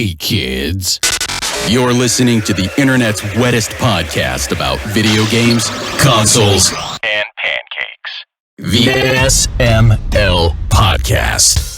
Hey, kids. You're listening to the internet's wettest podcast about video games, consoles, and pancakes. The SML Podcast.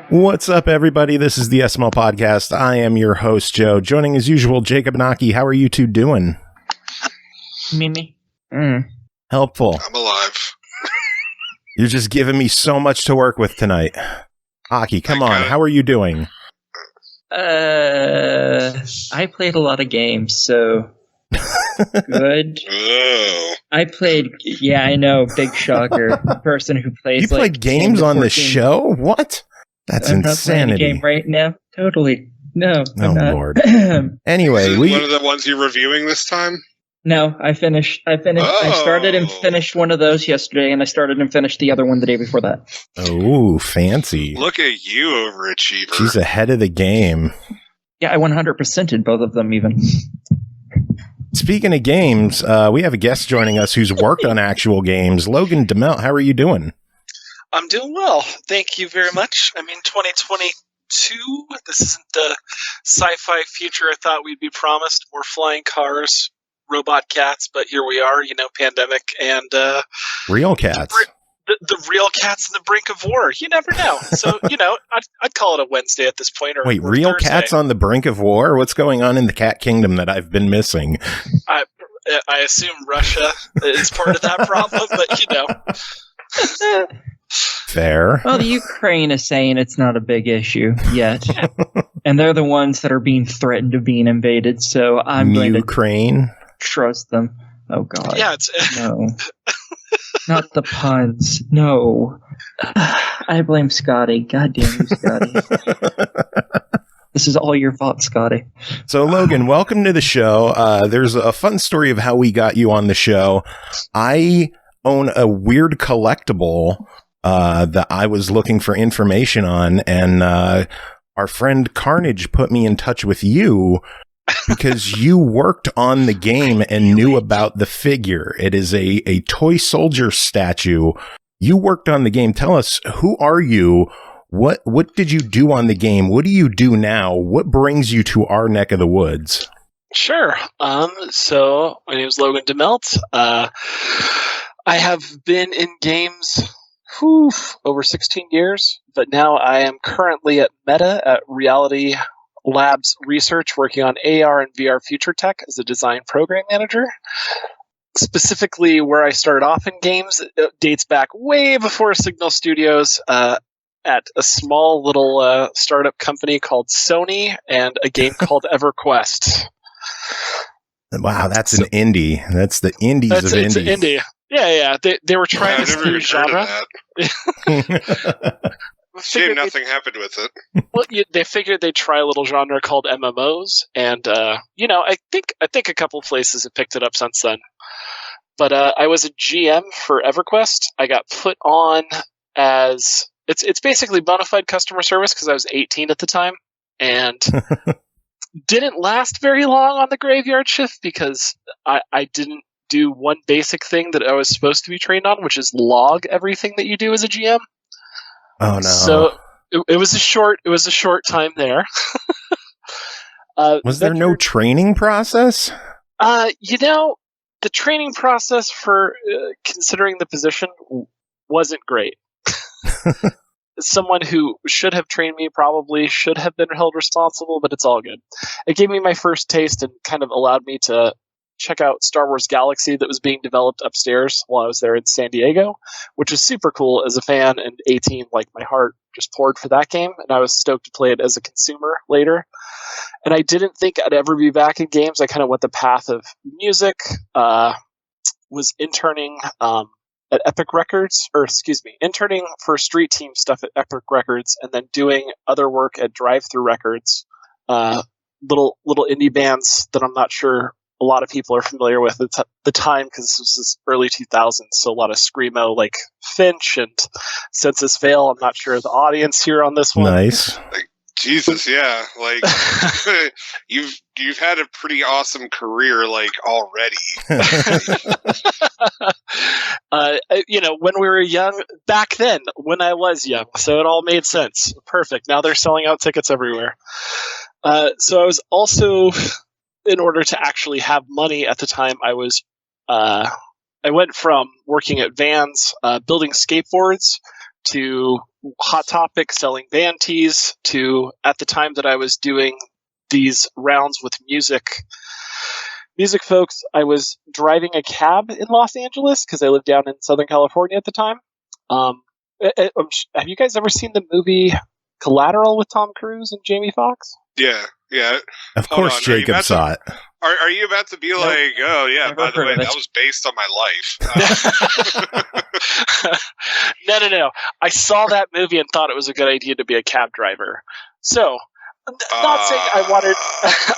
What's up, everybody? This is the SML Podcast. I am your host, Joe. Joining as usual, Jacob and Aki. How are you two doing? Mimi. Helpful. I'm alive. You're just giving me so much to work with tonight. Aki, come on. How are you doing? I played a lot of games, so good. Oh. I played, yeah, I know, big shocker. Person who plays You played games on the show? What? That's I'm insanity. not playing a game right now. Totally. No. Oh, I'm not. Lord. Anyway, Is it one of the ones you're reviewing this time? No, I finished. I started and finished one of those yesterday, and I started and finished the other one the day before that. Oh, fancy. Look at you, overachiever. She's ahead of the game. Yeah, I 100%ed both of them even. Speaking of games, we have a guest joining us who's worked on actual games. Logan DeMelt, how are you doing? I'm doing well. Thank you very much. I mean, 2022, this isn't the sci-fi future I thought we'd be promised. More flying cars, robot cats, but here we are, pandemic and... real cats. The real cats on the brink of war. You never know. So, I'd call it a Wednesday at this point. Or real Thursday. Cats on the brink of war? What's going on in the cat kingdom that I've been missing? I assume Russia is part of that problem, but, Fair. Well, the Ukraine is saying it's not a big issue yet. And they're the ones that are being threatened of being invaded, so I'm going to trust them. Oh, God. Yeah, it's... No. Not the puns. No. I blame Scotty. God damn you, Scotty. This is all your fault, Scotty. So, Logan, welcome to the show. There's a fun story of how we got you on the show. I own a weird collectible that I was looking for information on, and our friend Carnage put me in touch with you because you worked on the game and knew about the figure. It is a toy soldier statue. You worked on the game. Tell us, who are you? What did you do on the game? What do you do now? What brings you to our neck of the woods? Sure. So my name is Logan DeMelt. I have been in games over 16 years, but now I am currently at Meta at Reality Labs Research, working on AR and VR future tech as a design program manager. Specifically, where I started off in games, it dates back way before Signal Studios, at a small little startup company called Sony and a game called EverQuest. Wow, that's an indie. That's the indies of indies. It's an indie. Yeah. They were trying this new genre. Shame nothing happened with it. Well, they figured they'd try a little genre called MMOs, and I think a couple places have picked it up since then. But I was a GM for EverQuest. I got put on as it's basically bona fide customer service because I was 18 at the time, and didn't last very long on the graveyard shift because I didn't do one basic thing that I was supposed to be trained on, which is log everything that you do as a GM. Oh no! So it was a short time there. Was there no training process? The training process for considering the position wasn't great. Someone who should have trained me probably should have been held responsible, but it's all good. It gave me my first taste and kind of allowed me to check out Star Wars Galaxy that was being developed upstairs while I was there in San Diego, which is super cool as a fan, and 18, like, my heart just poured for that game, and I was stoked to play it as a consumer later. And I didn't think I'd ever be back in games. I kind of went the path of music, was interning at Epic Records, interning for Street Team stuff at Epic Records, and then doing other work at Drive Thru Records, little indie bands that I'm not sure a lot of people are familiar with at the time, because this was early 2000s, so a lot of Screamo like Finch and Census Vale. I'm not sure the audience here on this one. Nice. Jesus, yeah. Like you've had a pretty awesome career, like, already. When we were young, back then, when I was young, so it all made sense. Perfect. Now they're selling out tickets everywhere. So I was also, in order to actually have money at the time, I went from working at Vans, building skateboards, to Hot Topic selling van tees, to, at the time that I was doing these rounds with music folks, I was driving a cab in Los Angeles because I lived down in Southern California at the time. Have you guys ever seen the movie Collateral with Tom Cruise and Jamie Foxx? Yeah. Of course, Jacob saw it. Are you about to be like, oh yeah, Never by the way, heard of it. that was based on my life? No. I saw that movie and thought it was a good idea to be a cab driver. So, not saying I wanted.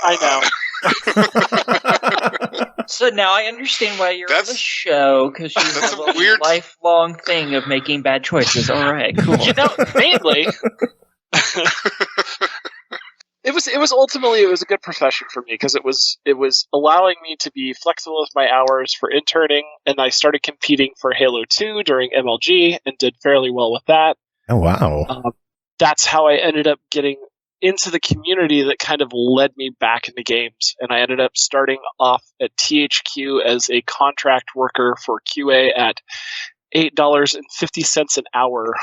I know. So now I understand why you're on the show, because you have a weird lifelong thing of making bad choices. All right, cool. Mainly. It was ultimately a good profession for me, because it was allowing me to be flexible with my hours for interning, and I started competing for Halo 2 during MLG and did fairly well with that. Oh, wow. That's how I ended up getting into the community that kind of led me back into games, and I ended up starting off at THQ as a contract worker for QA at $8.50 an hour.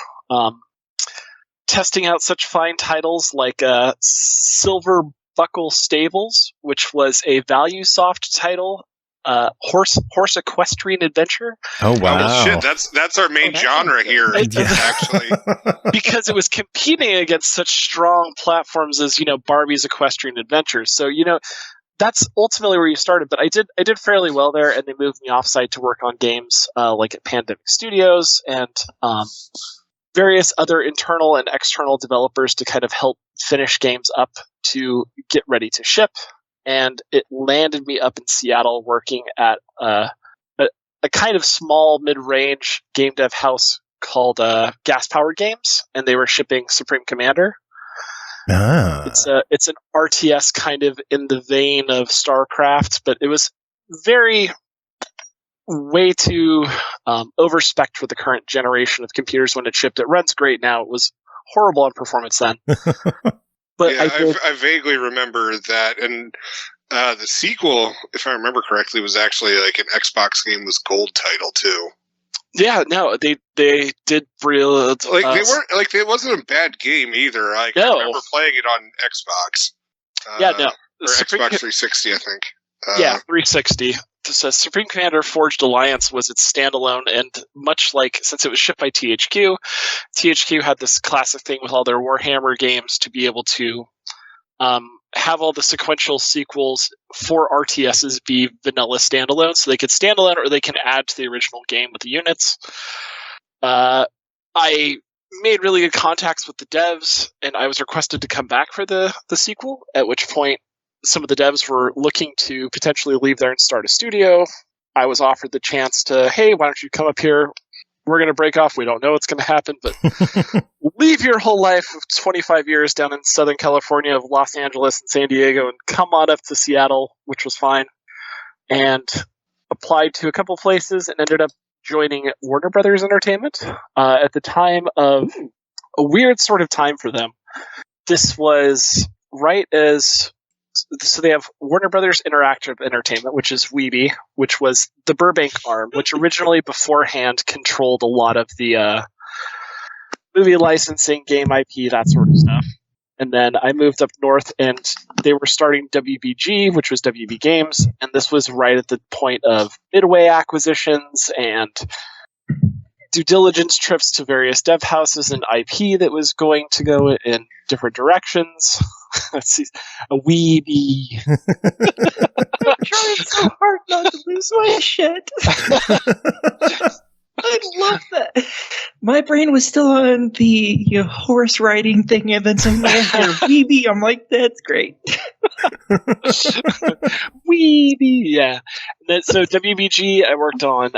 Testing out such fine titles like Silver Buckle Stables, which was a ValueSoft title, Horse Equestrian Adventure. Oh, wow. Oh, shit, that's our main genre here, actually. Because it was competing against such strong platforms as, Barbie's Equestrian Adventures. So, that's ultimately where you started, but I did fairly well there, and they moved me offsite to work on games like at Pandemic Studios and various other internal and external developers to kind of help finish games up to get ready to ship. And it landed me up in Seattle working at a kind of small mid-range game dev house called Gas Powered Games, and they were shipping Supreme Commander. It's an RTS kind of in the vein of StarCraft, but it was way too overspec'd for the current generation of computers when it shipped. It runs great now. It was horrible on performance then. But yeah, I vaguely remember that, and the sequel, if I remember correctly, was actually like an Xbox game with gold title too. Yeah, no, they did real they weren't like, it wasn't a bad game either. I remember playing it on Xbox. Or Xbox 360, I think. 360. So Supreme Commander Forged Alliance was its standalone, and much like, since it was shipped by THQ had this classic thing with all their Warhammer games to be able to have all the sequential sequels for RTSs be vanilla standalone, so they could standalone or they can add to the original game with the units. I made really good contacts with the devs, and I was requested to come back for the sequel, at which point some of the devs were looking to potentially leave there and start a studio. I was offered the chance to, hey, why don't you come up here? We're going to break off. We don't know what's going to happen, but leave your whole life of 25 years down in Southern California, of Los Angeles and San Diego, and come on up to Seattle, which was fine. And applied to a couple places and ended up joining Warner Brothers Entertainment at the time of a weird sort of time for them. This was right as... So they have Warner Brothers Interactive Entertainment, which is Weeby, which was the Burbank arm, which originally beforehand controlled a lot of the movie licensing, game IP, that sort of stuff. And then I moved up north, and they were starting WBG, which was WB Games, and this was right at the point of Midway acquisitions and due diligence trips to various dev houses and IP that was going to go in different directions. Let's see, a weeby. I'm trying so hard not to lose my shit. I love that. My brain was still on the horse riding thing, and then suddenly I hear Weeby. I'm like, that's great. Weeby, yeah. So WBG, I worked on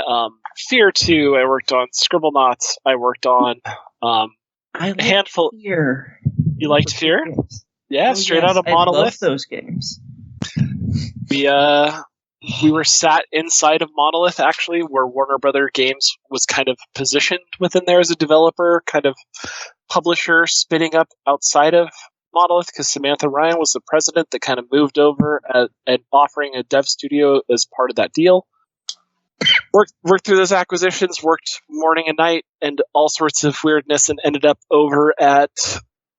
Fear 2, I worked on Scribblenauts, I worked on I a handful. Fear. You liked Fear? Yeah, Oh, straight yes, out of I Monolith. love those games. We were sat inside of Monolith, actually, where Warner Brother Games was kind of positioned within there as a developer, kind of publisher, spinning up outside of Monolith, because Samantha Ryan was the president that kind of moved over and offering a dev studio as part of that deal. Worked through those acquisitions, worked morning and night, and all sorts of weirdness, and ended up over at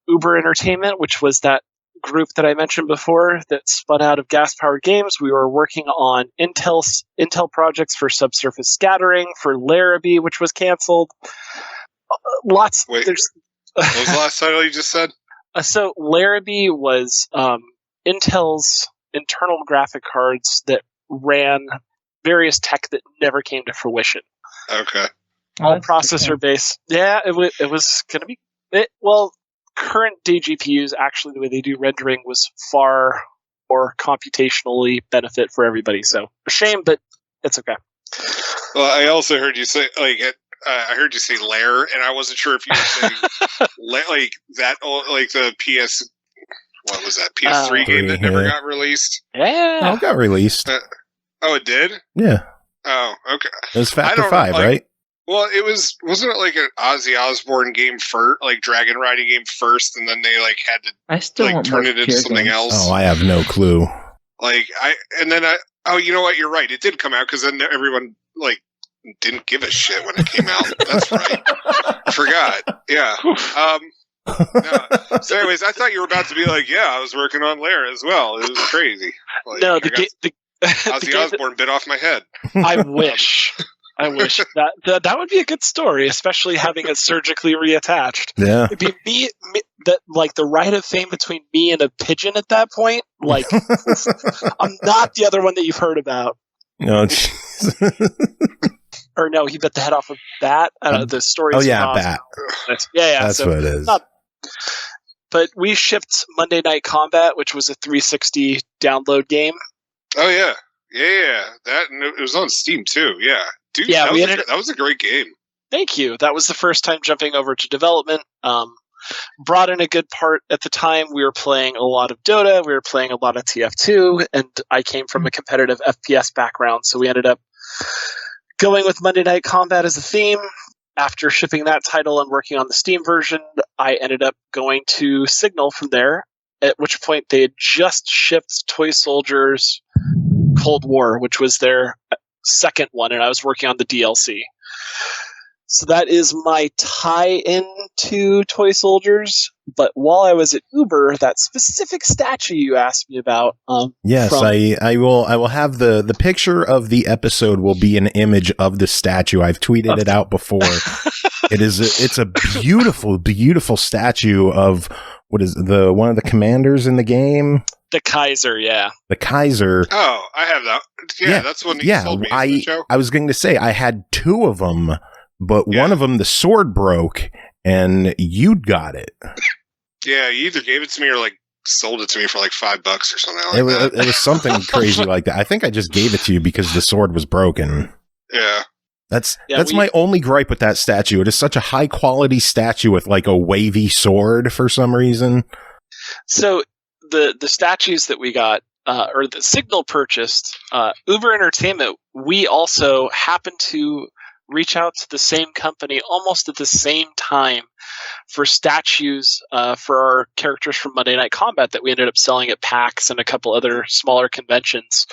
Uber Entertainment, which was that group that I mentioned before that spun out of Gas Powered Games. We were working on Intel projects for Subsurface Scattering, for Larrabee, which was canceled. Lots. Wait, what was the last title you just said? So Larrabee was Intel's internal graphic cards that ran various tech that never came to fruition. Okay. All processor based. Yeah, it was going to be. Current day GPUs, actually, the way they do rendering was far more computationally benefit for everybody. So a shame, but it's okay. Well, I also heard you say I heard you say Lair, and I wasn't sure if you were saying like that, like the PS. What was that? PS3 game that never got released. Yeah, oh, it got released. It did. Yeah. Oh, okay. It was Factor 5, right? Well, wasn't it like an Ozzy Osbourne game first, like Dragon Riding game first, and then they like had to turn it into something else? Oh, I have no clue. You know what? You're right. It did come out because then everyone like didn't give a shit when it came out. That's right. I forgot. Yeah. No. So, anyways, I thought you were about to be like, yeah, I was working on Lair as well. It was crazy. Like, no, Ozzy Osbourne bit off my head. I wish. I wish that would be a good story, especially having it surgically reattached. Yeah, it'd be me that like the rite of fame between me and a pigeon at that point. Like, I'm not the other one that you've heard about. No, or no, he bit the head off a bat. The story. Oh yeah, bat. Yeah. That's so what it is. But we shipped Monday Night Combat, which was a 360 download game. Oh yeah. That, and it was on Steam too. Yeah. Dude, yeah, that was a great game. Thank you. That was the first time jumping over to development. Brought in a good part at the time. We were playing a lot of Dota. We were playing a lot of TF2, and I came from a competitive FPS background, so we ended up going with Monday Night Combat as a theme. After shipping that title and working on the Steam version, I ended up going to Signal from there, at which point they had just shipped Toy Soldiers Cold War, which was their second one, and I was working on the DLC. So that is my tie-in to Toy Soldiers. But while I was at Uber, that specific statue you asked me about. Yes, I will have the picture of the episode will be an image of the statue. I've tweeted it out before. It's a beautiful, beautiful statue of what is one of the commanders in the game. The Kaiser, yeah. The Kaiser. Oh, I have that. Yeah, that's one you told me in the show. I was going to say I had two of them, but one of them, the sword broke, and you got it. Yeah, you either gave it to me or like sold it to me for like $5 or something like that. It was something crazy like that. I think I just gave it to you because the sword was broken. Yeah. That's my only gripe with that statue. It is such a high quality statue with like a wavy sword for some reason. So the statues that we got, or the Signal purchased, Uber Entertainment, we also happened to reach out to the same company almost at the same time for statues for our characters from Monday Night Combat that we ended up selling at PAX and a couple other smaller conventions.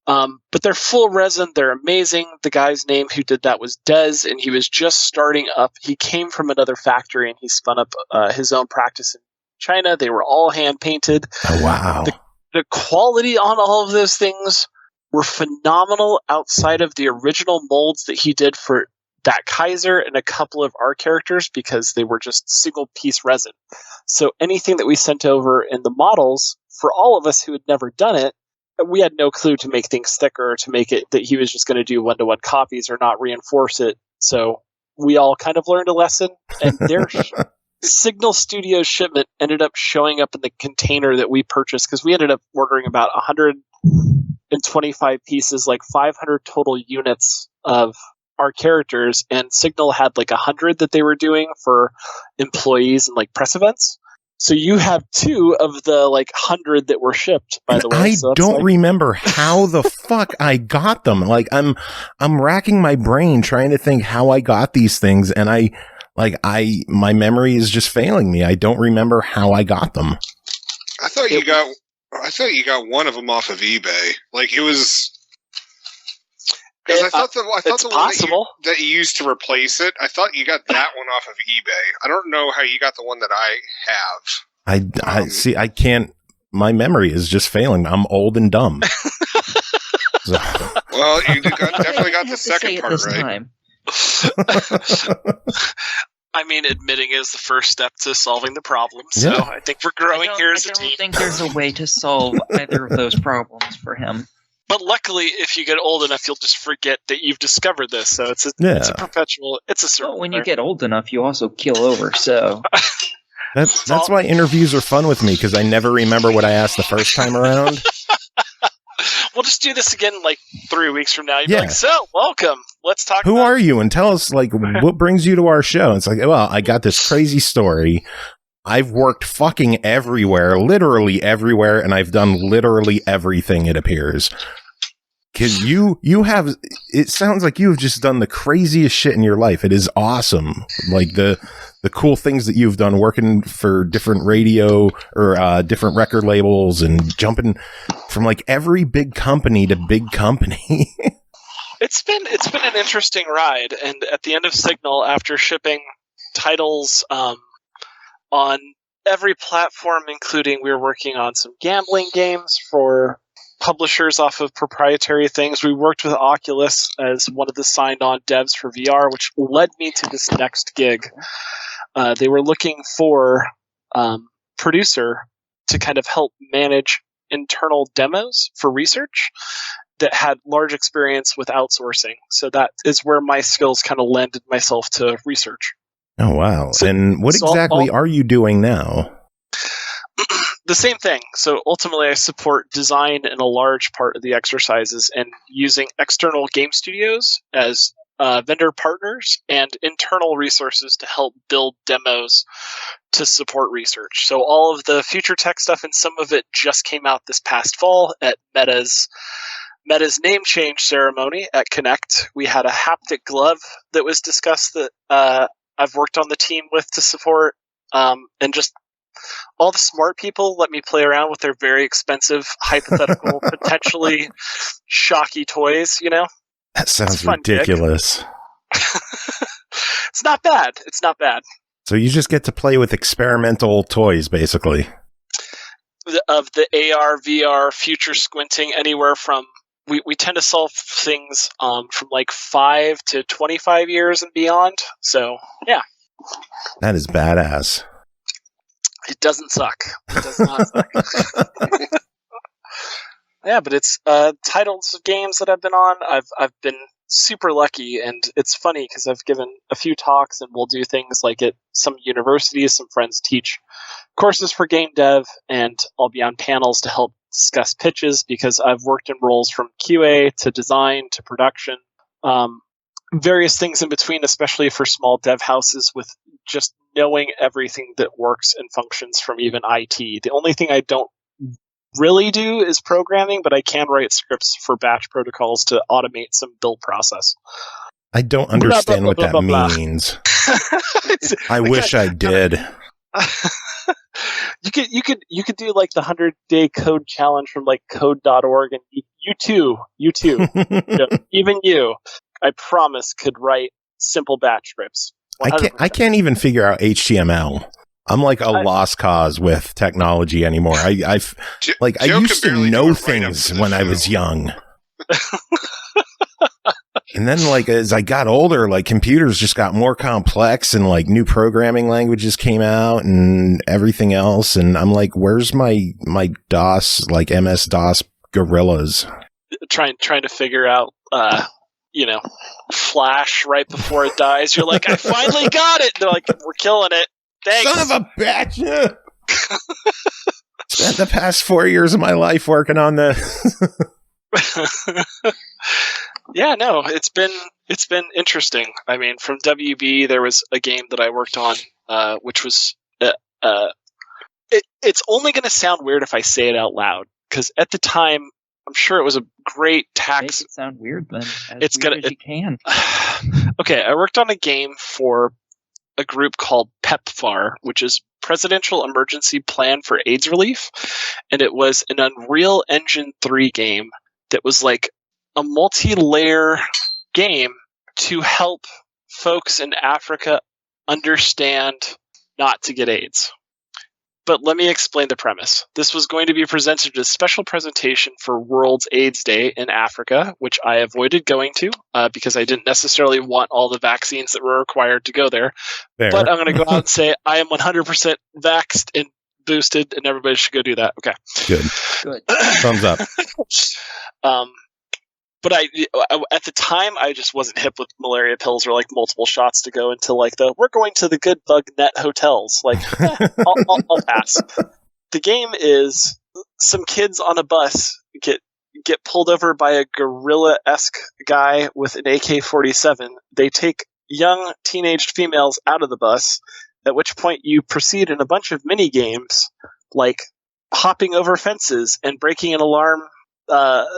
But they're full resin. They're amazing. The guy's name who did that was Dez, and he was just starting up. He came from another factory, and he spun up his own practice in China. They were all hand painted. Oh, wow. The quality on all of those things were phenomenal outside of the original molds that he did for that Kaiser and a couple of our characters because they were just single piece resin. So anything that we sent over in the models, for all of us who had never done it, we had no clue to make things thicker, to make it that he was just going to do one-to-one copies or not reinforce it. So we all kind of learned a lesson, and their Signal Studios shipment ended up showing up in the container that we purchased, because we ended up ordering about 125 pieces, like 500 total units of our characters, and Signal had like 100 that they were doing for employees and like press events. So you have 2 of the like 100 that were shipped, by the way. I So don't remember how the fuck I got them. Like I'm racking my brain trying to think how I got these things, and my memory is just failing me. I don't remember how I got them. I thought you got one of them off of eBay. Like it was. Because I thought the one that you used to replace it, I thought you got that one off of eBay. I don't know how you got the one that I have. I see. I can't. My memory is just failing. I'm old and dumb. So. Well, you definitely got the second part right. I mean, admitting is the first step to solving the problem. So yeah. I think we're growing here as a team. I don't think there's a way to solve either of those problems for him. But luckily, if you get old enough, you'll just forget that you've discovered this. So it's a perpetual. It's a circle. Well, when you get old enough, you also keel over. So that's why interviews are fun with me, because I never remember what I asked the first time around. We'll just do this again like 3 weeks from now. You'll be like, so, welcome. Let's talk Who are you? And tell us, like, what brings you to our show? It's like, well, I got this crazy story. I've worked fucking everywhere, literally everywhere, and I've done literally everything, it appears. Because you have, it sounds like you've just done the craziest shit in your life. It is awesome. Like the cool things that you've done working for different radio or different record labels and jumping from like every big company to big company. It's been an interesting ride. And at the end of Signal, after shipping titles on every platform, including we were working on some gambling games for publishers off of proprietary things. We worked with Oculus as one of the signed-on devs for VR, which led me to this next gig. They were looking for producer to kind of help manage internal demos for research that had large experience with outsourcing. So that is where my skills kind of lended myself to research. Oh, wow. So, and what exactly are you doing now? The same thing. So ultimately, I support design in a large part of the exercises and using external game studios as vendor partners and internal resources to help build demos to support research. So all of the future tech stuff, and some of it just came out this past fall at Meta's name change ceremony at Connect. We had a haptic glove that was discussed that I've worked on the team with to support, and just all the smart people let me play around with their very expensive, hypothetical, potentially shocky toys, you know? That sounds ridiculous. It's not bad. It's not bad. So you just get to play with experimental toys, basically. Of the AR, VR, future squinting, anywhere from... We tend to solve things from like 5 to 25 years and beyond. So, yeah. That is badass. It doesn't suck. It does not suck. Yeah, but it's titles of games that I've been on. I've been super lucky, and it's funny because I've given a few talks, and we'll do things like at some universities. Some friends teach courses for game dev, and I'll be on panels to help discuss pitches because I've worked in roles from QA to design to production, various things in between, especially for small dev houses with just knowing everything that works and functions from even IT. The only thing I don't really do is programming, but I can write scripts for batch protocols to automate some build process. I don't understand what that means. I wish I did. You could do like the 100-day code challenge from like code.org, and you too, you know, even you, I promise, could write simple batch scripts. 100%. I can't even figure out HTML. I'm like a lost cause with technology anymore. I used to know things when I was young. And then, like, as I got older, like, computers just got more complex, and like new programming languages came out and everything else. And I'm like, where's my DOS, like MS-DOS gorillas? Trying to figure out flash right before it dies. You're like, I finally got it. They're like, we're killing it. Thanks. Son of a bitch! Spent the past 4 years of my life working on this. Yeah, no, it's been interesting. I mean, from WB, there was a game that I worked on, which was it's only going to sound weird if I say it out loud, because at the time, I'm sure it was a great tax. Make it sound weird, then. You can. Okay, I worked on a game for a group called PEPFAR, which is Presidential Emergency Plan for AIDS Relief, and it was an Unreal Engine 3 game that was like a multi-layer game to help folks in Africa understand not to get AIDS. But let me explain the premise. This was going to be presented as a special presentation for World AIDS Day in Africa, which I avoided going to because I didn't necessarily want all the vaccines that were required to go there. Fair. But I'm going to go out and say I am 100% vaxxed and boosted, and everybody should go do that. Okay. Good. Thumbs up. But at the time, I just wasn't hip with malaria pills or like multiple shots to go into like we're going to the good bug net hotels. Like, I'll pass. The game is some kids on a bus get pulled over by a gorilla-esque guy with an AK-47. They take young teenaged females out of the bus, at which point you proceed in a bunch of mini games like hopping over fences and breaking an alarm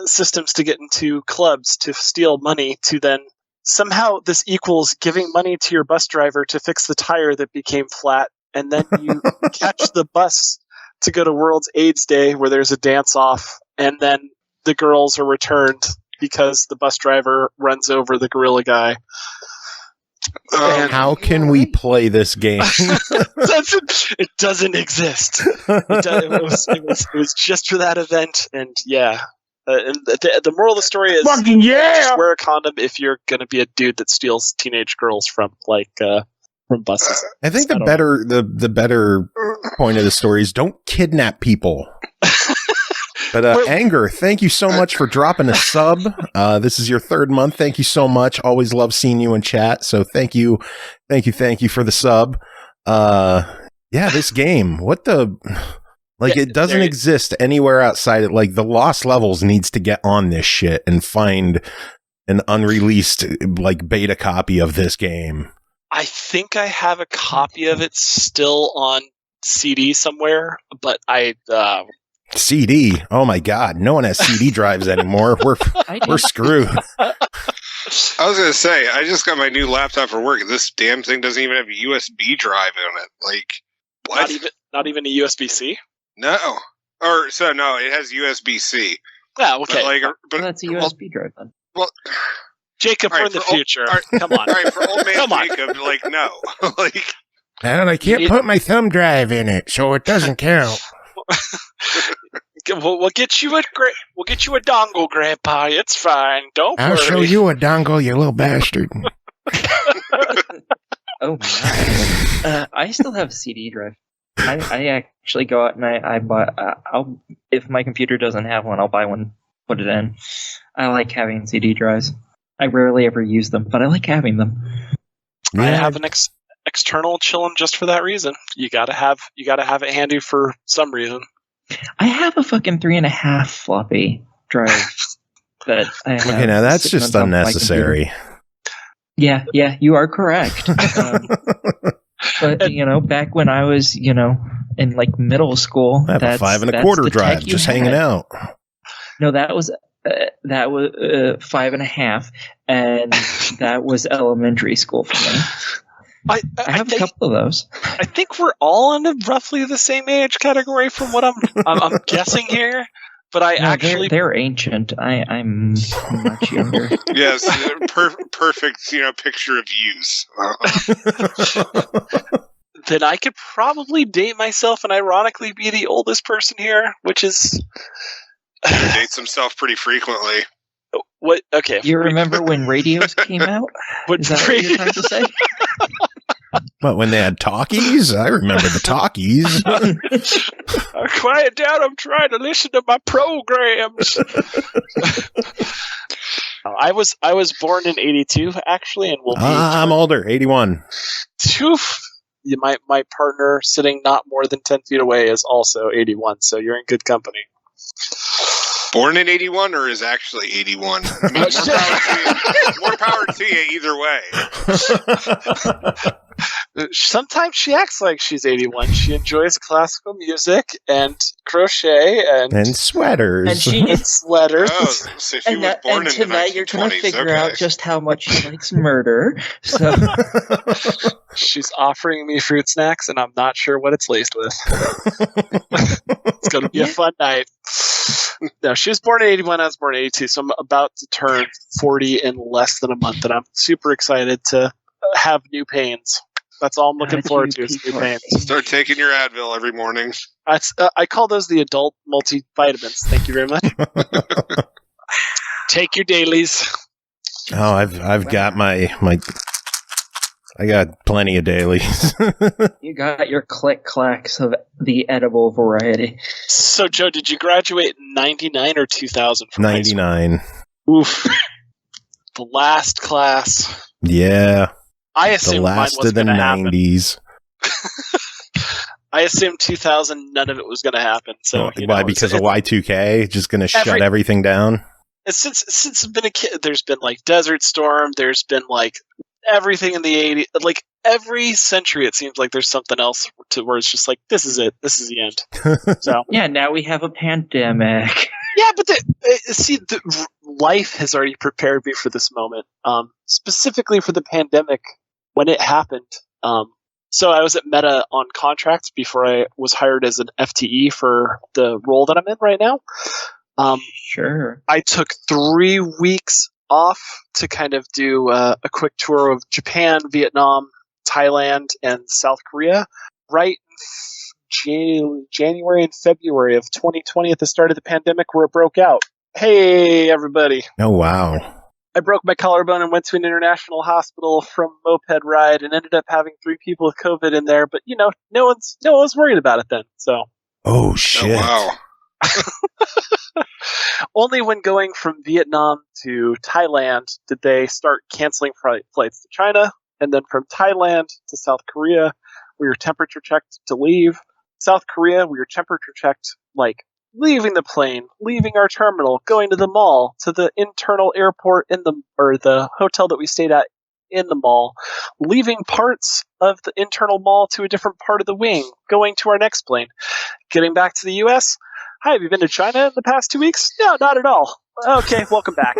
systems to get into clubs to steal money, to then somehow this equals giving money to your bus driver to fix the tire that became flat, and then you catch the bus to go to World's AIDS Day where there's a dance-off, and then the girls are returned because the bus driver runs over the gorilla guy. How can we play this game? It doesn't exist. It was just for that event, and yeah. And the moral of the story is, fucking yeah! Just wear a condom if you're going to be a dude that steals teenage girls from buses. I think the better point of the story is don't kidnap people. But Anger, thank you so much for dropping a sub. This is your third month. Thank you so much. Always love seeing you in chat. So thank you for the sub. Yeah, this game. What the... Like, it doesn't exist anywhere outside it. Like, the Lost Levels needs to get on this shit and find an unreleased, like, beta copy of this game. I think I have a copy of it still on CD somewhere, but CD? Oh my god, no one has CD drives anymore. We're screwed. I was going to say, I just got my new laptop for work, and this damn thing doesn't even have a USB drive on it. Like, what? Not even a USB-C? No. No, it has USB-C. Yeah, okay. But that's a USB drive then. Well, Jacob, we're in the future. Come on. All right, for old man Jacob, like, no. Like, and I can't put my thumb drive in it, so it doesn't count. We'll get you a dongle, Grandpa. It's fine. Don't worry. I'll show you a dongle, you little bastard. Oh my! I still have a CD drive. I actually go out and I buy. If my computer doesn't have one, I'll buy one, put it in. I like having CD drives. I rarely ever use them, but I like having them. Yeah. I have an external chilling just for that reason. You gotta have it handy for some reason. I have a fucking 3.5 floppy drive that I have. Okay, now that's just unnecessary. Yeah, you are correct. But back when I was, in like middle school, I have a 5 1/4 drive just hanging out. No, that was 5.5, and that was elementary school for me. I have a couple of those. I think we're all in roughly the same age category from what I'm guessing here. But they're ancient. I'm much younger. Yes, perfect. Picture of use. Then I could probably date myself and ironically be the oldest person here, which is dates himself pretty frequently. What? Okay. You remember when radios came out? Is that what you're trying to say? What, when they had talkies? I remember the talkies. Quiet down, I'm trying to listen to my programs. I was born in 82 actually, and will be. I'm older, 81. My partner sitting not more than 10 feet away is also 81, so you're in good company. Born in 81 or is actually 81? I mean, more power to you either way. Sometimes she acts like she's 81. She enjoys classical music and crochet and sweaters. And she sweaters. Oh, so she was born in the 1920s. You're going to figure out just how much she likes murder. So she's offering me fruit snacks, and I'm not sure what it's laced with. It's going to be a fun night. No, she was born in 81. I was born in 82, so I'm about to turn 40 in less than a month, and I'm super excited to have new pains. That's all I'm looking forward to is new pains. Start taking your Advil every morning. I call those the adult multivitamins. Thank you very much. Take your dailies. Oh, I've got my I got plenty of dailies. You got your click-clacks of the edible variety. So, Joe, did you graduate in 99 or 2000 from 99. Oof. The last class. Yeah. I assumed the last mine was of the 90s. I assumed 2000, none of it was going to happen. So why? Because of Y2K? Just going to shut everything down? Since I've been a kid, there's been like Desert Storm, there's been like everything in the 80s. Like every century, it seems like there's something else to where it's just like, this is it. This is the end. So yeah, now we have a pandemic. Yeah, but life has already prepared me for this moment. Specifically for the pandemic when it happened. So I was at Meta on contract before I was hired as an FTE for the role that I'm in right now. Sure. I took 3 weeks off to kind of do a quick tour of Japan, Vietnam, Thailand, and South Korea. Right in January and February of 2020 at the start of the pandemic where it broke out. Hey, everybody. Oh, wow. I broke my collarbone and went to an international hospital from a moped ride and ended up having 3 people with COVID in there. But, no one was worried about it then. So. Oh, shit. Oh, wow. Only when going from Vietnam to Thailand did they start canceling flights to China. And then from Thailand to South Korea, we were temperature checked to leave. South Korea, we were temperature checked, like leaving the plane, leaving our terminal, going to the mall, to the internal airport or the hotel that we stayed at in the mall, leaving parts of the internal mall to a different part of the wing, going to our next plane, getting back to the U.S. Hi, have you been to China in the past 2 weeks? No, not at all. Okay, welcome back.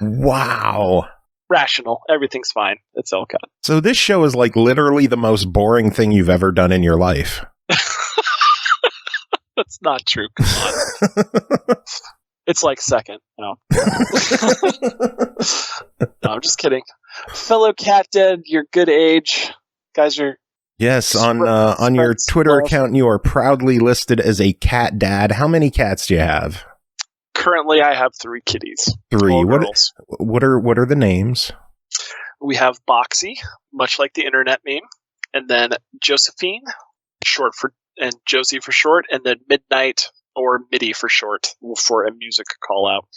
Wow. Rational. Everything's fine. It's all good. So this show is like literally the most boring thing you've ever done in your life. That's not true. Come on. It's like second. No. No, I'm just kidding. Fellow cat dead, your good age. Guys are... Yes, on your Twitter account, you are proudly listed as a cat dad. How many cats do you have? Currently, I have 3 kitties. 3. What are the names? We have Boxy, much like the internet meme, and then Josephine, and Josie for short, and then Midnight or MIDI for short for a music call out.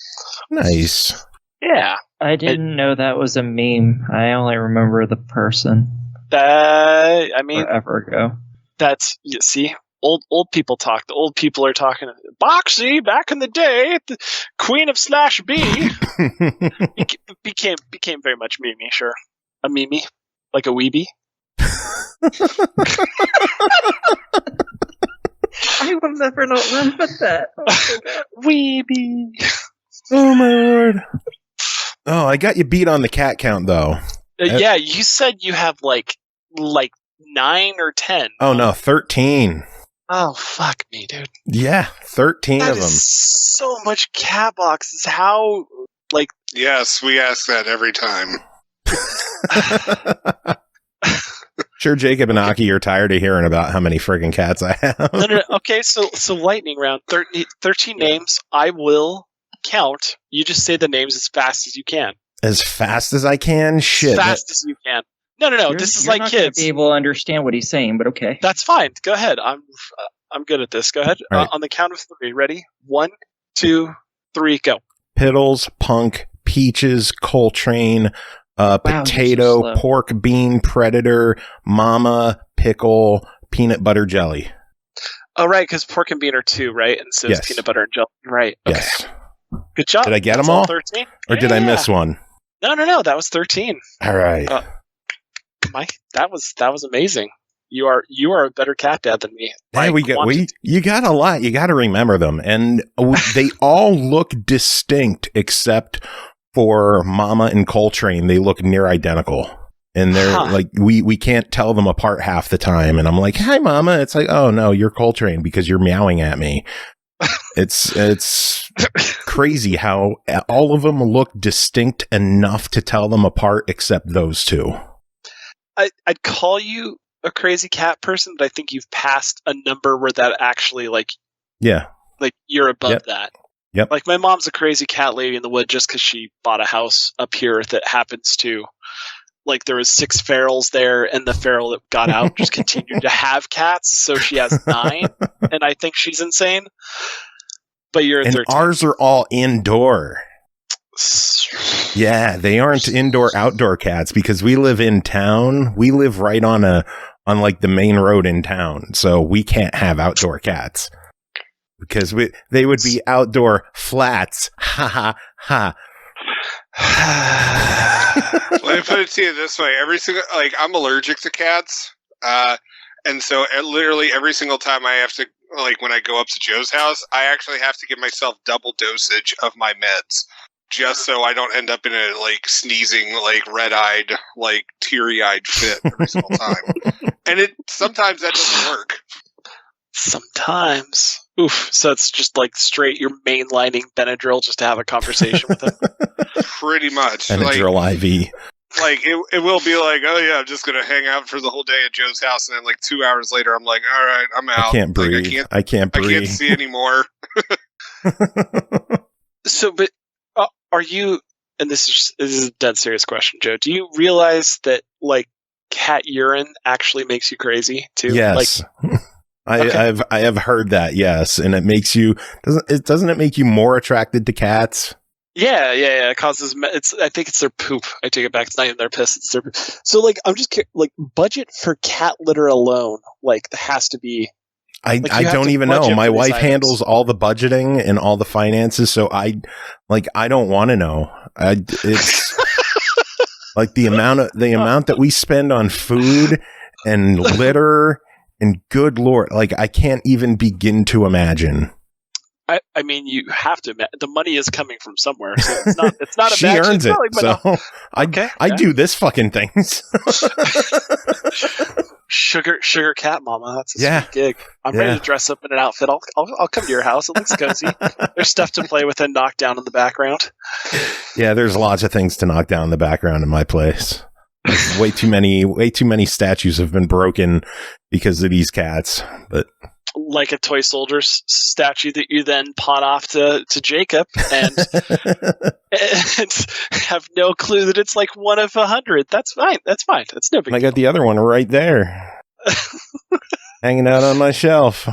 Nice. Yeah. I didn't know that was a meme. I only remember the person. Forever ago. That's, you see, old people talk. The old people are talking. Boxy, back in the day, the Queen of /B, became very much memey. Sure, a memey, like a weebie. I will never not remember that. Weebie. Oh my lord. Oh, I got you beat on the cat count though. Yeah, you said you have like 9 or 10. Oh no, 13. Oh fuck me, dude. Yeah, 13 that of them. So much cat boxes. How like? Yes, we ask that every time. Sure, Jacob and Aki, you're tired of hearing about how many friggin' cats I have. No. Okay, so lightning round. 13 names. I will count. You just say the names as fast as you can. As fast as I can? Shit. As fast as you can. No. This is like kids. You're not be able to understand what he's saying, but okay. That's fine. Go ahead. I'm good at this. Go ahead. Right. On the count of 3. Ready? 1, 2, 3, go. Piddles, Punk, Peaches, Coltrane, Potato, slow. Pork, Bean, Predator, Mama, Pickle, Peanut Butter Jelly. Oh, right, because pork and bean are 2, right? And so Yes. is peanut butter and jelly. Right. Okay. Yes. Good job. Did I get That's them all? 13? Or did I miss one? No. That was 13. All right. Mike, that was amazing. You are a better cat dad than me. Hey, you got a lot. You got to remember them, and they all look distinct except for Mama and Coltrane. They look near identical, and they're like we can't tell them apart half the time. And I'm like, "Hi, Mama." It's like, "Oh no, you're Coltrane because you're meowing at me." It's crazy how all of them look distinct enough to tell them apart, except those two. I'd call you a crazy cat person, but I think you've passed a number where that actually you're above that. Yep. Like my mom's a crazy cat lady in the wood just because she bought a house up here that happens to, like, there was 6 ferals there, and the feral that got out just continued to have cats, so she has 9, and I think she's insane. But you're and 13. Ours are all indoor. Yeah, they aren't indoor-outdoor cats because we live in town. We live right on like the main road in town, so we can't have outdoor cats because they would be outdoor flats. Ha ha ha. Let me put it to you this way: I'm allergic to cats, and so literally every single time I have to, when I go up to Joe's house, I actually have to give myself double dosage of my meds. Just so I don't end up in a sneezing, red-eyed, teary-eyed fit every single time. And sometimes that doesn't work. Sometimes. Oof. So it's just straight, you're mainlining Benadryl just to have a conversation with him. Pretty much. Benadryl IV. It will be oh yeah, I'm just going to hang out for the whole day at Joe's house. And then 2 hours later, I'm like, all right, I'm out. I can't breathe. I can't breathe. I can't see anymore. So, but are you, and this is a dead serious question, Joe, do you realize that cat urine actually makes you crazy too? Yes. I have heard that, yes, and it makes you doesn't it make you more attracted to cats? Yeah. It causes I think it's their poop. I take it back. It's not even their piss. It's their poop. So I'm just budget for cat litter alone has to be. I don't even know. My wife handles all the budgeting and all the finances, so I don't want to know. It's the amount that we spend on food and litter and good Lord, I can't even begin to imagine. I mean, you have to. The money is coming from somewhere, so it's not. She earns it, so I do this fucking things. Sugar cat mama. That's a sweet gig. I'm ready to dress up in an outfit. I'll come to your house. It looks cozy. There's stuff to play with and knock down in the background. Yeah, there's lots of things to knock down in the background in my place. Way too many statues have been broken because of these cats. But like a toy soldier statue that you then pawn off to Jacob and have no clue that it's one of 100. That's fine. That's no big deal. I got the other one right there. Hanging out on my shelf.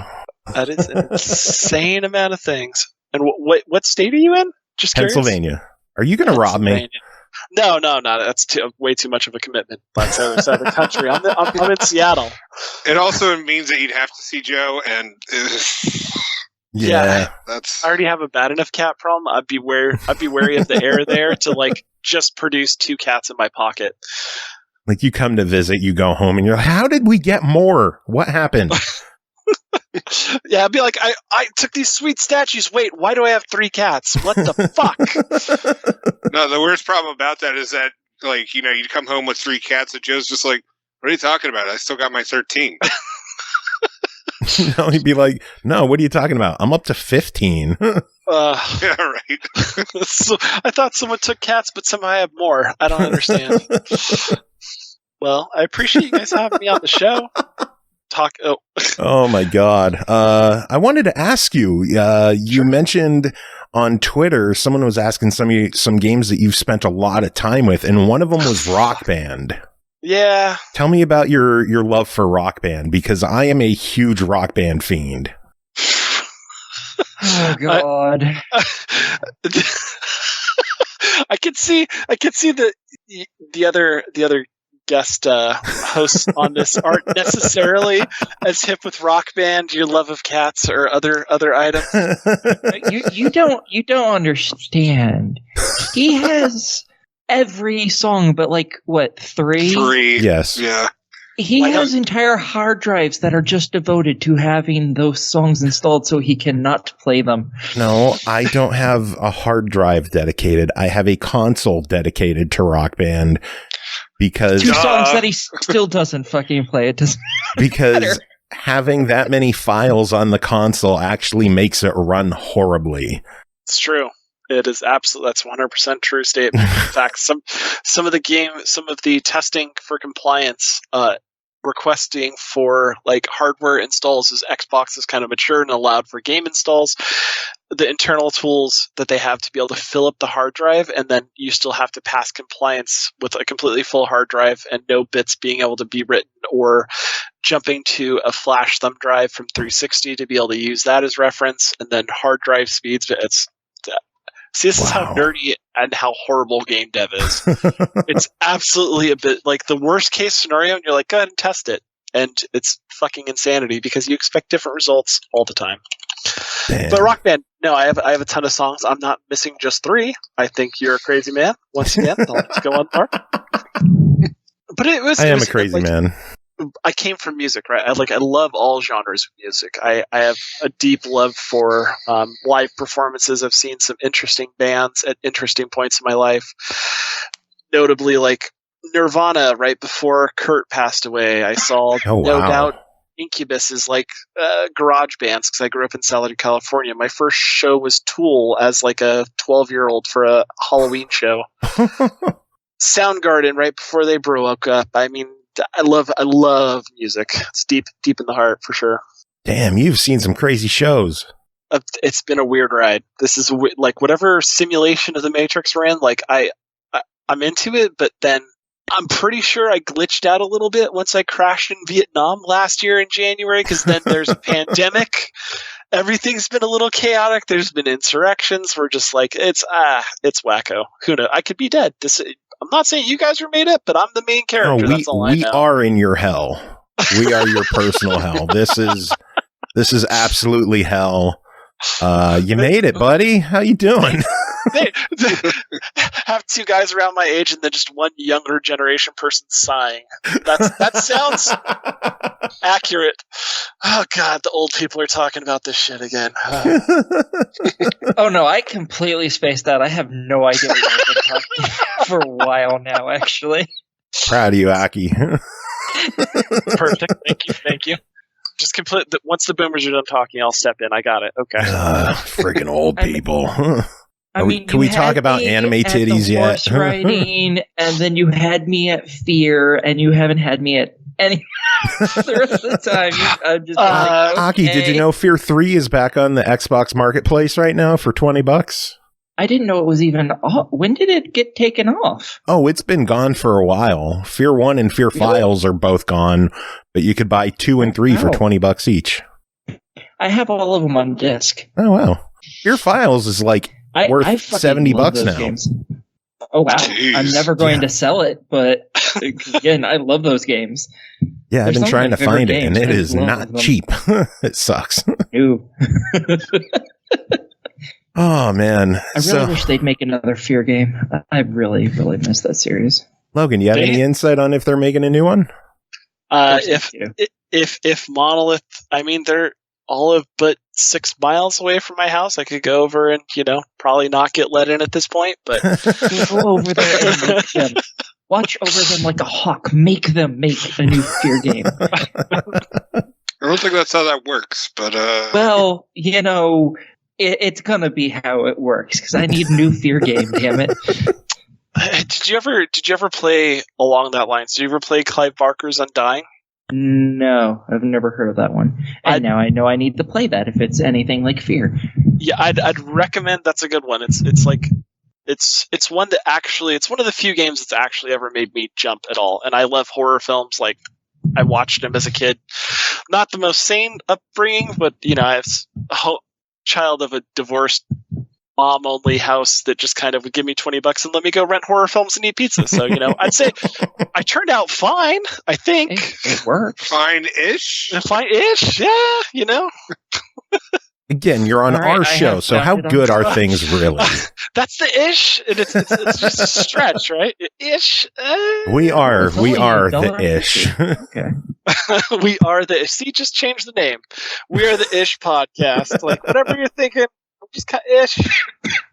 That is an insane amount of things. And what state are you in? Just curious. Pennsylvania. Are you going to rob me? No. That's way too much of a commitment. That's the other side of the country. I'm in Seattle. It also means that you'd have to see Joe, and yeah, that's. I already have a bad enough cat problem. I'd be wary of the air there to just produce 2 cats in my pocket. You come to visit, you go home, and you're like, "How did we get more? What happened?" Yeah, I'd be like, I took these sweet statues. Wait, why do I have 3 cats? What the fuck? No, the worst problem about that is that, you'd come home with 3 cats, and Joe's just like, what are you talking about? I still got my 13. No, he'd be like, no, what are you talking about? I'm up to 15. Yeah, right. So, I thought someone took cats, but somehow I have more. I don't understand. Well, I appreciate you guys having me on the show. Oh my God. I wanted to ask you, you mentioned on Twitter, someone was asking some games that you've spent a lot of time with, and one of them was Rock Band. Yeah. Tell me about your love for Rock Band, because I am a huge Rock Band fiend. Oh God. I could see the other guest hosts on this aren't necessarily as hip with Rock Band, your love of cats, or other items. You don't understand. He has every song, but like what, 3? 3. Yes. Yeah. He has entire hard drives that are just devoted to having those songs installed so he cannot play them. No, I don't have a hard drive dedicated. I have a console dedicated to Rock Band because 2 songs that he still doesn't fucking play. It doesn't because matter. Having that many files on the console actually makes it run horribly. It's true. It is absolutely, that's 100% true statement. In fact, some of the testing for compliance, requesting for like hardware installs as Xbox is kind of mature and allowed for game installs, the internal tools that they have to be able to fill up the hard drive, and then you still have to pass compliance with a completely full hard drive and no bits being able to be written, or jumping to a flash thumb drive from 360 to be able to use that as reference, and then hard drive speeds. This is how nerdy and how horrible game dev is. It's absolutely a bit like the worst case scenario, and you're like, go ahead and test it. And it's fucking insanity because you expect different results all the time. Damn. But Rock Band, no, I have a ton of songs. I'm not missing just 3. I think you're a crazy man. Once again, I'll just go on par. But I am a crazy man. I came from music, right? I love all genres of music. I have a deep love for live performances. I've seen some interesting bands at interesting points in my life. Notably, like Nirvana, right before Kurt passed away. I saw No Doubt Incubus's like garage bands because I grew up in Southern California. My first show was Tool as like a 12-year-old for a Halloween show. Soundgarden, right before they broke up. I mean, I love music. It's deep in the heart for sure. Damn, you've seen some crazy shows. It's been a weird ride. This is like whatever simulation of the Matrix we're in. Like I'm into it, but then I'm pretty sure I glitched out a little bit once I crashed in Vietnam last year in January, because then there's a pandemic. Everything's been a little chaotic. There's been insurrections. We're just like, it's wacko. Who knows? I could be dead. I'm not saying you guys are made up, but I'm the main character. That's all I know. We are in your hell. We are your personal hell. This is absolutely hell. You made it, buddy. How you doing? They have 2 guys around my age and then just one younger generation person sighing. That sounds accurate. Oh God, the old people are talking about this shit again. Oh no, I completely spaced out. I have no idea what I've been talking for a while now, actually. Proud of you, Aki. Perfect. Thank you. Just once the boomers are done talking, I'll step in. I got it. Okay. Freaking old people. Can we talk about anime titties yet? Horse riding, and then you had me at Fear, and you haven't had me at any the rest of the time. I'm just like, Aki, did you know Fear 3 is back on the Xbox Marketplace right now for $20? I didn't know it was even off. When did it get taken off? Oh, it's been gone for a while. Fear 1 and Fear Files are both gone, but you could buy 2 and 3 for $20 each. I have all of them on disc. Oh, wow. Fear Files is like worth $70 now. Games. Oh, wow. Jeez. I'm never going to sell it, but again, I love those games. Yeah, I've been trying to find it, and it is not cheap. It sucks. Ew. Oh, man. I really wish they'd make another Fear game. I really, really miss that series. Logan, you have any insight on if they're making a new one? If Monolith, I mean, they're all of but 6 miles away from my house. I could go over and, probably not get let in at this point, but go over there and make them. Watch over them like a hawk. Make them make a new Fear game. I don't think that's how that works, but well, it's gonna be how it works because I need a new Fear game. Damn it! Did you ever play along that line? Did you ever play Clive Barker's Undying? No, I've never heard of that one. And now I know I need to play that if it's anything like Fear. Yeah, I'd recommend. That's a good one. It's one that actually, it's one of the few games that's actually ever made me jump at all. And I love horror films. Like, I watched them as a kid. Not the most sane upbringing, but I have child of a divorced mom-only house that just kind of would give me $20 and let me go rent horror films and eat pizza. So, I'd say I turned out fine, I think. It worked. Fine-ish? Fine-ish, yeah, Again, you're on our show, so how good are things really? That's the ish, and it's just a stretch, right? Ish. We are the ish. Okay. We are the ish. See, just change the name. We are the ish podcast. Like, whatever you're thinking, just cut ish.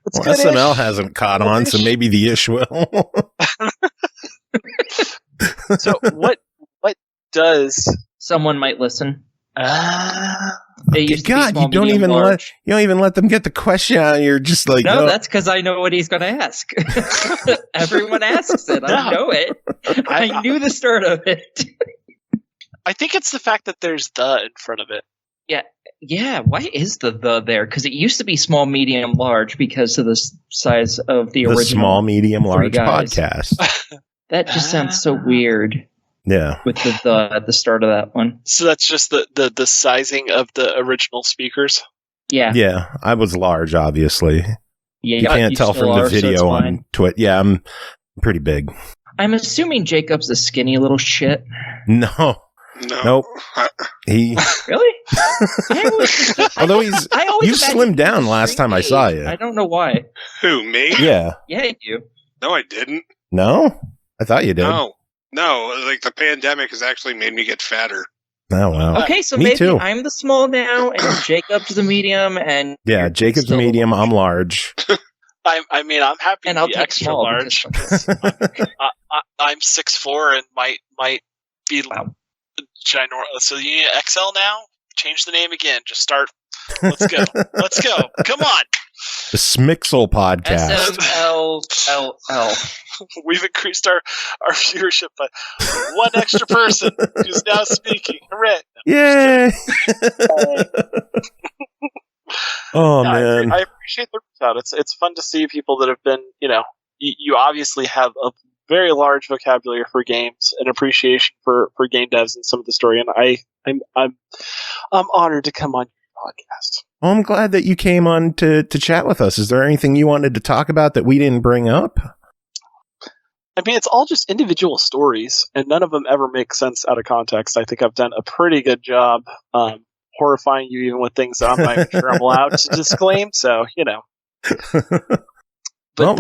It's good SML ish. hasn't caught on, so maybe the ish will. So what does Someone might listen. God, you don't even let them get the question out. You're just like, no, that's because I know what he's going to ask. Everyone asks it. I know it. I knew the start of it. I think it's the fact that there's the in front of it. Yeah. Why is the there? Because it used to be small, medium, large because of the size of the original small, medium, large guys. podcast. That just sounds so weird. Yeah, with the at the start of that one. So that's just the sizing of the original speakers. Yeah, I was large, obviously. Yeah, you can't tell from the video on Twitch. Yeah, I'm pretty big. I'm assuming Jacob's a skinny little shit. No. Nope. He really? Although you slimmed down last time I saw you. I don't know why. Who, me? Yeah, you. No, I didn't. No, I thought you did. No, like the pandemic has actually made me get fatter. Oh, wow. Okay, so me maybe too. I'm the small now, and Jacob's the medium, and Jacob's the medium. I'm large. I'm happy and to I'll be take extra small large. I'm 6'4" and might be ginormous. So you need XL now? Change the name again. Just start. Let's go. Let's go. Come on. The Smixel podcast. SML. We've increased our viewership by one extra person who's now speaking. Hooray! Yay! Man. I appreciate the reach out. It's fun to see people that have been, you obviously have a very large vocabulary for games and appreciation for game devs and some of the story, and I'm honored to come on your podcast. Well, I'm glad that you came on to chat with us. Is there anything you wanted to talk about that we didn't bring up? I mean, it's all just individual stories, and none of them ever make sense out of context. I think I've done a pretty good job horrifying you even with things that I'm not sure I'm allowed to disclaim, so, But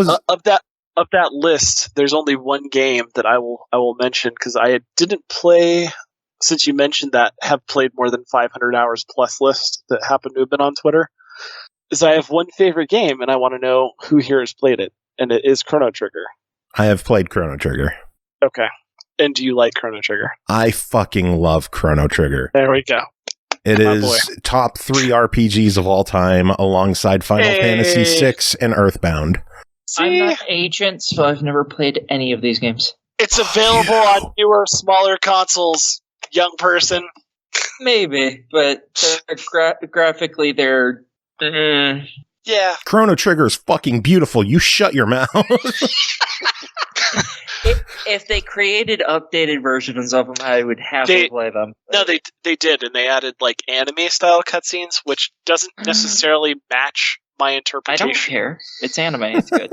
of that list, there's only one game that I will mention, because I didn't play, since you mentioned that, have played more than 500 hours plus list that happened to have been on Twitter, is I have one favorite game, and I want to know who here has played it, and it is Chrono Trigger. I have played Chrono Trigger. Okay. And do you like Chrono Trigger? I fucking love Chrono Trigger. There we go. It is top 3 RPGs of all time, alongside Final Fantasy VI and Earthbound. See? I'm not Agent, so I've never played any of these games. It's available on newer, smaller consoles, young person. Maybe, but graphically they're... Yeah. Chrono Trigger is fucking beautiful. You shut your mouth. If they created updated versions of them, I would have to play them. No, they did, and they added like anime-style cutscenes, which doesn't necessarily match my interpretation. I don't care. It's anime. It's good.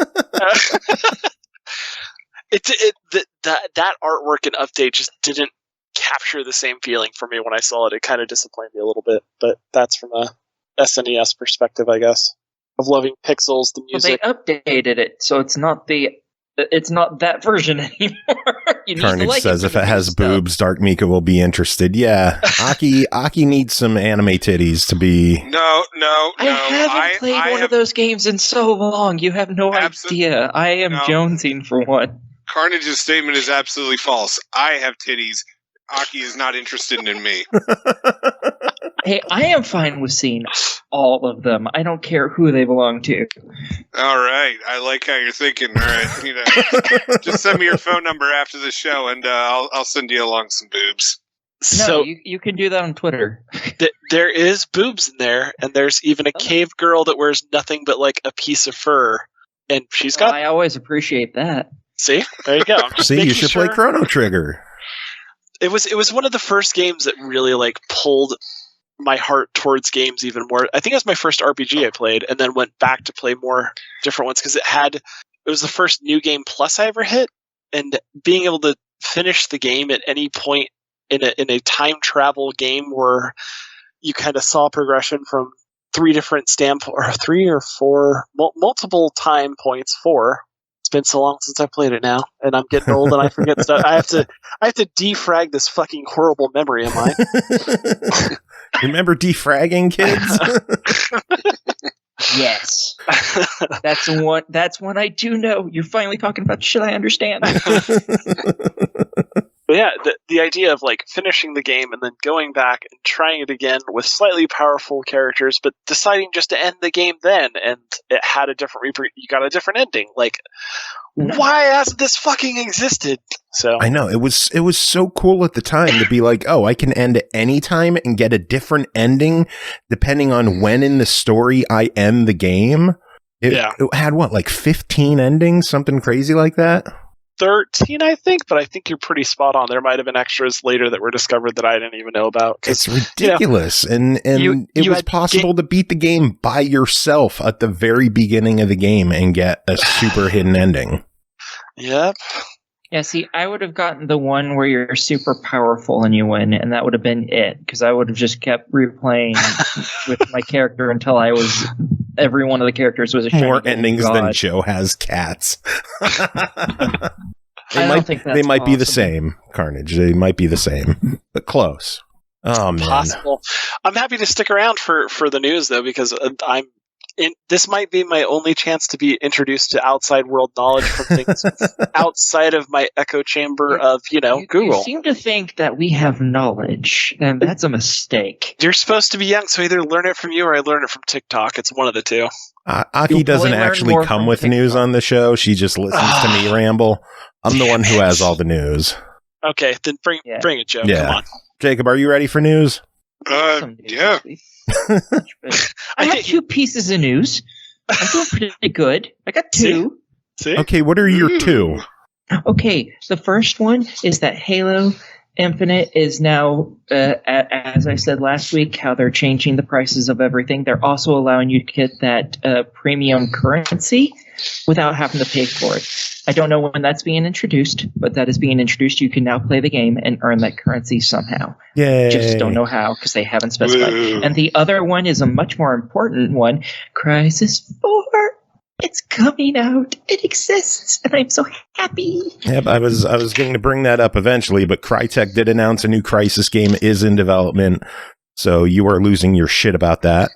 That artwork and update just didn't capture the same feeling for me when I saw it. It kind of disappointed me a little bit, but that's from a SNES perspective, I guess, of loving pixels, the music. Well, they updated it, so it's not that version anymore. Carnage says if it has boobs, Dark Mika will be interested. Yeah, Aki needs some anime titties to be. No. I haven't played one of those games in so long. You have no idea. I am jonesing for one. Carnage's statement is absolutely false. I have titties. Aki is not interested in me. Hey, I am fine with seeing all of them. I don't care who they belong to. All right. I like how you're thinking. All right. Just send me your phone number after the show, and I'll send you along some boobs. No, So you can do that on Twitter. There is boobs in there, and there's even a cave girl that wears nothing but like a piece of fur, and she's got. I always appreciate that. See, there you go. See, you should play Chrono Trigger. It was one of the first games that really like pulled my heart towards games even more. I think it was my first RPG I played, and then went back to play more different ones because it was the first New Game Plus I ever hit, and being able to finish the game at any point in a time travel game where you kind of saw progression from three or four multiple time points. 4. It's been so long since I played it now, and I'm getting old and I forget stuff. I have to defrag this fucking horrible memory of mine. Remember defragging, kids? Yes. That's one I do know. You're finally talking about shit I understand. But yeah, the idea of like finishing the game and then going back and trying it again with slightly powerful characters, but deciding just to end the game then, and it had a different you got a different ending. Like, why hasn't this fucking existed? So I know it was so cool at the time to be like, oh, I can end at any time and get a different ending depending on when in the story I end the game. It had what, like 15 endings, something crazy like that. 13, I think, but I think you're pretty spot on. There might have been extras later that were discovered that I didn't even know about. It's ridiculous. And it was possible to beat the game by yourself at the very beginning of the game and get a super hidden ending. Yep. Yeah, see, I would have gotten the one where you're super powerful and you win, and that would have been it, because I would have just kept replaying with my character until every one of the characters was a more endings than Joe has cats. They might be the same, Carnage. They might be the same, but close. Oh, man. Possible. I'm happy to stick around for the news, though, because this might be my only chance to be introduced to outside world knowledge from things outside of my echo chamber of, Google. You seem to think that we have knowledge, and that's a mistake. You're supposed to be young, so either learn it from you or I learn it from TikTok. It's one of the two. Aki doesn't actually come with news on the show. She just listens to me ramble. I'm the one who has all the news. Okay, then bring it, Joe. Yeah. Come on. Jacob, are you ready for news? Yeah. I have 2 pieces of news. I'm doing pretty good. I got 2. See? Okay, what are your 2? Okay, the first one is that Halo Infinite is now, as I said last week, how they're changing the prices of everything. They're also allowing you to get that premium currency without having to pay for it. I don't know when that's being introduced, but that is being introduced. You can now play the game and earn that currency somehow. Yay. Just don't know how, because they haven't specified. Woo. And the other one is a much more important one, Crysis 4. It's coming out. It exists, and I'm so happy. Yep, I was going to bring that up eventually, but Crytek did announce a new Crysis game is in development, so you are losing your shit about that.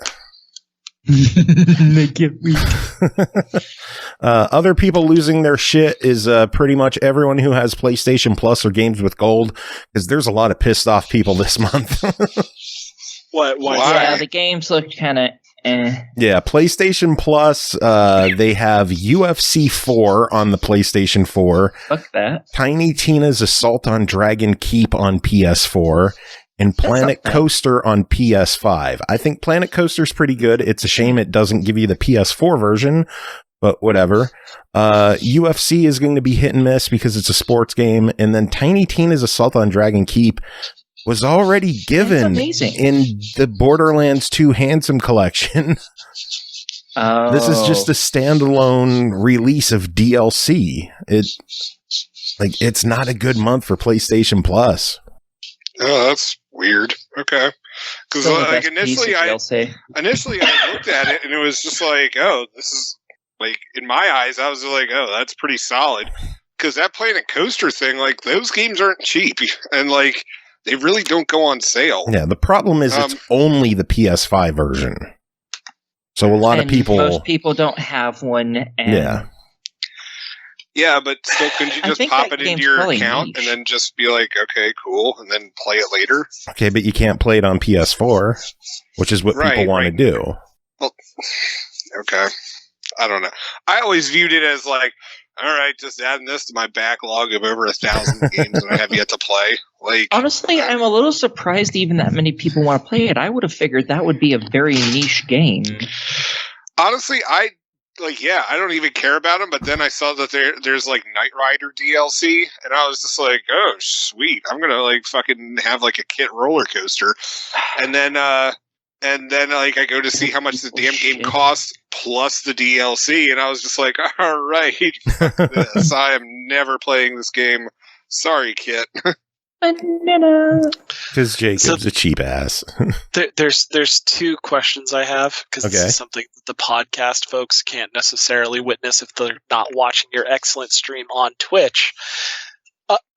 Make it weak. Other people losing their shit is pretty much everyone who has PlayStation Plus or Games with Gold, because there's a lot of pissed off people this month. Why? Yeah, the games look kind of Yeah, PlayStation Plus, they have UFC 4 on the PlayStation 4. Fuck that. Tiny Tina's Assault on Dragon Keep on PS4. And Planet Coaster on PS5. I think Planet Coaster's pretty good. It's a shame it doesn't give you the PS4 version, but whatever. UFC is going to be hit and miss because it's a sports game. And then Tiny Tina's Assault on Dragon Keep was already given in the Borderlands 2 Handsome Collection. Oh. This is just a standalone release of DLC. It's not a good month for PlayStation Plus. Oh, that's weird. Okay, because initially I looked at it and it was just like, oh, this is like, in my eyes, I was like, oh, that's pretty solid. Because that Planet Coaster thing, like, those games aren't cheap, and like, they really don't go on sale. Yeah, the problem is it's only the PS5 version, so a lot of people, most people don't have one. And Yeah, but still, couldn't you just pop it into your account and then just be like, okay, cool, and then play it later? Okay, but you can't play it on PS4, which is what people want to do. Well, okay. I don't know. I always viewed it as like, all right, just adding this to my backlog of over 1,000 games that I have yet to play. Like, honestly, I'm a little surprised even that many people want to play it. I would have figured that would be a very niche game. Honestly, I I don't even care about them. But then I saw that there's like Knight Rider DLC, and I was just like, oh, sweet! I'm gonna like fucking have like a kit roller coaster, and then like I go to see how much the damn game costs plus the DLC, and I was just like, all right, fuck this. I am never playing this game. Sorry, Kit. Because Jacob's a cheap ass. There's two questions I have, because this Okay. is something that the podcast folks can't necessarily witness if they're not watching your excellent stream on Twitch.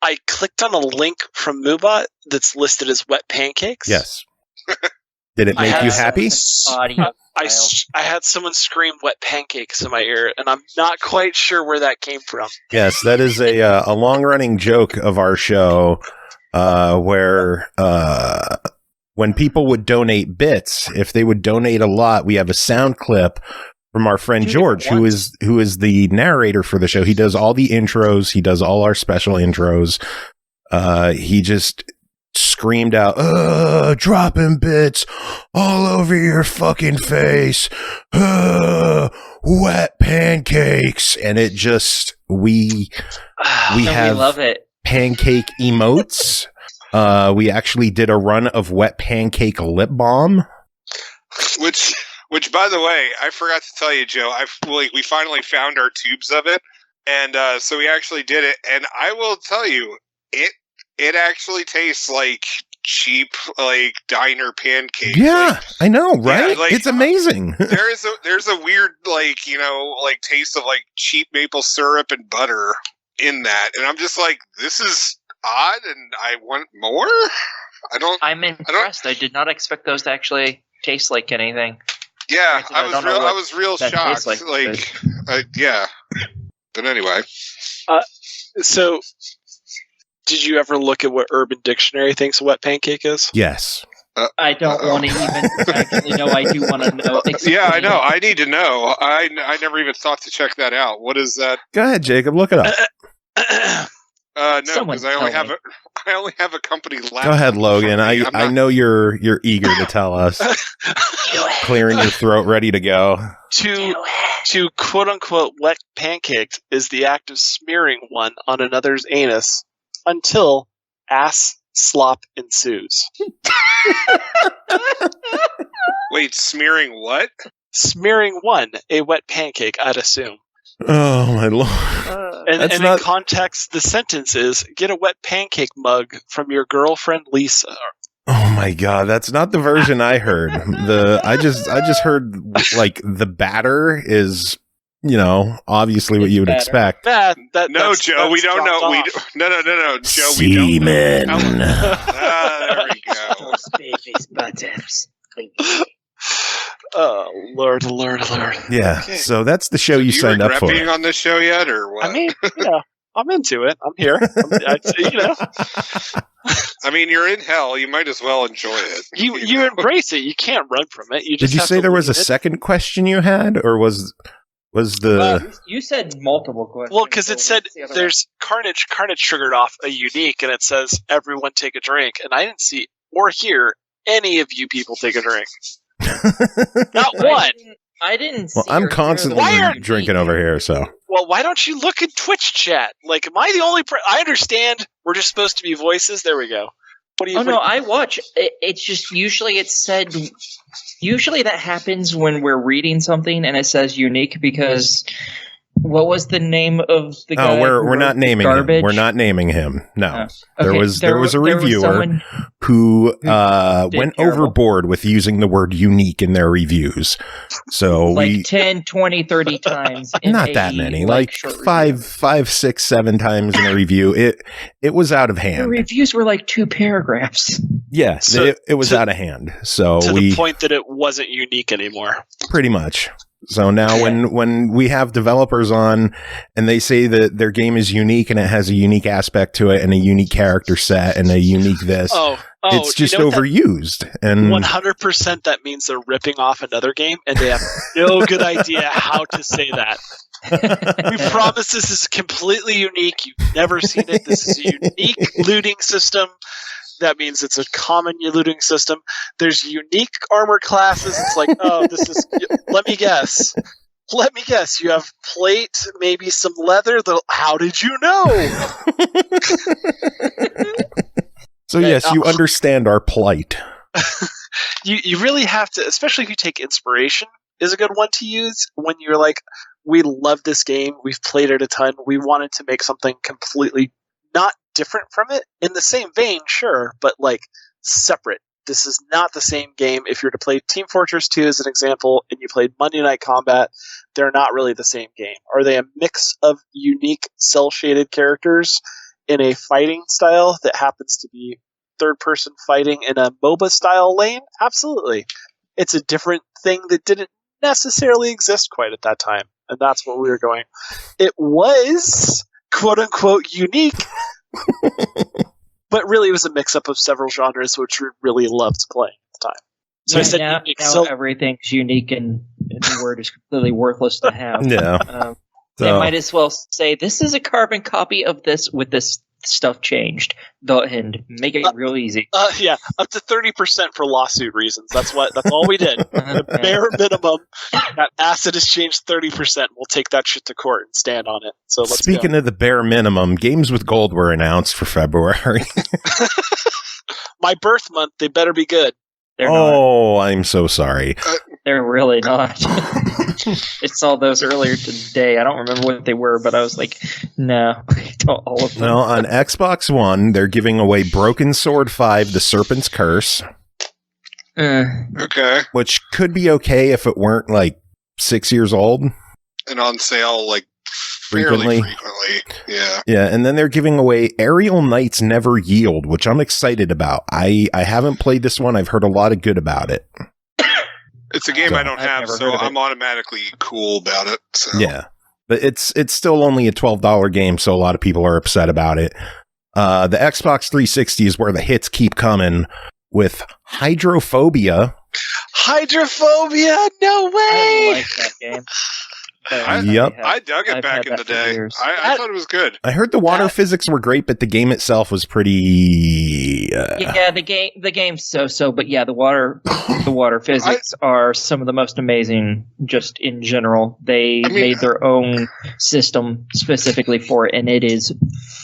I clicked on a link from Moobot that's listed as wet pancakes. Yes. Did it make you happy? Audio I had someone scream wet pancakes in my ear, and I'm not quite sure where that came from. Yes, that is a long-running joke of our show, where when people would donate bits, if they would donate a lot, we have a sound clip from our friend George, who is the narrator for the show. He does all the intros. He does all our special intros. He just screamed out, dropping bits all over your fucking face, wet pancakes. And it just, we have we love it. pancake emotes. We actually did a run of wet pancake lip balm. Which, by the way, I forgot to tell you, Joe. We finally found our tubes of it, and so we actually did it. And I will tell you, it actually tastes like cheap, like diner pancakes. Yeah, like, I know, right? Yeah, like, it's amazing. there's a weird, like, like taste of like cheap maple syrup and butter in that, and I'm just like, this is odd, and I want more. I'm impressed. I did not expect those to actually taste like anything. Yeah, Granted, I was real that shocked. tastes like, Yeah. But anyway. So, did you ever look at what Urban Dictionary thinks a wet pancake is? Yes. I don't want to even actually know. I do want to know. Yeah, I know. I need to know. I never even thought to check that out. What is that? Go ahead, Jacob. Look it up. No, Someone because I only tell have a company laptop. Go ahead, Logan. I'm I not- know you're eager to tell us. Clearing your throat, ready to go. To quote unquote wet pancaked is the act of smearing one on another's anus until ass slop ensues. Wait, smearing what? Smearing one, a wet pancake, I'd assume. Oh my lord! And That's in not- context, the sentence is, get a wet pancake mug from your girlfriend Lisa. Oh my god, that's not the version I heard. I just heard like the batter is, obviously what you would expect. No, That's Joe, we don't know. dropped off. No, Joe, we don't know. Semen. There we go. Baby's buttons. Oh, Lord. Yeah, Okay. so that's the show you Do signed up regret for. being on this show yet, or what? I mean, I'm into it. I'm here. I mean, you're in hell. You might as well enjoy it. You embrace it. You can't run from it. You just Did you have say to there was a leave it. second question you had, or was the? You said multiple questions. Well, because it so said what's the other there's Carnage. Carnage triggered off a unique, and it says everyone take a drink, and I didn't see or hear any of you people take a drink. Not one? one. I didn't. Well, see I'm or hear constantly Why are- drinking over here, so. Well, why don't you look in Twitch chat? Like, am I the only? I understand we're just supposed to be voices. There we go. What do you? Oh no, I watch. It's just usually it's said. Usually that happens when we're reading something and it says unique because. What was the name of the guy? Oh, we're who not wrote naming garbage? him. We're not naming him. No. Oh, There okay, was a reviewer someone- who did went terrible. overboard with using the word unique in their reviews. So like 10, 20, 30 times. in not a, that many, like short review. 5, 6, 7 times in a review. It was out of The hand. reviews were like 2 paragraphs. Yeah, So- it was out of hand. So to we the point that it wasn't unique anymore. pretty much. So now when we have developers on and they say that their game is unique and it has a unique aspect to it and a unique character set and a unique this, it's just overused. And 100% that means they're ripping off another game, and they have no good idea how to say that. We promise this is completely unique. You've never seen it. This is a unique looting system. That means it's a common looting system. There's unique armor classes. It's like, oh, this is. Let me guess. Let me guess. You have plate, maybe some leather. How did you know? So yes, you understand our plight. You really have to, especially if you take inspiration, is a good one to use when you're like, we love this game, we've played it a ton, we wanted to make something completely not different from it, in the same vein, sure, but like separate. This is not the same game. If you're to play Team Fortress 2 as an example, and you played Monday Night Combat, they're not really the same game. Are they a mix of unique cel-shaded characters in a fighting style that happens to be third-person fighting in a MOBA style lane? Absolutely. It's a different thing that didn't necessarily exist quite at that time, and that's what we were going. It was quote-unquote unique, but really it was a mix-up of several genres which we really loved playing at the time. So I said now everything's unique, and the word is completely worthless to have. Yeah. They might as well say, this is a carbon copy of this with this stuff changed, and make it real easy. Yeah, up to 30% for lawsuit reasons. That's all we did. The bare minimum. That asset has changed 30%. We'll take that shit to court and stand on it. So let's Speaking of the bare minimum, games with gold were announced for February. My birth month. They better be good. They're not. I'm so sorry. They're really not. I saw those earlier today. I don't remember what they were, but I was like, no, all of them. Well, on Xbox One, they're giving away Broken Sword 5, The Serpent's Curse. Okay. Which could be okay if it weren't like 6 years old. And on sale like frequently. Yeah. Yeah, and then they're giving away Aerial Knights Never Yield, which I'm excited about. I haven't played this one. I've heard a lot of good about it. It's a game I don't have, so I'm automatically cool about it. So. Yeah, but it's still only a $12 game, so a lot of people are upset about it. The Xbox 360 is where the hits keep coming with Hydrophobia. Hydrophobia? No way! I like that game. I dug it back in the day. I thought it was good. I heard the water physics were great, but the game itself was pretty. Yeah, the game's so. But yeah, the water physics are some of the most amazing. Just in general, they made their own system specifically for it, and it is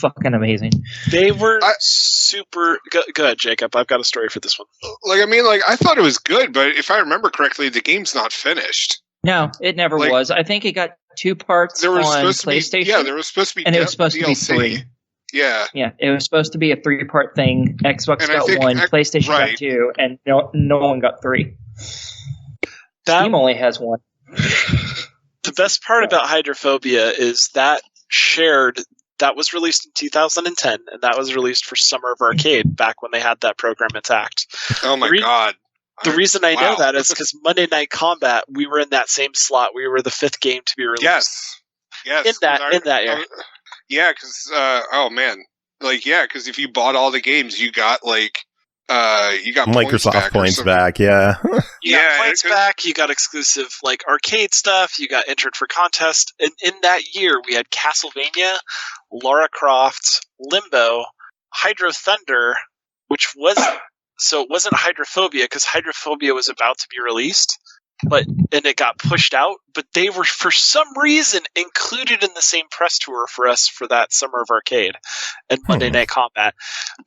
fucking amazing. They were super good, Jacob. I've got a story for this one. I thought it was good, but if I remember correctly, the game's not finished. No, it never was. I think it got 2 parts on PlayStation. There was supposed to be and it was supposed DLC. To be 3. Yeah. Yeah, it was supposed to be a 3-part thing. Xbox got 1, PlayStation got 2, and no one got 3. Steam only has 1. The best part about Hydrophobia is that was released in 2010, and that was released for Summer of Arcade back when they had that program intact. Oh my god. The reason I know that is because Monday Night Combat, we were in that same slot. We were the 5th game to be released. Yes. In that year. Yeah, because because if you bought all the games, you got you got Microsoft points back. Yeah. You got points back. You got exclusive arcade stuff. You got entered for contests. And in that year, we had Castlevania, Lara Croft, Limbo, Hydro Thunder, which was. So it wasn't Hydrophobia, because Hydrophobia was about to be released, and it got pushed out. But they were, for some reason, included in the same press tour for us for that Summer of Arcade and Monday Night Combat.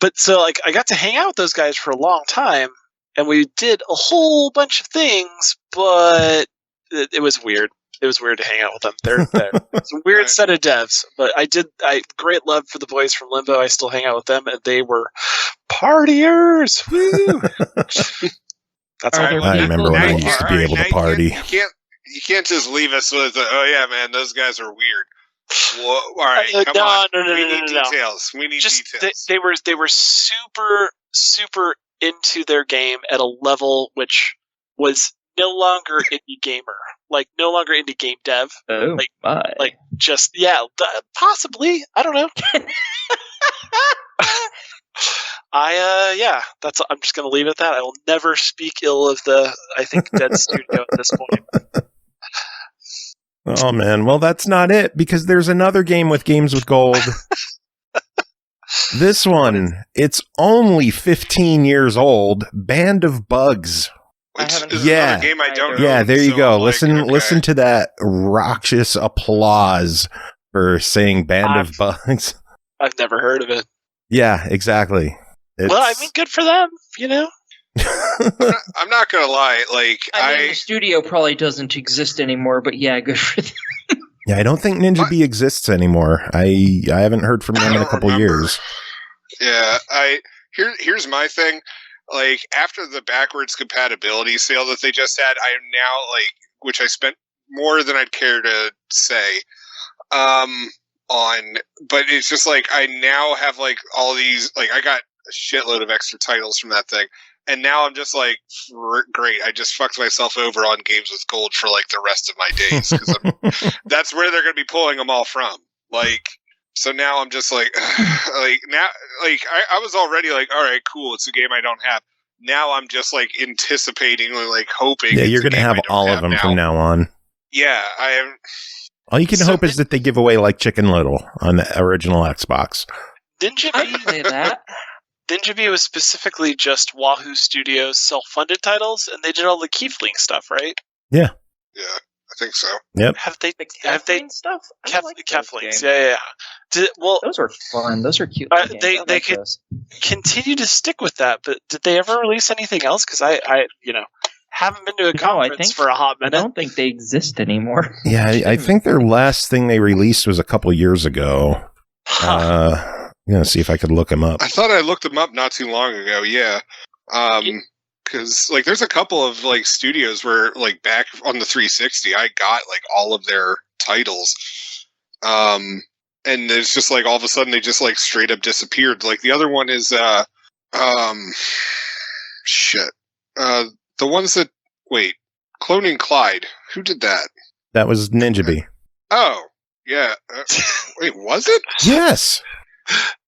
But so, I got to hang out with those guys for a long time, and we did a whole bunch of things, but it was weird. It was weird to hang out with them. It's a weird set of devs, but I great love for the boys from Limbo. I still hang out with them, and they were partiers. Woo! That's all I remember when I used to be able to party. You can't just leave us with, oh yeah, man, those guys are weird. Well, all right, come on. We need details. We need details. They were super, super into their game at a level which was no longer indie gamer. No longer indie game dev. Oh, possibly. I don't know. I'm just going to leave it at that. I will never speak ill of Dead Studio at this point. Oh, man. Well, that's not it, because there's another game with games with gold. This one, it's only 15 years old. Band of Bugs. which haven't is heard Yeah. another game I don't Yeah, own, there you so go. I'm like, okay. Listen to that raucous applause for saying Band of Bugs. I've never heard of it. Yeah, exactly. Well, I mean, good for them, you know? I'm not gonna lie. Like I mean, the studio probably doesn't exist anymore, but yeah, good for them. Yeah, I don't think Ninja B exists anymore. I haven't heard from them in a couple years. Yeah, here's my thing. Like after the backwards compatibility sale that they just had, I am now like, which I spent more than I'd care to say, on. But it's just like I now have like all these. Like I got a shitload of extra titles from that thing. And now I'm just like, great, I just fucked myself over on Games with Gold for like the rest of my days. Because that's where they're going to be pulling them all from. Like, so now I'm just like, now, like, I was already like, all right, cool, it's a game I don't have. Now I'm just like anticipating, like hoping. Yeah, you're going to have all of them from now on. Yeah, I am. All you can hope is that they give away like Chicken Little on the original Xbox. Ninja I B, can say that. Ninja B was specifically just Wahoo Studios self-funded titles, and they did all the Keyfling stuff, right? Yeah. Yeah, I think so. Yep. Have they stuff? I like those Keflings? games. Yeah. Well, Those were fun. Those are cute. games. they I like could those. continue to stick with that, but did they ever release anything else? Because I haven't been to a No, I conference think- for a hot I minute. don't think they exist anymore. Yeah, I think their last thing they released was a couple years ago. I'm going to see if I could look them up. I thought I looked them up not too long ago. Yeah. Because like there's a couple of like studios where like back on the 360 I got like all of their titles, and it's just like all of a sudden they just like straight up disappeared. Like the other one is shit, the ones that Cloning Clyde, who did that? That was Ninja B. Oh yeah, wait, was it? Yes.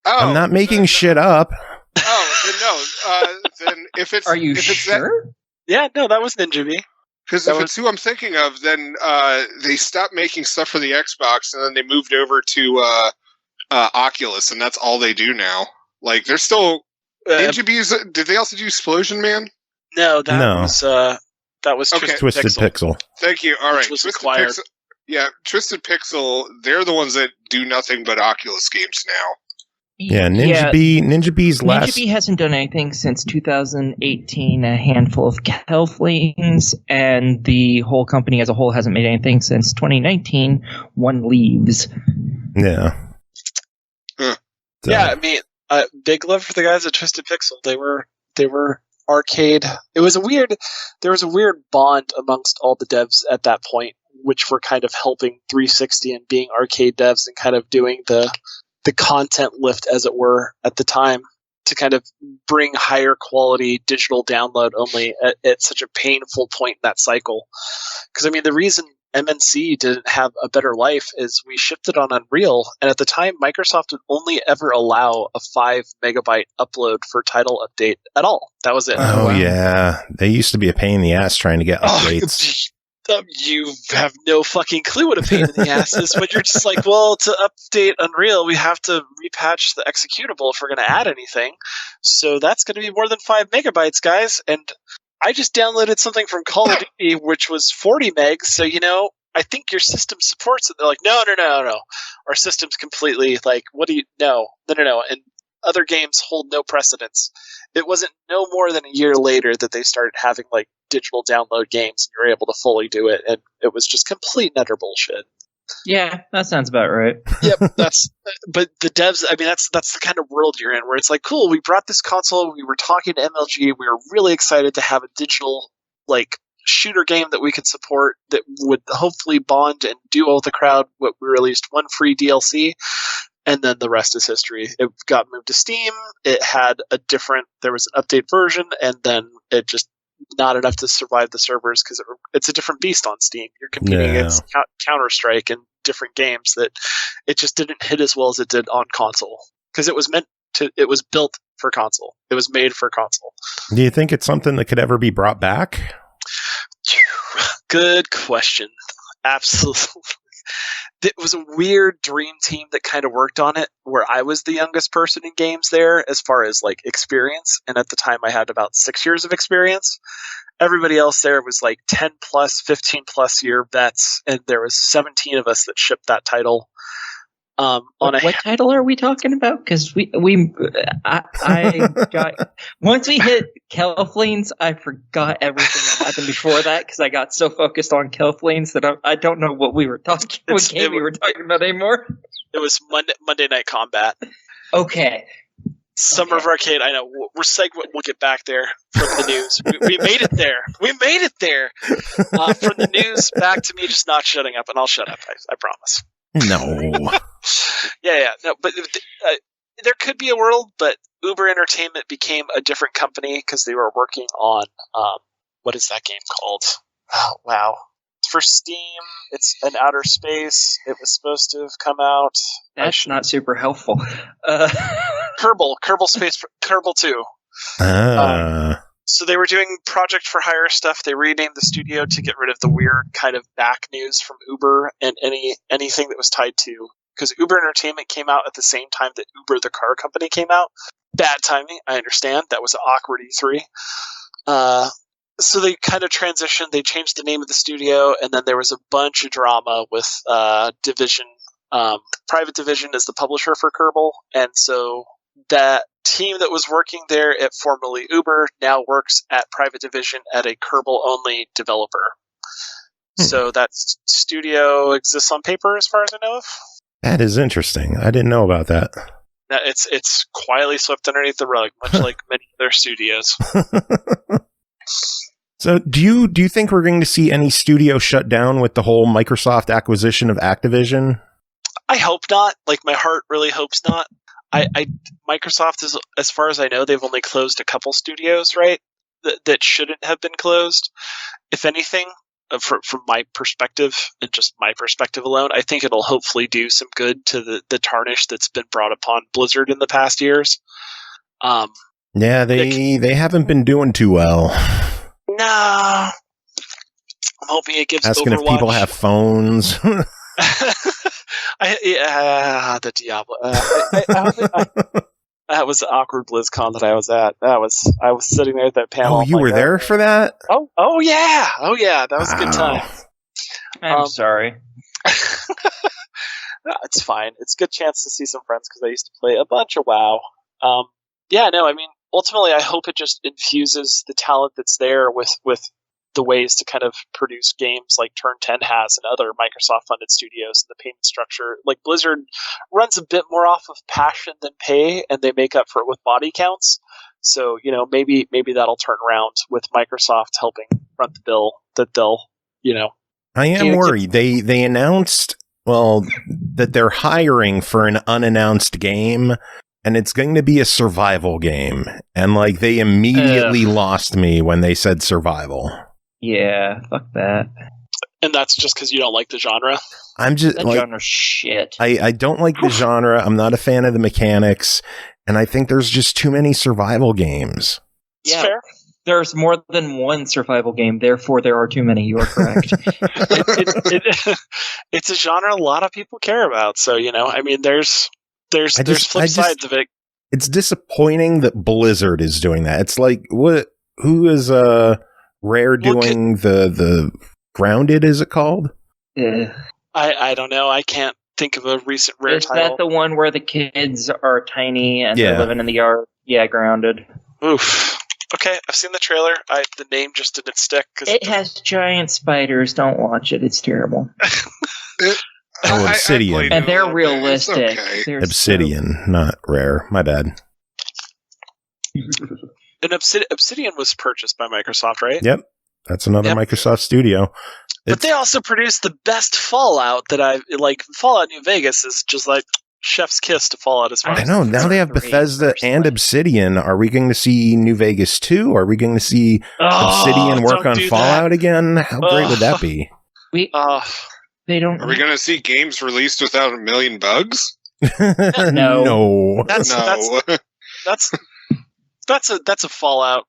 Oh, I'm not making shit up. Oh then no, then if it's Are you if it's sure? Yeah, no, that was Ninja B. Because if it's who I'm thinking of, then they stopped making stuff for the Xbox, and then they moved over to Oculus, and that's all they do now. Like they're still Ninja Bees. Did they also do Explosion Man? No, that was Okay. Twisted Twisted Pixel. Pixel. Thank you. All right, Which was acquired. Pixel. Yeah, Twisted Pixel. They're the ones that do nothing but Oculus games now. Yeah, Ninja B's last. Ninja B hasn't done anything since 2018. A handful of Keflings, and the whole company as a whole hasn't made anything since 2019. One leaves. Yeah. Huh. So- Yeah, I mean, big love for the guys at Twisted Pixel. They were arcade. There was a weird bond amongst all the devs at that point, which were kind of helping 360 and being arcade devs and kind of doing the content lift, as it were, at the time, to kind of bring higher quality digital download only at such a painful point in that cycle. Because I mean, the reason MNC didn't have a better life is we shipped it on Unreal, and at the time Microsoft would only ever allow a 5 megabyte upload for title update at all. That was it. Oh, wow. yeah. They used to be a pain in the ass trying to get updates. You have no fucking clue what a pain in the ass is, but you're just like, well, to update Unreal, we have to repatch the executable if we're going to add anything. So that's going to be more than 5 megabytes, guys. And I just downloaded something from Call of Duty, which was 40 megs. So, I think your system supports it. They're like, no. Our system's completely like, what do you, no. And other games hold no precedence. It wasn't no more than a year later that they started having like digital download games and you're able to fully do it, and it was just complete and utter bullshit. Yeah, that sounds about right. Yep, but the devs, I mean, that's the kind of world you're in where it's like, cool, we brought this console, we were talking to MLG, we were really excited to have a digital like shooter game that we could support that would hopefully bond and duo with the crowd. We released one free DLC. And then the rest is history. It got moved to Steam. It had there was an update version, and then it just not enough to survive the servers because it's a different beast on Steam. You're competing against Counter-Strike and different games that it just didn't hit as well as it did on console because it was built for console. It was made for console. Do you think it's something that could ever be brought back? Good question. Absolutely. it was a weird dream team that kind of worked on it, where I was the youngest person in games there as far as like experience, and at the time I had about 6 years of experience. Everybody else there was like 10 plus, 15 plus year vets, and there was 17 of us that shipped that title. What title are we talking about? Because I got once we hit Kelflanes, I forgot everything that happened before that because I got so focused on Kelflanes that I don't know what we were talking. What game we were talking about anymore? It was Monday Night Combat. Okay. Summer of Arcade. I know we're segue. We'll get back there from the news. We made it there. We made it there. From the news back to me just not shutting up, and I'll shut up. I promise. No. Yeah. No, but there could be a world, but Uber Entertainment became a different company because they were working on what is that game called? Oh, wow. It's for Steam. It's an outer space. It was supposed to have come out. That's not super helpful. Kerbal Space, Kerbal 2. So they were doing project for hire stuff. They renamed the studio to get rid of the weird kind of back news from Uber and anything that was tied to, because Uber Entertainment came out at the same time that Uber the car company came out. Bad timing, I understand. That was an awkward E3. So they kind of transitioned. They changed the name of the studio, and then there was a bunch of drama with Division. Private Division is the publisher for Kerbal, and so that team that was working there at formerly Uber now works at Private Division at a Kerbal-only developer. So that studio exists on paper as far as I know of. That is interesting. I didn't know about that. It's quietly swept underneath the rug, much like many other studios. So do you think we're going to see any studio shut down with the whole Microsoft acquisition of Activision? I hope not. Like, my heart really hopes not. Microsoft is, as far as I know, they've only closed a couple studios, right? That shouldn't have been closed. If anything, from my perspective, and just my perspective alone, I think it'll hopefully do some good to the tarnish that's been brought upon Blizzard in the past years. Yeah, they haven't been doing too well. No. I'm hoping it gives asking Overwatch. If people have phones. The Diablo. That was an awkward BlizzCon that I was at. I was sitting there at that panel. Oh, you were there for that? Oh yeah. That was a good time. I'm sorry. It's fine. It's a good chance to see some friends because I used to play a bunch of WoW. I mean, ultimately, I hope it just infuses the talent that's there with the ways to kind of produce games like Turn 10 has and other Microsoft-funded studios. And the payment structure, like Blizzard, runs a bit more off of passion than pay, and they make up for it with body counts. So, maybe that'll turn around with Microsoft helping run the bill that they'll, I am worried. They announced, that they're hiring for an unannounced game, and it's going to be a survival game. And, they immediately lost me when they said survival. Yeah, fuck that. And that's just because you don't like the genre? I'm just that genre's shit. I don't like the genre. I'm not a fan of the mechanics, and I think there's just too many survival games. Yeah, fair. There's more than one survival game, therefore there are too many. You are correct. It's a genre a lot of people care about. So I mean, there's flip sides of it. It's disappointing that Blizzard is doing that. It's like who is Rare doing the Grounded, is it called? Yeah. I don't know. I can't think of a recent Rare title. Is that the one where the kids are tiny and they're living in the yard? Yeah, Grounded. Oof. Okay, I've seen the trailer. The name just didn't stick. It has giant spiders. Don't watch it. It's terrible. Obsidian. And they're realistic. Okay. Obsidian, not Rare. My bad. And Obsidian was purchased by Microsoft, right? Yep. That's another Microsoft studio. But they also produced the best Fallout that Fallout New Vegas is just like chef's kiss to Fallout as far as I know. Now they have Bethesda and Obsidian. Are we going to see New Vegas 2? Are we going to see Obsidian work on Fallout again? How great would that be? They don't. Are we going to see games released without 1 million bugs? No. That's a Fallout.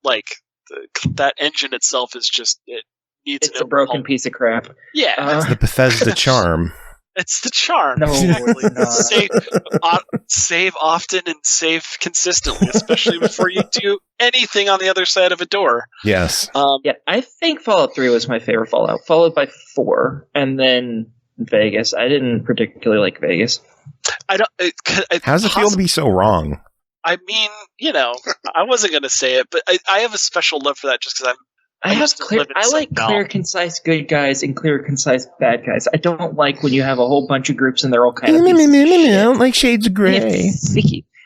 That engine itself is just it needs. It's a broken piece of crap. Yeah, it's the Bethesda charm. It's the charm. No, it's not. Save often and save consistently, especially before you do anything on the other side of a door. Yes. Yeah, I think Fallout 3 was my favorite Fallout, followed by 4, and then Vegas. I didn't particularly like Vegas. How does it feel to be so wrong? I mean, I wasn't going to say it, but I have a special love for that just because I like clear, concise good guys and clear, concise bad guys. I don't like when you have a whole bunch of groups and they're all kind of pieces of shit. I don't like Shades of Grey.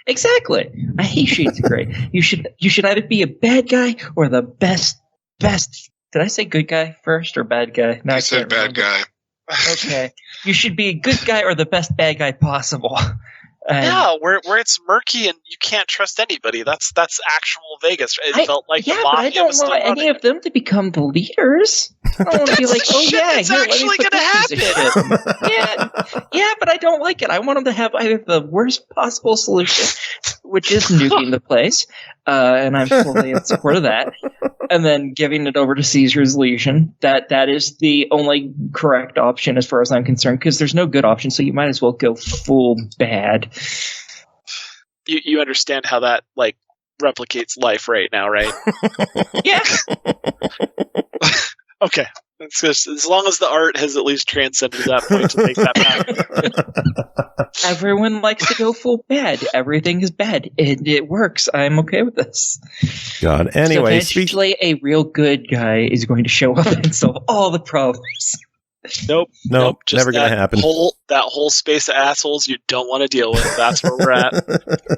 Exactly. I hate Shades of Grey. You should either be a bad guy or the best. Did I say good guy first or bad guy? No, I said bad guy. Okay. You should be a good guy or the best bad guy possible. Yeah, where it's murky and you can't trust anybody. That's actual Vegas. It felt like the Mafia but I don't want any of them to become the leaders. I don't want to be like, it's actually going to happen. Yeah, but I don't like it. I want them to have either the worst possible solution, which is nuking the place, and I'm fully in support of that, and then giving it over to Caesar's Legion. That is the only correct option as far as I'm concerned, because there's no good option, so you might as well go full bad. You understand how that replicates life right now, right? Yeah. Okay. It's just, as long as the art has at least transcended that point to make that happen. Everyone likes to go full bad. Everything is bad. It works. I'm okay with this. God. Anyway, so eventually a real good guy is going to show up and solve all the problems. Nope. Just never going to happen. That whole space of assholes you don't want to deal with. That's where we're at.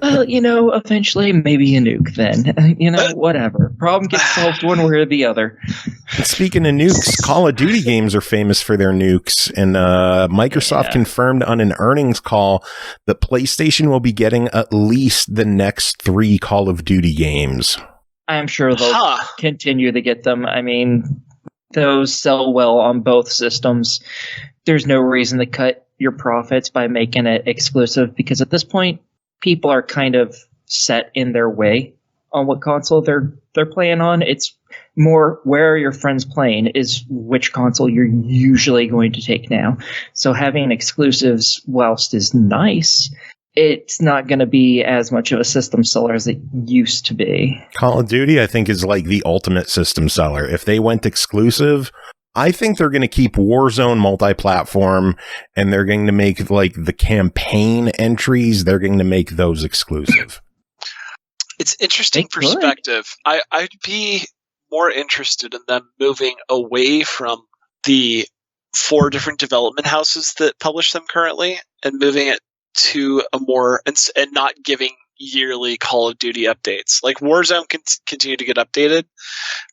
Well, eventually maybe a nuke then. Whatever. Problem gets solved one way or the other. Speaking of nukes, Call of Duty games are famous for their nukes, and Microsoft confirmed on an earnings call that PlayStation will be getting at least the next 3 Call of Duty games. I'm sure they'll continue to get them. I mean, those sell well on both systems. There's no reason to cut your profits by making it exclusive, because at this point, people are kind of set in their way on what console they're playing on. It's more where are your friends playing is which console you're usually going to take now. So having exclusives, whilst is nice, it's not going to be as much of a system seller as it used to be. Call of Duty, I think, is like the ultimate system seller. If they went exclusive, I think they're going to keep Warzone multi-platform, and they're going to make the campaign entries. They're going to make those exclusive. It's interesting perspective. I'd be more interested in them moving away from the 4 different development houses that publish them currently and moving it to a more and not giving yearly Call of Duty updates. Warzone can continue to get updated,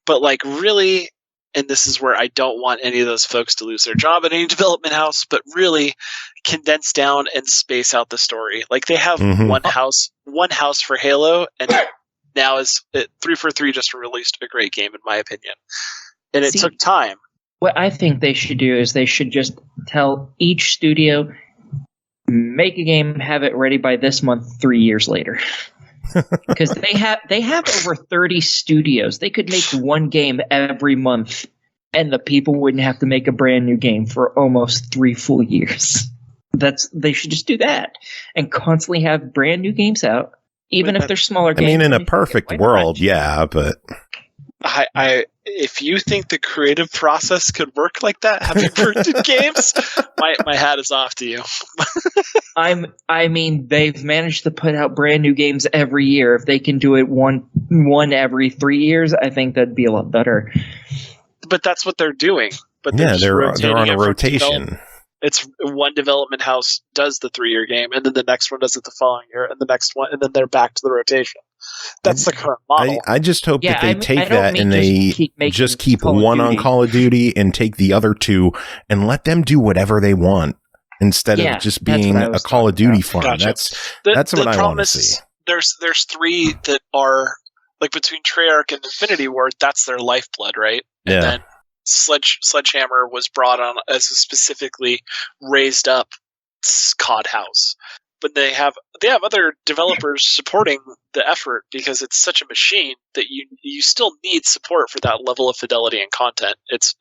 but really, and this is where I don't want any of those folks to lose their job at any development house, but really condense down and space out the story. They have one house for Halo, and now 343 just released a great game in my opinion, and it took time. What I think they should do is they should just tell each studio, make a game, have it ready by this month, 3 years later. Because they have over 30 studios. They could make one game every month, and the people wouldn't have to make a brand new game for almost 3 full years. They should just do that and constantly have brand new games out, even if they're smaller games. I mean, in a perfect world, yeah, but if you think the creative process could work like that, having worked in games, my hat is off to you. I mean, they've managed to put out brand new games every year. If they can do it one every 3 years, I think that'd be a lot better. But that's what they're doing. But they're on a rotation. It's one development house does the 3-year game, and then the next one does it the following year, and the next one, and then they're back to the rotation. That's the current model. I just hope that they take that and they just keep one on Call of Duty and take the other 2 and let them do whatever they want instead of just being a Call of Duty farm. Gotcha. That's what I want to see. There's 3 that are between Treyarch and Infinity Ward. That's their lifeblood, right? Yeah. And then Sledgehammer was brought on as a specifically raised up COD house. when they have other developers supporting the effort, because it's such a machine that you still need support for that level of fidelity and content. It's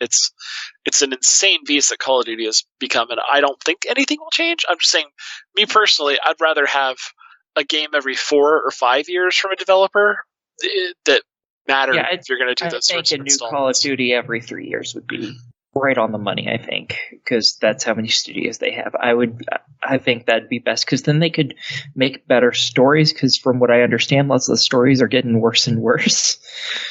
an insane beast that Call of Duty has become, and I don't think anything will change. I'm just saying, me personally, I'd rather have a game every 4 or 5 years from a developer that matter if you're going to do those sorts of I think a new Call of Duty every 3 years would be right on the money, I think, because that's how many studios they have. I think that'd be best, because then they could make better stories, because from what I understand, lots of the stories are getting worse and worse.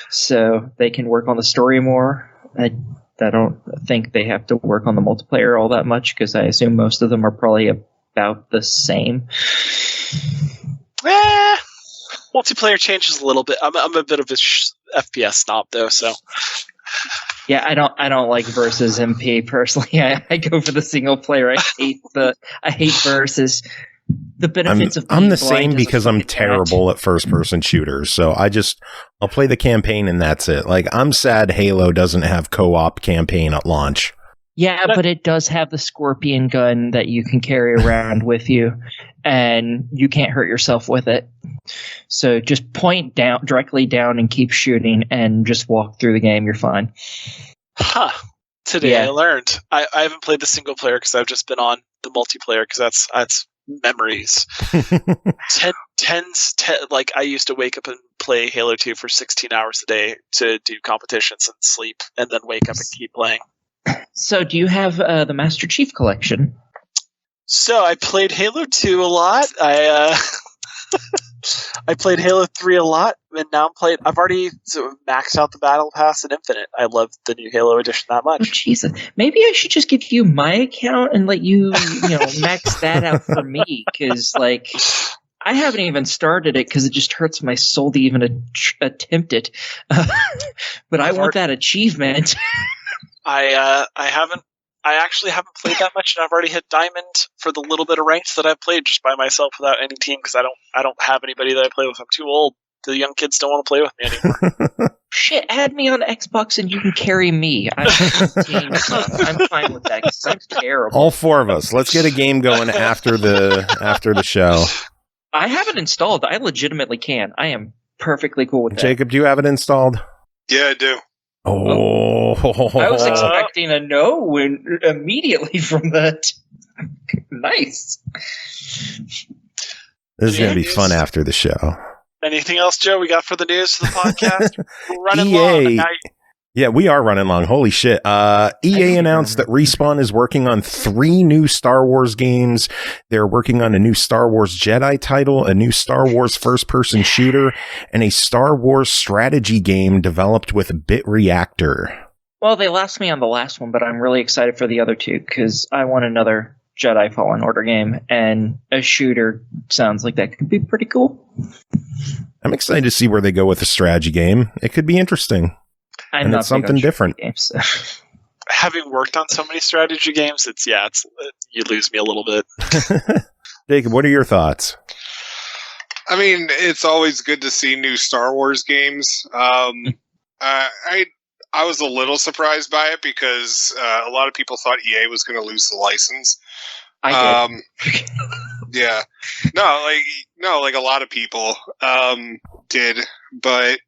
So they can work on the story more. I don't think they have to work on the multiplayer all that much, because I assume most of them are probably about the same. Multiplayer changes a little bit. I'm a bit of a FPS snob, though, so... Yeah, I don't like versus MP personally. I go for the single player. I hate versus. The benefits of I'm the same, because I'm terrible at first person shooters. So I'll play the campaign and that's it. Like, I'm sad Halo doesn't have co-op campaign at launch. Yeah, but it does have the scorpion gun that you can carry around with you, and you can't hurt yourself with it. So just point directly down and keep shooting, and just walk through the game. You're fine. Today I learned. I haven't played the single player because I've just been on the multiplayer, because that's memories. Like, I used to wake up and play Halo 2 for 16 hours a day to do competitions and sleep, and then wake up and keep playing. So do you have the Master Chief Collection? So I played Halo 2 a lot. I played Halo 3 a lot, and now I've already maxed out the Battle Pass and Infinite. I love the new Halo edition that much. Oh, Jesus. Maybe I should just give you my account and let you max that out for me, because, like, I haven't even started it because it just hurts my soul to even attempt it. But I want that achievement. I actually haven't played that much, and I've already hit Diamond for the little bit of ranks that I've played just by myself without any team, because I don't have anybody that I play with. I'm too old. The young kids don't want to play with me anymore. Shit, add me on Xbox and you can carry me. I'm fine with that, because I'm terrible. All 4 of us. Let's get a game going after the show. I have it installed. I legitimately can. I am perfectly cool with that. Jacob, do you have it installed? Yeah, I do. Oh, I was expecting a no immediately from that. Nice. This is going to be fun after the show. Anything else, Joe, we got for the news for the podcast? We're running long. Yeah, we are running long. Holy shit. EA announced that Respawn is working on 3 new Star Wars games. They're working on a new Star Wars Jedi title, a new Star Wars first-person shooter, and a Star Wars strategy game developed with Bit Reactor. Well, they lost me on the last one, but I'm really excited for the other 2, because I want another Jedi Fallen Order game, and a shooter sounds like that could be pretty cool. I'm excited to see where they go with the strategy game. It could be interesting. And it's something different. Games, so. Having worked on so many strategy games, you lose me a little bit. Jacob, what are your thoughts? I mean, it's always good to see new Star Wars games. I was a little surprised by it, because a lot of people thought EA was going to lose the license. I did. Yeah. No, like a lot of people did, but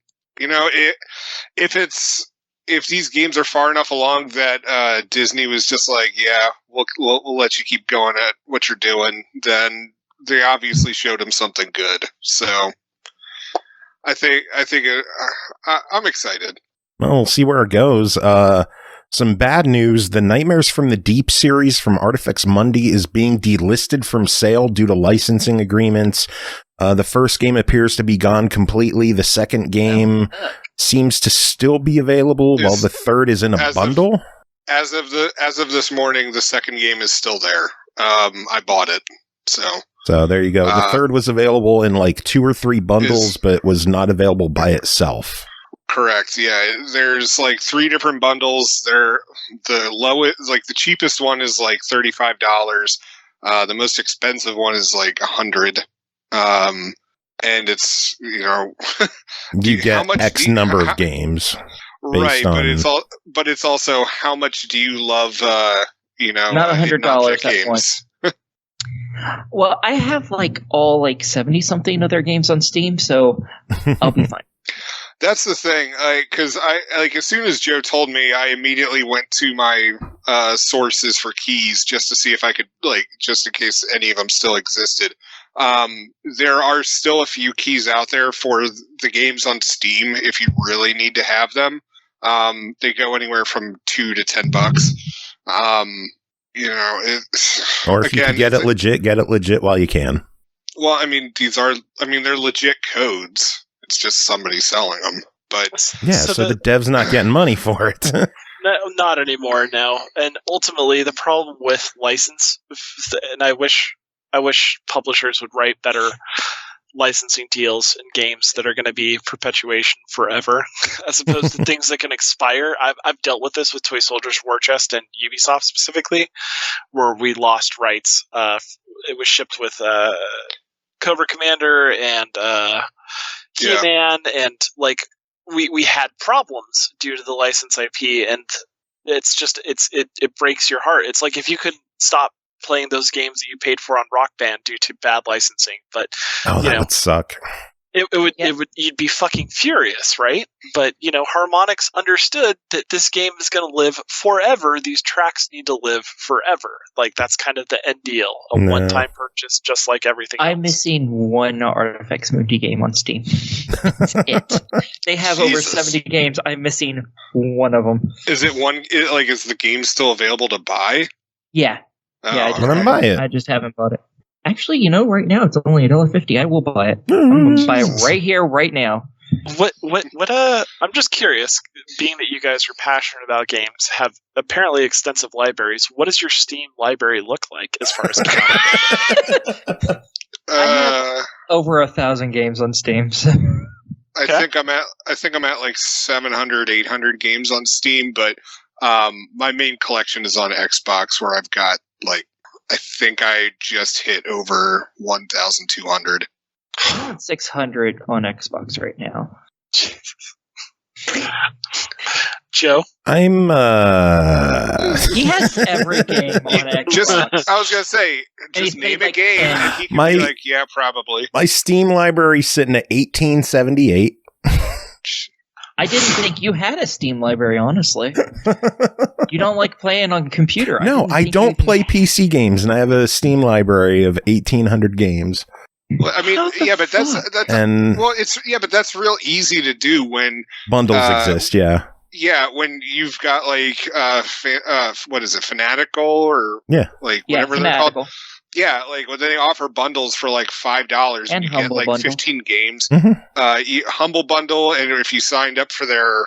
if these games are far enough along that Disney was just like, yeah, we'll let you keep going at what you're doing, then they obviously showed him something good. So I think I'm excited. Well, we'll see where it goes. Some bad news. The Nightmares from the Deep series from Artifex Mundi is being delisted from sale due to licensing agreements. The first game appears to be gone completely. The second game seems to still be available, while the third is in a bundle. As of this morning, the second game is still there. I bought it. So there you go. The third was available in like 2 or 3 bundles, but was not available by itself. Correct. Yeah, there's like 3 different bundles. The lowest, like the cheapest one is like $35. The most expensive one is like $100. And it's you get X number of games, right? But it's also how much do you love not $100 at once. Well, I have all 70-something of their games on Steam, so I'll be fine. That's the thing, because as soon as Joe told me, I immediately went to my sources for keys just to see if I could, just in case any of them still existed. There are still a few keys out there for the games on Steam if you really need to have them. They go anywhere from $2 to $10. Or if you can get it legit while you can. Well, I mean, they're legit codes. It's just somebody selling them, but yeah. So the dev's not getting money for it. No, not anymore. No, and ultimately the problem with license, and I wish publishers would write better licensing deals in games that are going to be perpetuation forever, as opposed to things that can expire. I've dealt with this with Toy Soldiers War Chest and Ubisoft specifically, where we lost rights. It was shipped with Cobra Commander and He-Man, and we had problems due to the license IP, and it's just it breaks your heart. It's like if you could stop playing those games that you paid for on Rock Band due to bad licensing, but that would suck. It would you'd be fucking furious, right? But Harmonix understood that this game is going to live forever. These tracks need to live forever. That's kind of the end deal. A one-time purchase, just like everything else. I'm missing one Artifex Mundi game on Steam. That's it. They have over 70 games. I'm missing one of them. Is it one? Is the game still available to buy? Yeah. Oh, yeah. I just haven't bought it. Actually, right now it's only $1.50. I will buy it. I'm gonna buy it right here, right now. What? I'm just curious. Being that you guys are passionate about games, have apparently extensive libraries. What does your Steam library look like as far as? I have over 1,000 games on Steam. So. I think I'm at 700, 800 games on Steam, but my main collection is on Xbox, where I've got I think I just hit over 1,200. I'm on 600 on Xbox right now. Joe? I'm He has every game on Xbox. I was gonna say, just name a game, and he can be yeah, probably. My Steam library's sitting at 1878. I didn't think you had a Steam library, honestly. You don't like playing on computer. No, I don't play PC games, and I have a Steam library of 1,800 games. Well, I mean, yeah, but but that's real easy to do when bundles exist. Yeah. Yeah, when you've got what is it, Fanatical or whatever they're called. Yeah, when they offer bundles for $5 and you get 15 games. Mm-hmm. Humble Bundle, and if you signed up for their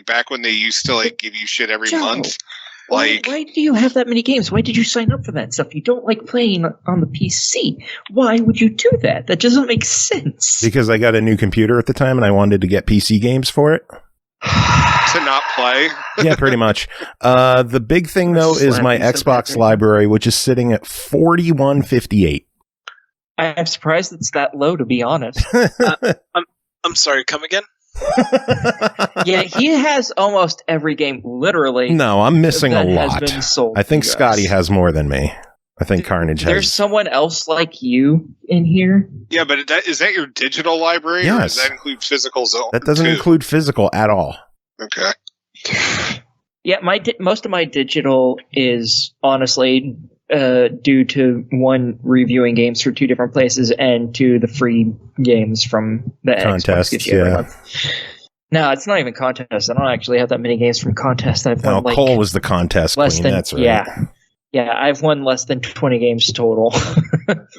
back when they used to give you shit every month. Why do you have that many games? Why did you sign up for that stuff? You don't like playing on the PC. Why would you do that? That doesn't make sense. Because I got a new computer at the time and I wanted to get PC games for it. To not play? Yeah, pretty much. The big thing, though, is my Xbox library, which is sitting at 4158. I'm surprised it's that low, to be honest. I'm sorry, come again? Yeah, he has almost every game, literally. No, I'm missing a lot. Has been sold I think Scotty has more than me. I think Carnage has. There's someone else like you in here. Yeah, but is that your digital library? Yes. Or does that include physical zone? That doesn't include physical at all. Okay. Yeah, most of my digital is honestly due to one, reviewing games for two different places, and two, the free games from the contests. Xbox every month. No, it's not even contests. I don't actually have that many games from contests. I've won Cole was the contest queen. That's right. Yeah, I've won less than 20 games total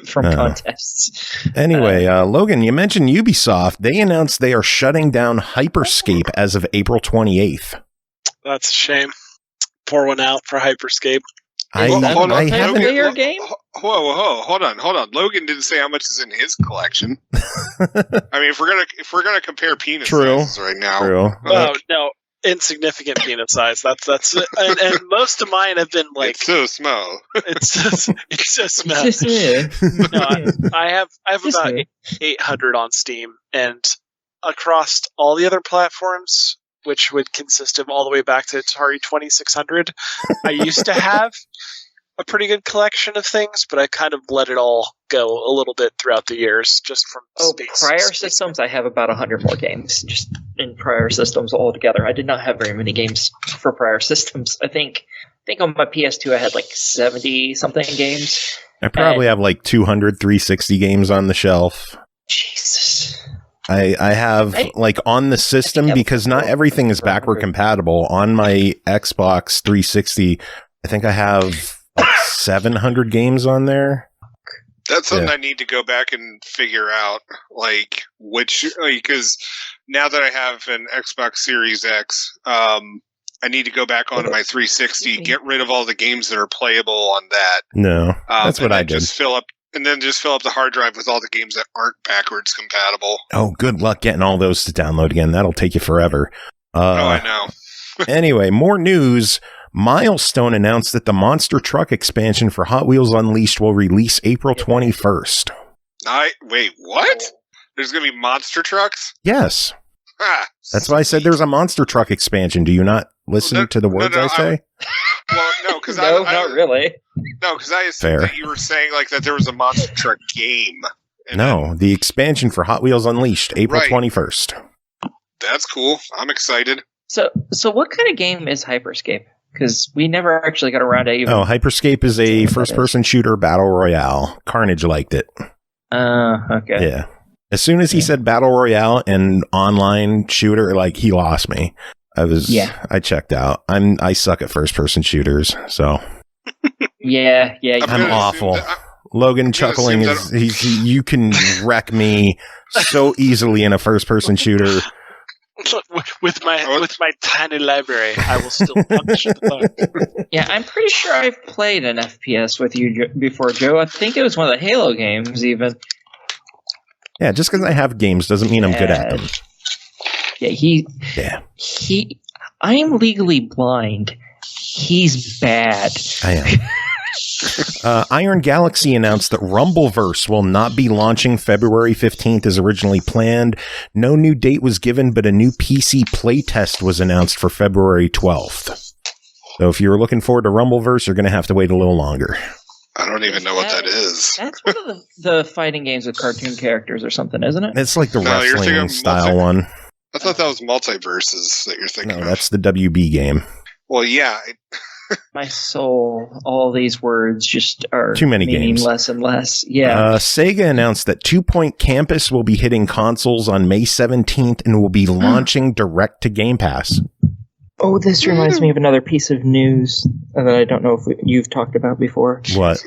from contests. Anyway, Logan, you mentioned Ubisoft. They announced they are shutting down Hyper Scape as of April 28th. That's a shame. Pour one out for Hyper Scape. I haven't. Game? Whoa! Hold on. Logan didn't say how much is in his collection. I mean, if we're gonna compare penis sizes right now, True. Oh no, insignificant penis size. That's it. And most of mine have been it's so small. It's so small. It's just No, I have about 800 on Steam, and across all the other platforms, which would consist of all the way back to Atari 2600, I used to have a pretty good collection of things, but I kind of let it all go a little bit throughout the years, just from prior systems. I have about 100 more games just in prior systems altogether. I did not have very many games for prior systems. I think on my PS2 I had like 70 something games. I probably have like 200 360 games on the shelf. Jesus. I have like on the system, because not everything is backward compatible. On my Xbox 360, I think I have like 700 games on there. That's something I need to go back and figure out, like which, because now that I have an Xbox Series X, I need to go back onto my 360, get rid of all the games that are playable on that. No, that's what I did. Just fill up the hard drive with all the games that aren't backwards compatible. Oh, good luck getting all those to download again. That'll take you forever. I know. Anyway, more news. Milestone announced that the Monster Truck expansion for Hot Wheels Unleashed will release April 21st. Wait, what? There's going to be monster trucks? Yes. That's why I said there's a Monster Truck expansion. Do you not listen to the words I say? Well, no, because not really. No, because I assumed that you were saying like that there was a Monster Truck game. No, the expansion for Hot Wheels Unleashed, April 21st. That's cool. I'm excited. So what kind of game is Hyper Scape? Because we never actually got around to even... Oh, Hyper Scape is a first-person shooter battle royale. Carnage liked it. Okay. Yeah. As soon as he said battle royale and online shooter, like, he lost me. I checked out. I suck at first-person shooters, so... Yeah. I'm awful. Logan chuckling you can wreck me so easily in a first-person shooter. With my tiny library, I will still punch the bug. Yeah, I'm pretty sure I've played an FPS with you before, Joe. I think it was one of the Halo games, even. Yeah, just because I have games doesn't mean I'm good at them. Yeah, I am legally blind. He's bad. I am. Iron Galaxy announced that Rumbleverse will not be launching February 15th as originally planned. No new date was given, but a new PC playtest was announced for February 12th. So if you're looking forward to Rumbleverse, you're going to have to wait a little longer. I don't even know what that is. That's one of the fighting games with cartoon characters or something, isn't it? It's like the wrestling style one. I thought that was Multiverses that you're thinking of. No, that's the WB game. Well, yeah. My soul, all these words just are too many games. Less and less. Yeah. Sega announced that 2 Point Campus will be hitting consoles on May 17th and will be launching direct to Game Pass. Oh, this reminds me of another piece of news that I don't know if you've talked about before. What?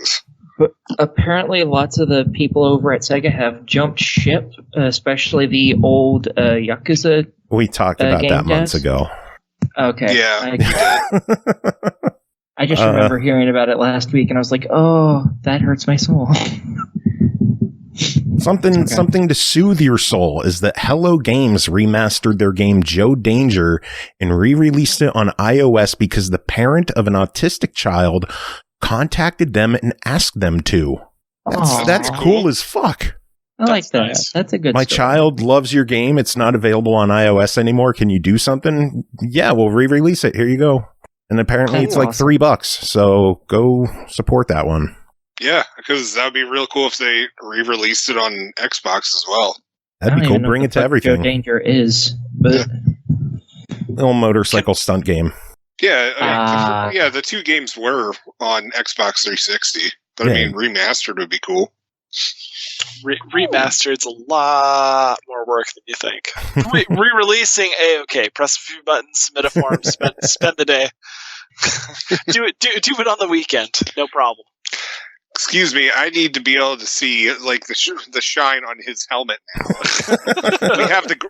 But apparently lots of the people over at Sega have jumped ship, especially the old Yakuza. We talked about that months ago. Okay. Yeah. I just remember hearing about it last week, and I was like, "Oh, that hurts my soul." Something to soothe your soul is that Hello Games remastered their game Joe Danger and re-released it on iOS because the parent of an autistic child contacted them and asked them to. That's cool as fuck. I like that. Nice. That's a good My story. child loves your game. It's not available on iOS anymore. Can you do something? Yeah, we'll re-release it. Here you go. And apparently it's like $3. So go support that one. Yeah, because that would be real cool if they re-released it on Xbox as well. That'd be cool. Bring it to everything. Joe Danger is, but little motorcycle stunt game. Yeah, the two games were on Xbox 360, but I mean, remastered would be cool. Remastered's a lot more work than you think. Re-releasing, okay, press a few buttons, submit a form, spend the day. do it on the weekend, no problem. Excuse me, I need to be able to see like the shine on his helmet now.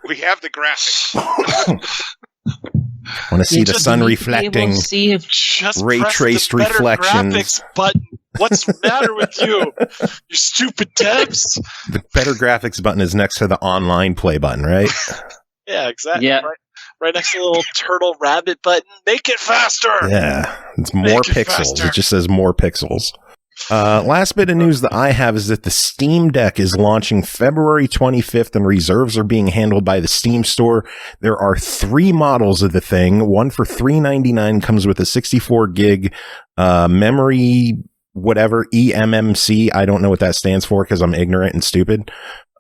we have the graphics. Want to see the sun reflecting, ray traced reflections. Graphics button. What's the matter with you? You stupid devs. The better graphics button is next to the online play button, right? Yeah, exactly. Yeah. Right next to the little turtle rabbit button. Make it faster. Yeah, it's more pixels. It just says more pixels. Last bit of news that I have is that the Steam Deck is launching February 25th and reserves are being handled by the Steam Store. There are 3 models of the thing. One for $399 comes with a 64 gig memory whatever EMMC. I don't know what that stands for because I'm ignorant and stupid.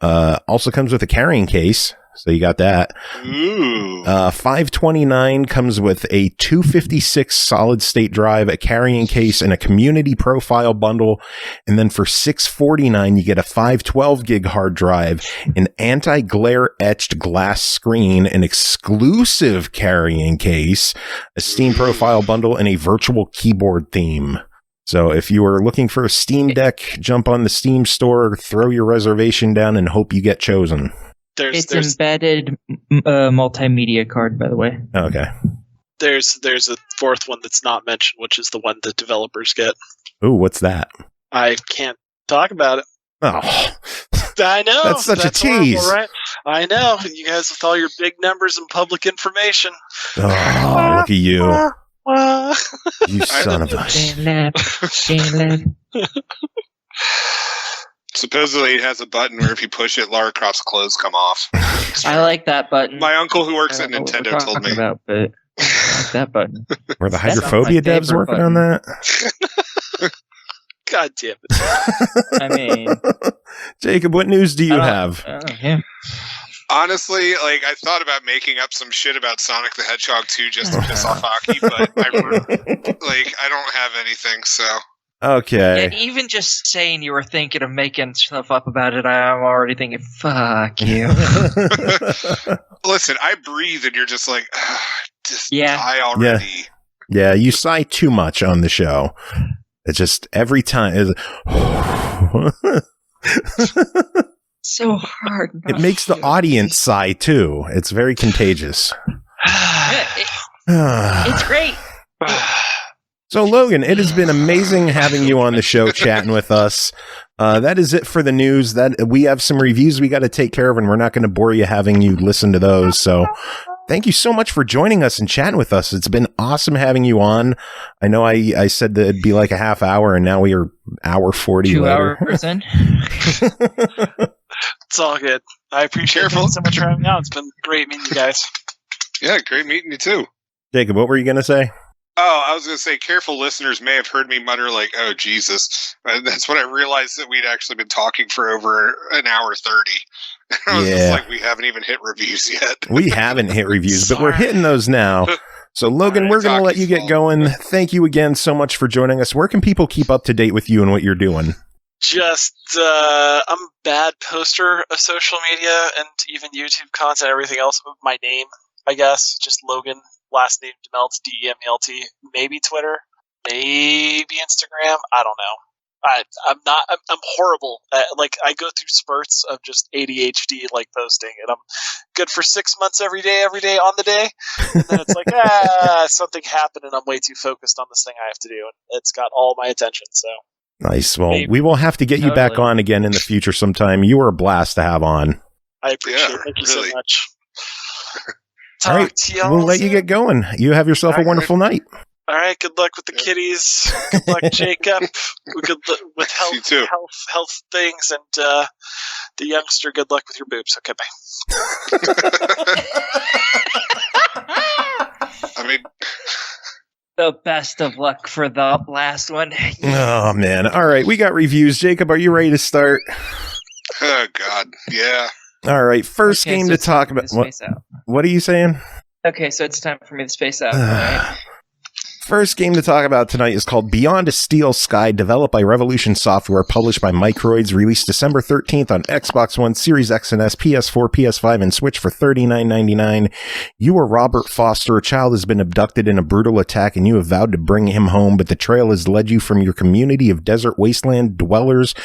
Also comes with a carrying case. So you got that. Ooh. $529 comes with a 256 solid state drive, a carrying case, and a community profile bundle. And then for $649, you get a 512 gig hard drive, an anti-glare etched glass screen, an exclusive carrying case, a Steam profile bundle, and a virtual keyboard theme. So if you are looking for a Steam Deck, jump on the Steam store, throw your reservation down, and hope you get chosen. It's embedded multimedia card, by the way. Okay. There's a fourth one that's not mentioned, which is the one that developers get. Ooh, what's that? I can't talk about it. Oh, I know. That's such a tease. Horrible, right? I know. You guys with all your big numbers and public information. Oh, look at you. You son of a... Supposedly it has a button where if you push it, Lara Croft's clothes come off. I like that button. My uncle who works at Nintendo told me. About, but I like that button. Were the hydrophobia devs working on that? God damn it. I mean... Jacob, what news do you have? Yeah. Honestly, like, I thought about making up some shit about Sonic the Hedgehog 2 just to piss off Aki, but I don't have anything, so... Okay. Yeah, even just saying you were thinking of making stuff up about it, I'm already thinking, fuck you. Listen, I breathe and you're just like, just die already. Yeah, you sigh too much on the show. It's just every time. So hard. It makes the audience sigh too. It's very contagious. It's great. So, Logan, it has been amazing having you on the show chatting with us. That is it for the news. That we have some reviews we got to take care of, and we're not going to bore you having you listen to those. So thank you so much for joining us and chatting with us. It's been awesome having you on. I know I said that it'd be like a half hour, and now we are hour 40 2 later. hour person. It's all good. I appreciate it so much for having me out. It's been great meeting you guys. Yeah, great meeting you too. Jacob, what were you going to say? Oh, I was going to say, careful listeners may have heard me mutter like, oh, Jesus. And that's when I realized that we'd actually been talking for over an hour 30. I was just like, we haven't even hit reviews yet. We haven't hit reviews, but we're hitting those now. So, Logan, we're going to let you get going. Thank you again so much for joining us. Where can people keep up to date with you and what you're doing? Just, I'm a bad poster of social media and even YouTube content, everything else. My name, I guess, just Logan. Last name DeMelt, DEMELT. Maybe Twitter, maybe Instagram. I don't know. I'm horrible. Like, I go through spurts of just ADHD, like, posting, and I'm good for 6 months every day on the day. And then it's like, something happened, and I'm way too focused on this thing I have to do, and it's got all my attention. So nice. Well, we will have to get you back on again in the future sometime. You were a blast to have on. I appreciate it. Thank you so much. All right, we'll let you get going. You have yourself a wonderful night. All right, good luck with the kitties. Good luck, Jacob. Good with health things, and the youngster. Good luck with your boobs. Okay, bye. I mean, the best of luck for the last one. Oh man! All right, we got reviews. Jacob, are you ready to start? Oh God, yeah. All right, first game to talk about. What are you saying? Okay, so it's time for me to space out. All right. First game to talk about tonight is called Beyond a Steel Sky, developed by Revolution Software, published by Microids, released December 13th on Xbox One, Series X and S, PS4, PS5, and Switch for $39.99. You are Robert Foster. A child has been abducted in a brutal attack, and you have vowed to bring him home, but the trail has led you from your community of desert wasteland dwellers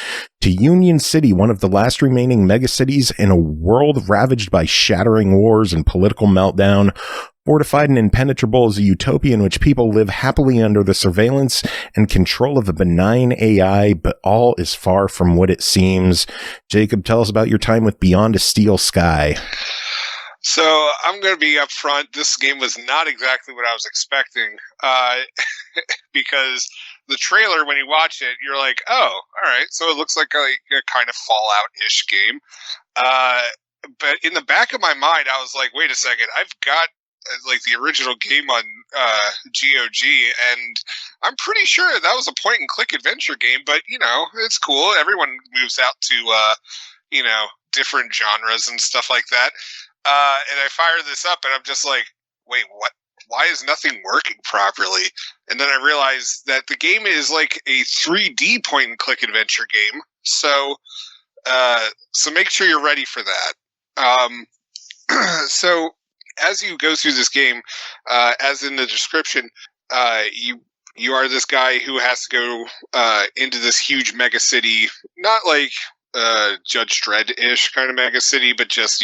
to Union City, one of the last remaining megacities in a world ravaged by shattering wars and political meltdown. Fortified and impenetrable is a utopia in which people live happily under the surveillance and control of a benign AI, but all is far from what it seems. Jacob, tell us about your time with Beyond a Steel Sky. So I'm going to be up front. This game was not exactly what I was expecting, because the trailer, when you watch it, you're like, oh, all right, so it looks like a kind of Fallout-ish game. But in the back of my mind, I was like, wait a second, I've got like the original game on GOG, and I'm pretty sure that was a point-and-click adventure game, but, it's cool. Everyone moves out to, different genres and stuff like that. And I fire this up, and I'm just like, wait, what? Why is nothing working properly? And then I realized that the game is like a 3D point-and-click adventure game. So make sure you're ready for that. So as you go through this game, as in the description, you are this guy who has to go into this huge mega city, not like Judge Dredd-ish kind of mega city, but just,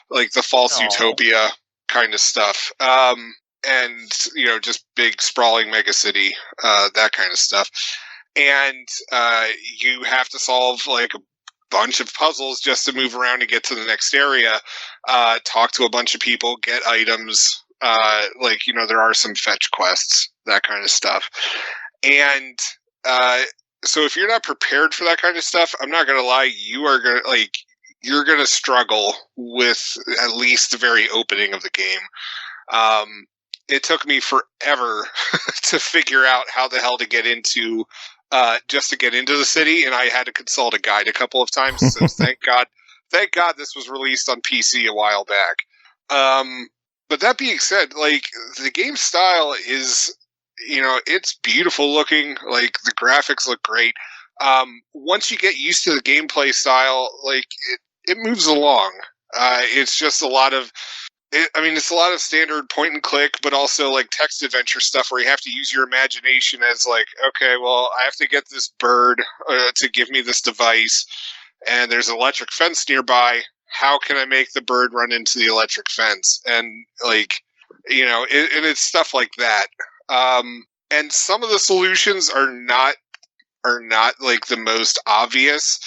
like the false utopia kind of stuff. And, just big sprawling mega city, that kind of stuff. And you have to solve like a bunch of puzzles just to move around and get to the next area, talk to a bunch of people, get items, there are some fetch quests, that kind of stuff. And so if you're not prepared for that kind of stuff, I'm not going to lie, you're going to struggle with at least the very opening of the game. It took me forever to figure out how the hell to get into just to get into the city, and I had to consult a guide a couple of times. So thank God this was released on PC a while back. But that being said, like the game style is, it's beautiful looking. Like the graphics look great. Once you get used to the gameplay style, like it moves along. It's just a lot of. It's a lot of standard point and click, but also like text adventure stuff where you have to use your imagination as like, okay, well, I have to get this bird to give me this device, and there's an electric fence nearby. How can I make the bird run into the electric fence? And like, and it's stuff like that. And some of the solutions are not like the most obvious,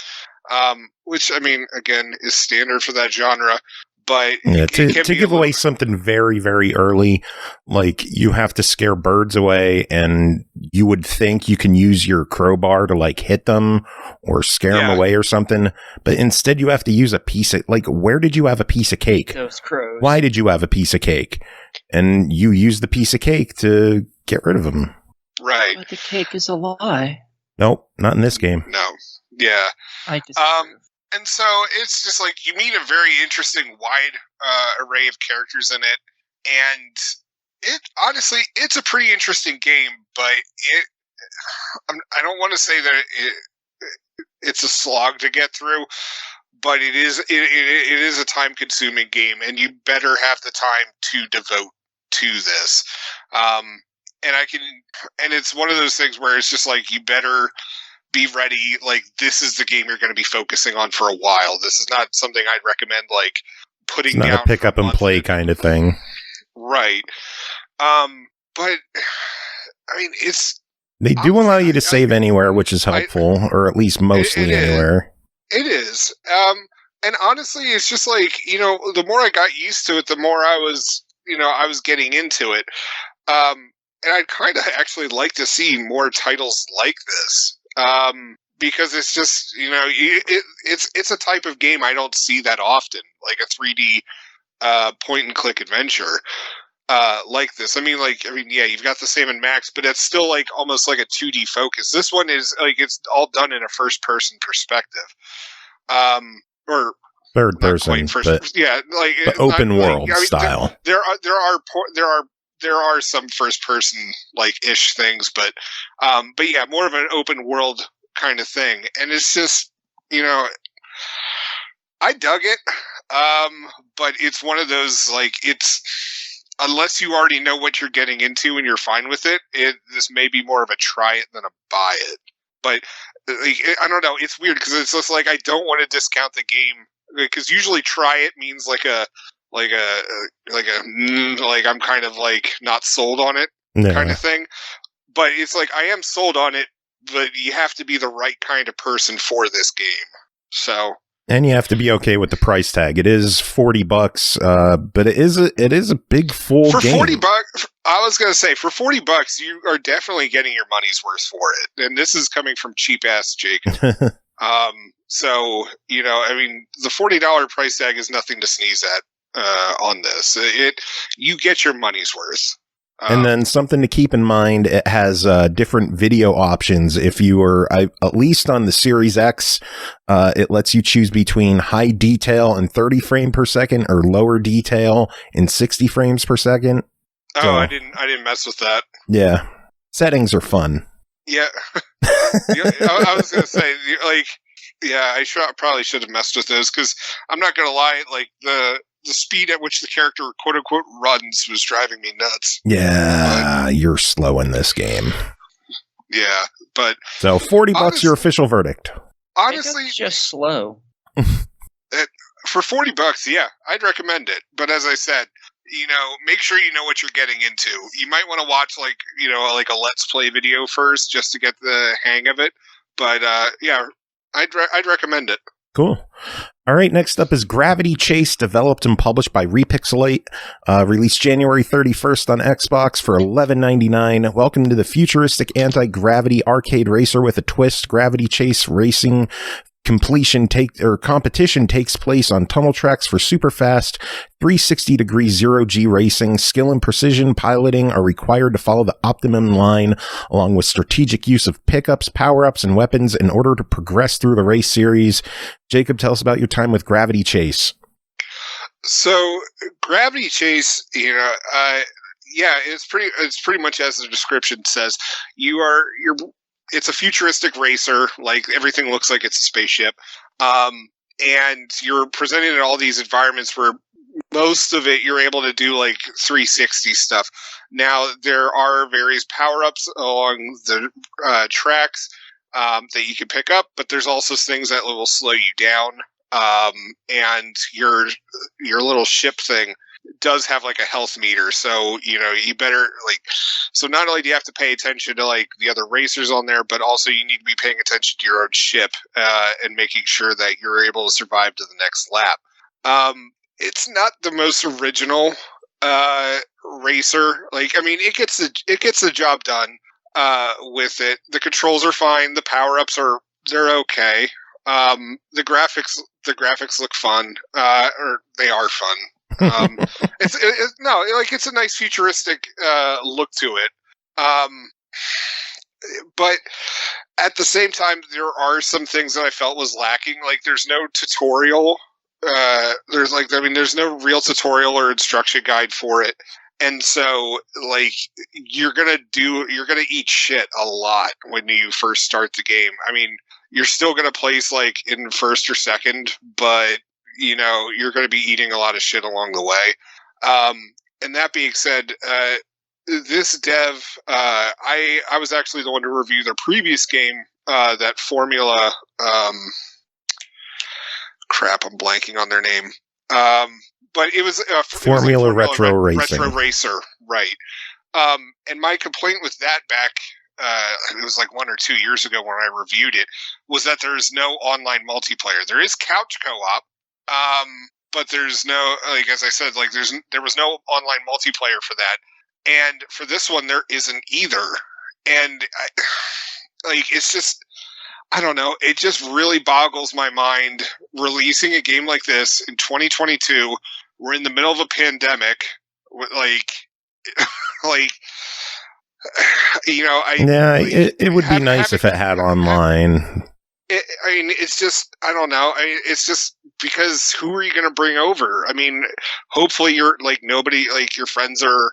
which again is standard for that genre. But yeah, to give away something very, very early, like you have to scare birds away, and you would think you can use your crowbar to like hit them or scare them away or something. But instead you have to use a piece of, like, where did you have a piece of cake? Those crows. Why did you have a piece of cake? And you use the piece of cake to get rid of them. Right. But the cake is a lie. Nope, not in this game. No. Yeah. I disapprove. And so it's just like you meet a very interesting wide array of characters in it, and it's a pretty interesting game. But I don't want to say that it's a slog to get through, but it is a time consuming game, and you better have the time to devote to this. And it's one of those things where it's just like you better be ready, like this is the game you're going to be focusing on for a while. This is not something I'd recommend like putting down. It's not a pick up and play kind of thing. Right. But they do allow you to save anywhere, which is helpful, or at least mostly anywhere. It is. And honestly, it's just like, the more I got used to it, the more I was getting into it. And I'd kind of actually like to see more titles like this. Because it's just, it's a type of game I don't see that often, like a 3D point and click adventure like this. Yeah, you've got the Sam & Max, but it's still like almost like a 2D focus. This one is like it's all done in a first person perspective, or third person, but yeah, like open world style. There are some first person like ish things, but yeah, more of an open world kind of thing. And it's just, I dug it. But it's one of those, like, it's, unless you already know what you're getting into and you're fine with it, this may be more of a try it than a buy it. But like, I don't know. It's weird because it's just like, I don't want to discount the game, because usually try it means like I'm kind of like not sold on it kind of thing. But it's like I am sold on it, but you have to be the right kind of person for this game. So, and you have to be okay with the price tag. It is $40, but it is a big full for game. $40. I was gonna say for $40, you are definitely getting your money's worth for it. And this is coming from cheap ass Jacob. So the $40 price tag is nothing to sneeze at. On this, you get your money's worth. And then something to keep in mind, it has different video options. If you are, at least on the Series X, it lets you choose between high detail and 30 frames per second or lower detail and 60 frames per second. Oh, So, I didn't mess with that. yeah. Settings are fun. Yeah. I was going to say, like, yeah, probably should have messed with those, because I'm not going to lie, like, the speed at which the character quote-unquote runs was driving me nuts. Yeah, you're slow in this game. Yeah, but... So $40 your official verdict. Honestly... It's just slow. For $40, yeah, I'd recommend it. But as I said, make sure you know what you're getting into. You might want to watch, like a Let's Play video first, just to get the hang of it. But, yeah, I'd recommend it. Cool. All right, next up is Gravity Chase, developed and published by Repixelate, released January 31st on Xbox for $11.99. Welcome to the futuristic anti-gravity arcade racer with a twist. Gravity Chase racing competition takes place on tunnel tracks for super fast 360-degree zero-G racing. Skill and precision piloting are required to follow the optimum line, along with strategic use of pickups, power-ups, and weapons in order to progress through the race series. Jacob, tell us about your time with Gravity Chase. So, Gravity Chase, it's pretty much as the description says. It's a futuristic racer, like everything looks like it's a spaceship. And you're presented in all these environments where most of it you're able to do like 360 stuff. Now, there are various power-ups along the tracks that you can pick up, but there's also things that will slow you down. And your little ship thing does have like a health meter, so you better so not only do you have to pay attention to like the other racers on there, but also you need to be paying attention to your own ship and making sure that you're able to survive to the next lap. It's not the most original racer. It gets the job done with it. The controls are fine, the power-ups they're okay. The graphics look fun, or they are fun. It's a nice futuristic look to it. But at the same time, there are some things that I felt was lacking. Like, there's no tutorial. There's no real tutorial or instruction guide for it. And so, like, you're gonna eat shit a lot when you first start the game. I mean, you're still gonna place like in first or second, but you're going to be eating a lot of shit along the way. And that being said, this dev, I was actually the one to review their previous game, that Formula, crap, I'm blanking on their name. But it was Formula Retro Racing. Retro Racer, right. And my complaint with that back, it was like 1 or 2 years ago when I reviewed it, was that there's no online multiplayer. There is couch co-op, but there's no, like, as I said, like there was no online multiplayer for that. And for this one, there isn't either. And it's just, I don't know. It just really boggles my mind releasing a game like this in 2022. We're in the middle of a pandemic. It would be nice if it had online. It's just, I don't know. It's just because who are you going to bring over? I mean, hopefully you're nobody, your friends are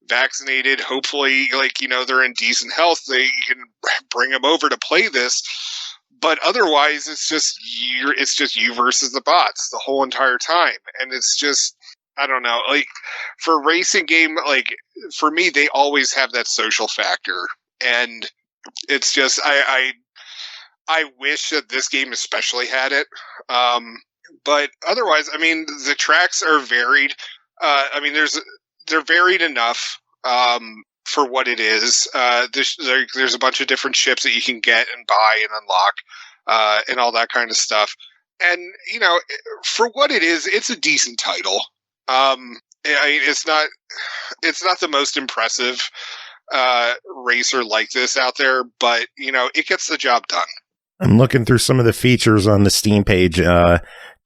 vaccinated. Hopefully, they're in decent health. You can bring them over to play this. But otherwise, it's just you versus the bots the whole entire time. And it's just, I don't know. For a racing game, for me, they always have that social factor. And it's just, I wish that this game especially had it. But otherwise, the tracks are varied. They're varied enough for what it is. There's a bunch of different ships that you can get and buy and unlock, and all that kind of stuff. And for what it is, it's a decent title. It's not the most impressive racer like this out there, but it gets the job done. I'm looking through some of the features on the Steam page.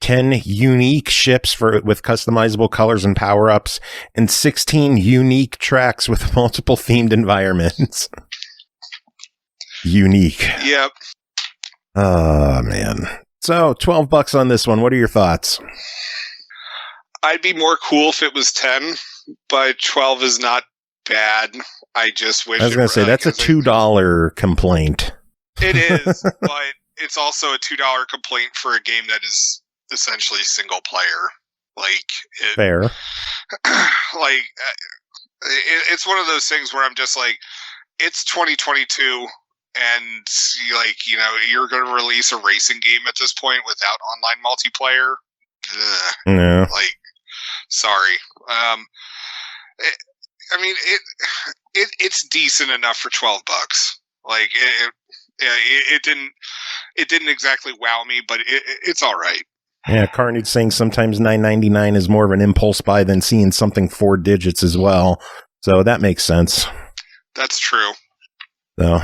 10 unique ships with customizable colors and power-ups, and 16 unique tracks with multiple themed environments. Unique. Yep. Oh, man. So, $12 on this one. What are your thoughts? I'd be more cool if it was 10, but 12 is not bad. I just wish I was going to say, that's a $2 complaint. It is, but it's also a $2 complaint for a game that is essentially single player. Fair. It's one of those things where I'm just like, it's 2022, and you're going to release a racing game at this point without online multiplayer. No. Sorry. It's decent enough for $12. It didn't exactly wow me, but it's all right. Yeah, Carnage saying sometimes $9.99 is more of an impulse buy than seeing something 4 digits as well. So that makes sense. That's true. So,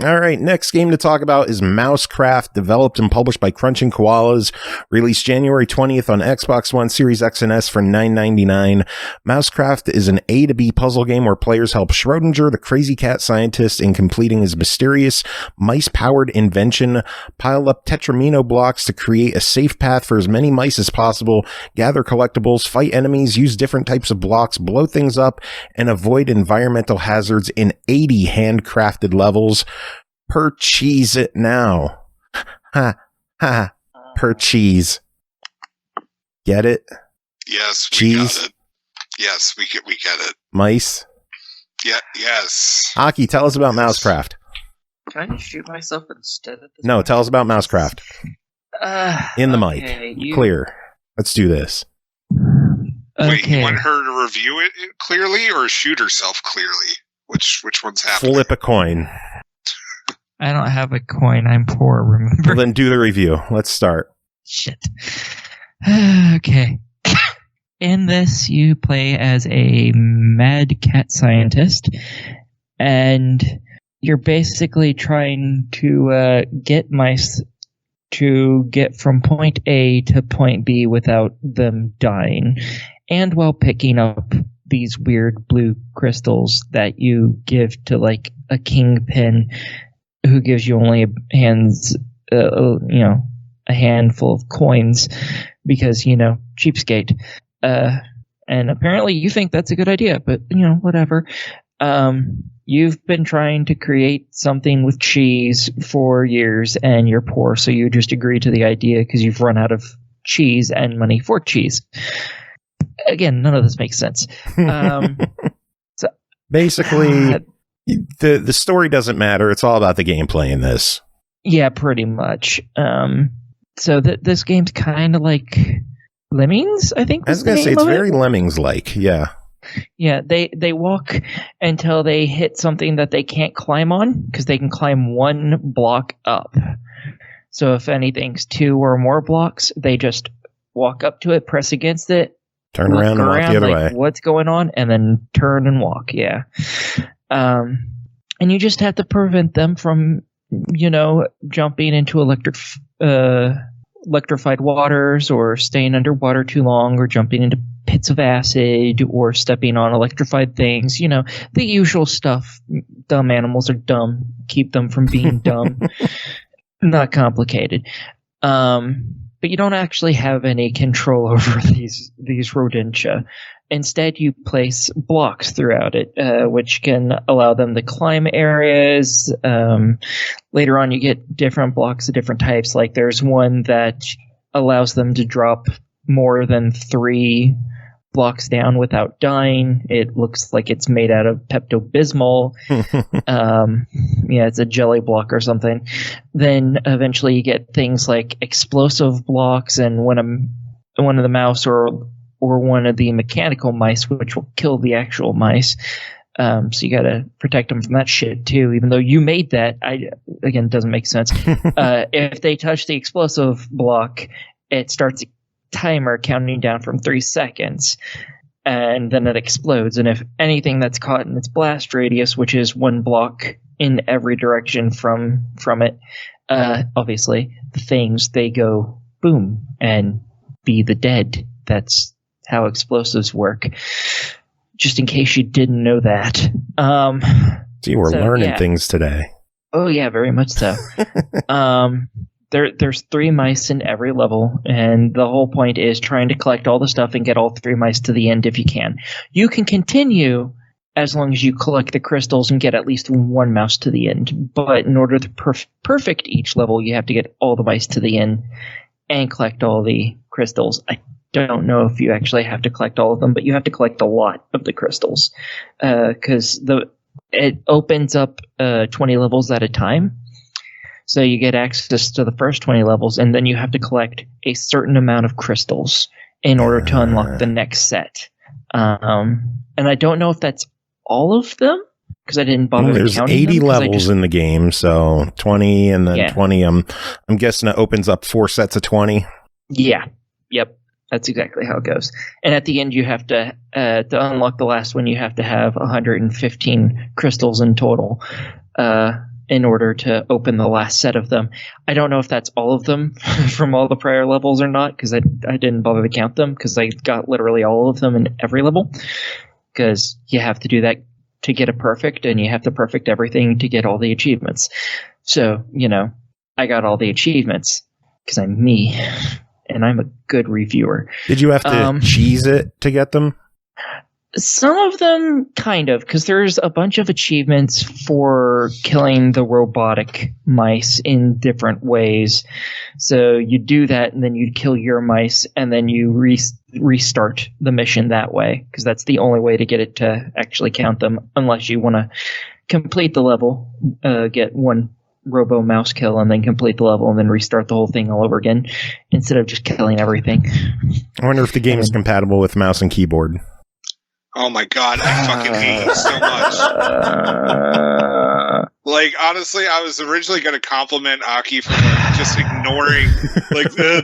all right, next game to talk about is MouseCraft, developed and published by Crunching Koalas, released January 20th on Xbox One, Series X and S for $9.99. MouseCraft is an A to B puzzle game where players help Schrodinger, the crazy cat scientist, in completing his mysterious mice-powered invention, pile up Tetramino blocks to create a safe path for as many mice as possible, gather collectibles, fight enemies, use different types of blocks, blow things up, and avoid environmental hazards in 80 handcrafted levels. Purchase it now. Ha, ha, purchase. Get it? Yes, we Cheese? got it. Yes, we get it. Mice? Yeah, yes. Aki, tell us about MouseCraft. Can I just shoot myself instead of this? No, tell us about MouseCraft. In the mic. Clear. Let's do this. Wait, you want her to review it clearly or shoot herself clearly? Which one's happening? Flip a coin. I don't have a coin. I'm poor, remember? Well, then do the review. Let's start. Shit. Okay. In this, you play as a mad cat scientist, and you're basically trying to get mice to get from point A to point B without them dying, and while picking up these weird blue crystals that you give to a kingpin who gives you only a handful of coins because, cheapskate. And apparently you think that's a good idea, but, whatever. You've been trying to create something with cheese for years and you're poor, so you just agree to the idea because you've run out of cheese and money for cheese. Again, none of this makes sense. So basically, the story doesn't matter. It's all about the gameplay in this. Yeah, pretty much. So this game's kind of like Lemmings, I think. I was going to say, it's very Lemmings-like, yeah. Yeah, they walk until they hit something that they can't climb on, because they can climb one block up. So if anything's 2 or more blocks, they just walk up to it, press against it, turn around and walk the other way. What's going on? And then turn and walk, yeah. And you just have to prevent them from, jumping into electrified waters or staying underwater too long or jumping into pits of acid or stepping on electrified things. The usual stuff. Dumb animals are dumb. Keep them from being dumb. Not complicated. But you don't actually have any control over these rodentia. Instead, you place blocks throughout it, which can allow them to climb areas. Later on, you get different blocks of different types. Like there's one that allows them to drop more than 3 blocks down without dying. It looks like it's made out of Pepto-Bismol. It's a jelly block or something. Then eventually you get things like explosive blocks, and when one of the mouse or one of the mechanical mice, which will kill the actual mice. So you got to protect them from that shit too, even though you made that. Again, doesn't make sense. If they touch the explosive block, it starts a timer counting down from 3 seconds, and then it explodes. And if anything that's caught in its blast radius, which is 1 block in every direction from it, obviously the things, they go boom and be the dead. That's how explosives work. Just in case you didn't know that. See, we're learning things today. Oh yeah, very much so. There's 3 mice in every level, and the whole point is trying to collect all the stuff and get all 3 mice to the end if you can. You can continue as long as you collect the crystals and get at least 1 mouse to the end. But in order to perfect each level, you have to get all the mice to the end and collect all the crystals. I don't know if you actually have to collect all of them, but you have to collect a lot of the crystals because it opens up 20 levels at a time. So you get access to the first 20 levels, and then you have to collect a certain amount of crystals in order to unlock the next set. And I don't know if that's all of them, because I didn't bother There's counting 80 them, levels in the game, so 20 and then 20. I'm guessing it opens up 4 sets of 20. Yeah. Yep. That's exactly how it goes. And at the end, you have to unlock the last one, you have to have 115 crystals in total in order to open the last set of them. I don't know if that's all of them from all the prior levels or not, because I didn't bother to count them, because I got literally all of them in every level, because you have to do that to get a perfect, and you have to perfect everything to get all the achievements. So, I got all the achievements because I'm me. And I'm a good reviewer. Did you have to cheese it to get them? Some of them, kind of, because there's a bunch of achievements for killing the robotic mice in different ways. So you do that, and then you kill your mice, and then you restart the mission that way, because that's the only way to get it to actually count them, unless you want to complete the level, get 1 robo mouse kill, and then complete the level, and then restart the whole thing all over again, instead of just killing everything. I wonder if the game is compatible with mouse and keyboard. Oh my god, I fucking hate you so much. Like, honestly, I was originally going to compliment Aki for just ignoring,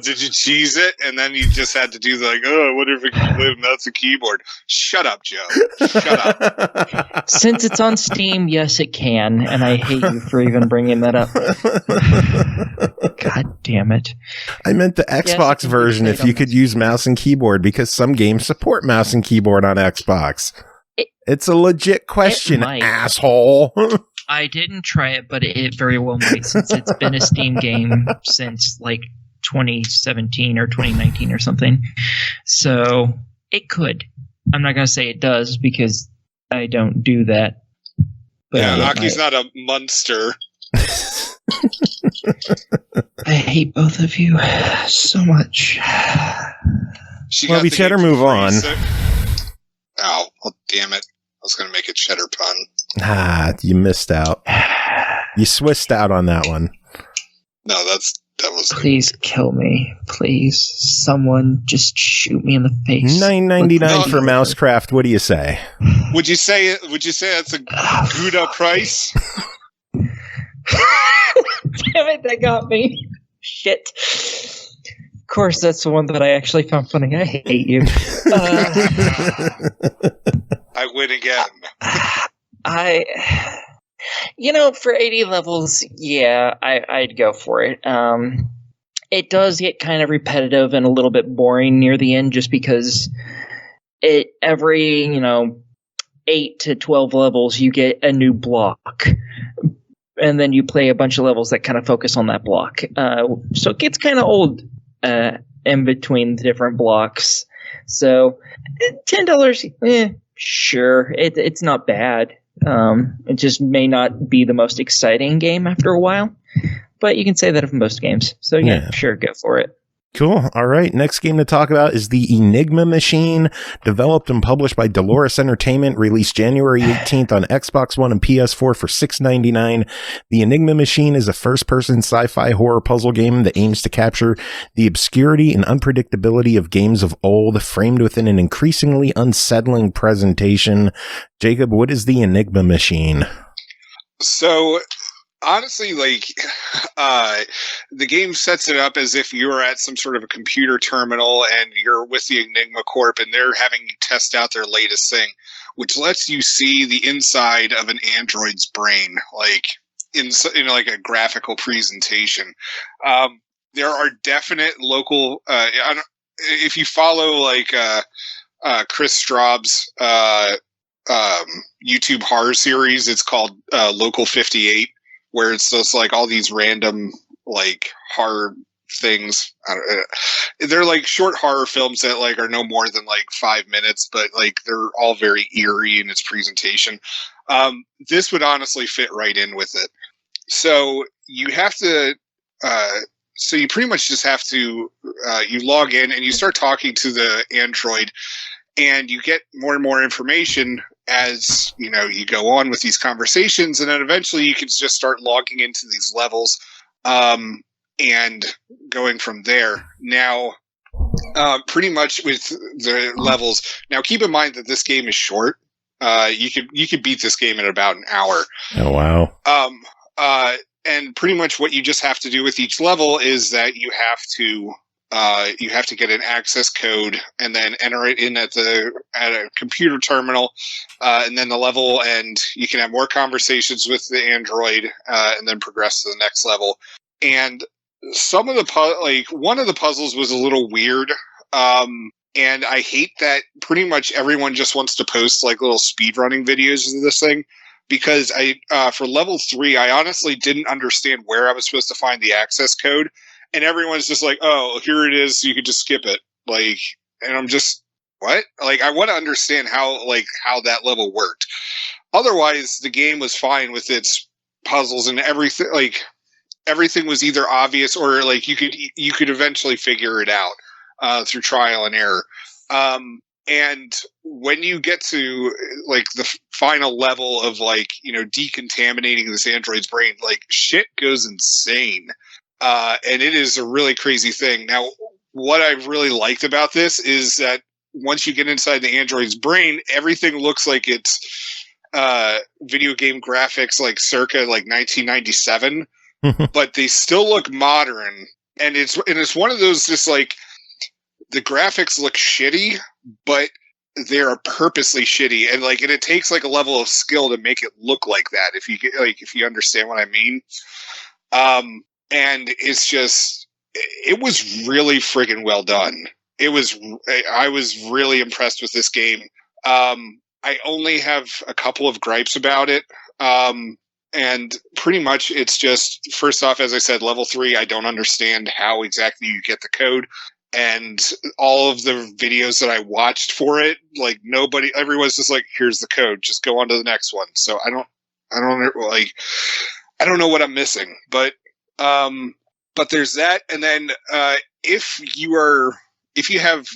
did you cheese it? And then you just had to do I wonder if it can play with mouse and keyboard. Shut up, Joe. Shut up. Since it's on Steam, yes, it can, and I hate you for even bringing that up. God damn it. I meant the Xbox version, if you could use mouse and keyboard, because some games support mouse and keyboard on Xbox. It's a legit question, asshole. I didn't try it, but it very well might, since it's been a Steam game since 2017 or 2019 or something. So it could. I'm not going to say it does, because I don't do that. But Aki's not a monster. I hate both of you so much. Well, we better move on. Oh, well, damn it. I was going to make a cheddar pun. You missed out. You swissed out on that one. No, that was. Please kill me, please. Someone just shoot me in the face. $9.99 for MouseCraft. What do you say? Would you say that's a Gouda price? Damn it, that got me. Shit. Of course, that's the one that I actually found funny. I hate you. I win again. For 80 levels, yeah, I'd go for it. It does get kind of repetitive and a little bit boring near the end, just because every 8 to 12 levels you get a new block, and then you play a bunch of levels that kind of focus on that block. So it gets kind of old in between the different blocks. So $10, sure, it's not bad. It just may not be the most exciting game after a while, but you can say that of most games. So yeah, sure, go for it. Cool. All right. Next game to talk about is the Enigma machine, developed and published by Dolores Entertainment, released January 18th on Xbox One and PS4 for $6.99. The Enigma machine is a first-person sci-fi horror puzzle game that aims to capture the obscurity and unpredictability of games of old, framed within an increasingly unsettling presentation. Jacob, what is the Enigma machine? So, honestly, the game sets it up as if you're at some sort of a computer terminal and you're with the Enigma Corp and they're having you test out their latest thing, which lets you see the inside of an android's brain, in a graphical presentation. There are definite local, if you follow like Chris Straub's YouTube horror series, it's called Local 58, where it's just like all these random like horror things. They're like short horror films that like are no more than like 5 minutes, but like they're all very eerie in its presentation. This would honestly fit right in with it. So you have to, so you pretty much just have to, you log in and you start talking to the android, and you get more and more information as, you know, you go on with these conversations, and then eventually you can just start logging into these levels, and going from there. Now, pretty much with the levels, now keep in mind that this game is short. You could beat this game in about an hour. Oh, wow. And pretty much what you just have to do with each level is that you have to get an access code and then enter it in at a computer terminal, and then the level will end. You can have more conversations with the android, and then progress to the next level. And some of the one of the puzzles was a little weird, and I hate that pretty much everyone just wants to post like little speedrunning videos of this thing. Because for level 3, I honestly didn't understand where I was supposed to find the access code, and everyone's just like, "Oh, here it is. You could just skip it." Like, and I'm just, what? Like, I want to understand how that level worked. Otherwise, the game was fine with its puzzles and everything. Like, everything was either obvious or like you could eventually figure it out through trial and error. And when you get to like the final level of like, you know, decontaminating this android's brain, like shit goes insane. And it is a really crazy thing. Now, what I've really liked about this is that once you get inside the android's brain, everything looks like it's video game graphics like circa like 1997, but they still look modern. And it's one of those just like, the graphics look shitty, but they're purposely shitty, and like, and it takes like a level of skill to make it look like that. If you understand what I mean, and it's just, it was really friggin' well done. I was really impressed with this game. I only have a couple of gripes about it, and pretty much it's just, first off, as I said, level 3, I don't understand how exactly you get the code. And all of the videos that I watched for it, like everyone's just like, here's the code, just go on to the next one. So I don't know what I'm missing, but there's that. And then, if you have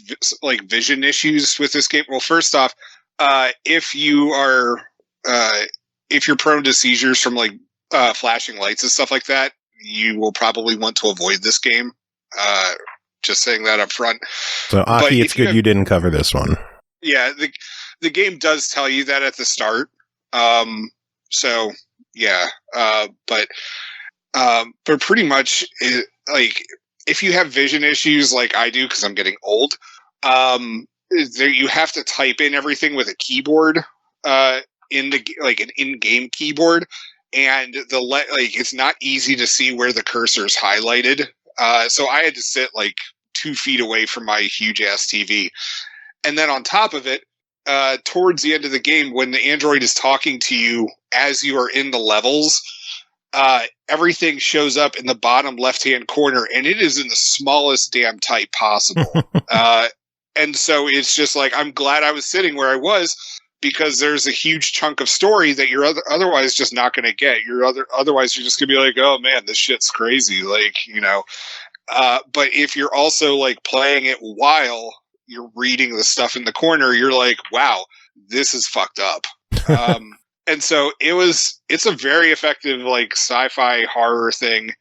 like vision issues with this game, well, first off, if you're prone to seizures from like, flashing lights and stuff like that, you will probably want to avoid this game. Just saying that up front. So, Aki, it's good you didn't cover this one. Yeah, the game does tell you that at the start. So, yeah. But pretty much, like, if you have vision issues like I do, because I'm getting old, you have to type in everything with a keyboard, an in-game keyboard, and it's not easy to see where the cursor is highlighted. So I had to sit like 2 feet away from my huge ass TV. And then on top of it, towards the end of the game, when the android is talking to you as you are in the levels, everything shows up in the bottom left-hand corner, and it is in the smallest damn type possible. And so it's just like, I'm glad I was sitting where I was, because there's a huge chunk of story that you're otherwise just not going to get. Otherwise you're just going to be like, oh man, this shit's crazy. Like, you know, but if you're also like playing it while you're reading the stuff in the corner, you're like, wow, this is fucked up. And so it's a very effective like sci-fi horror thing.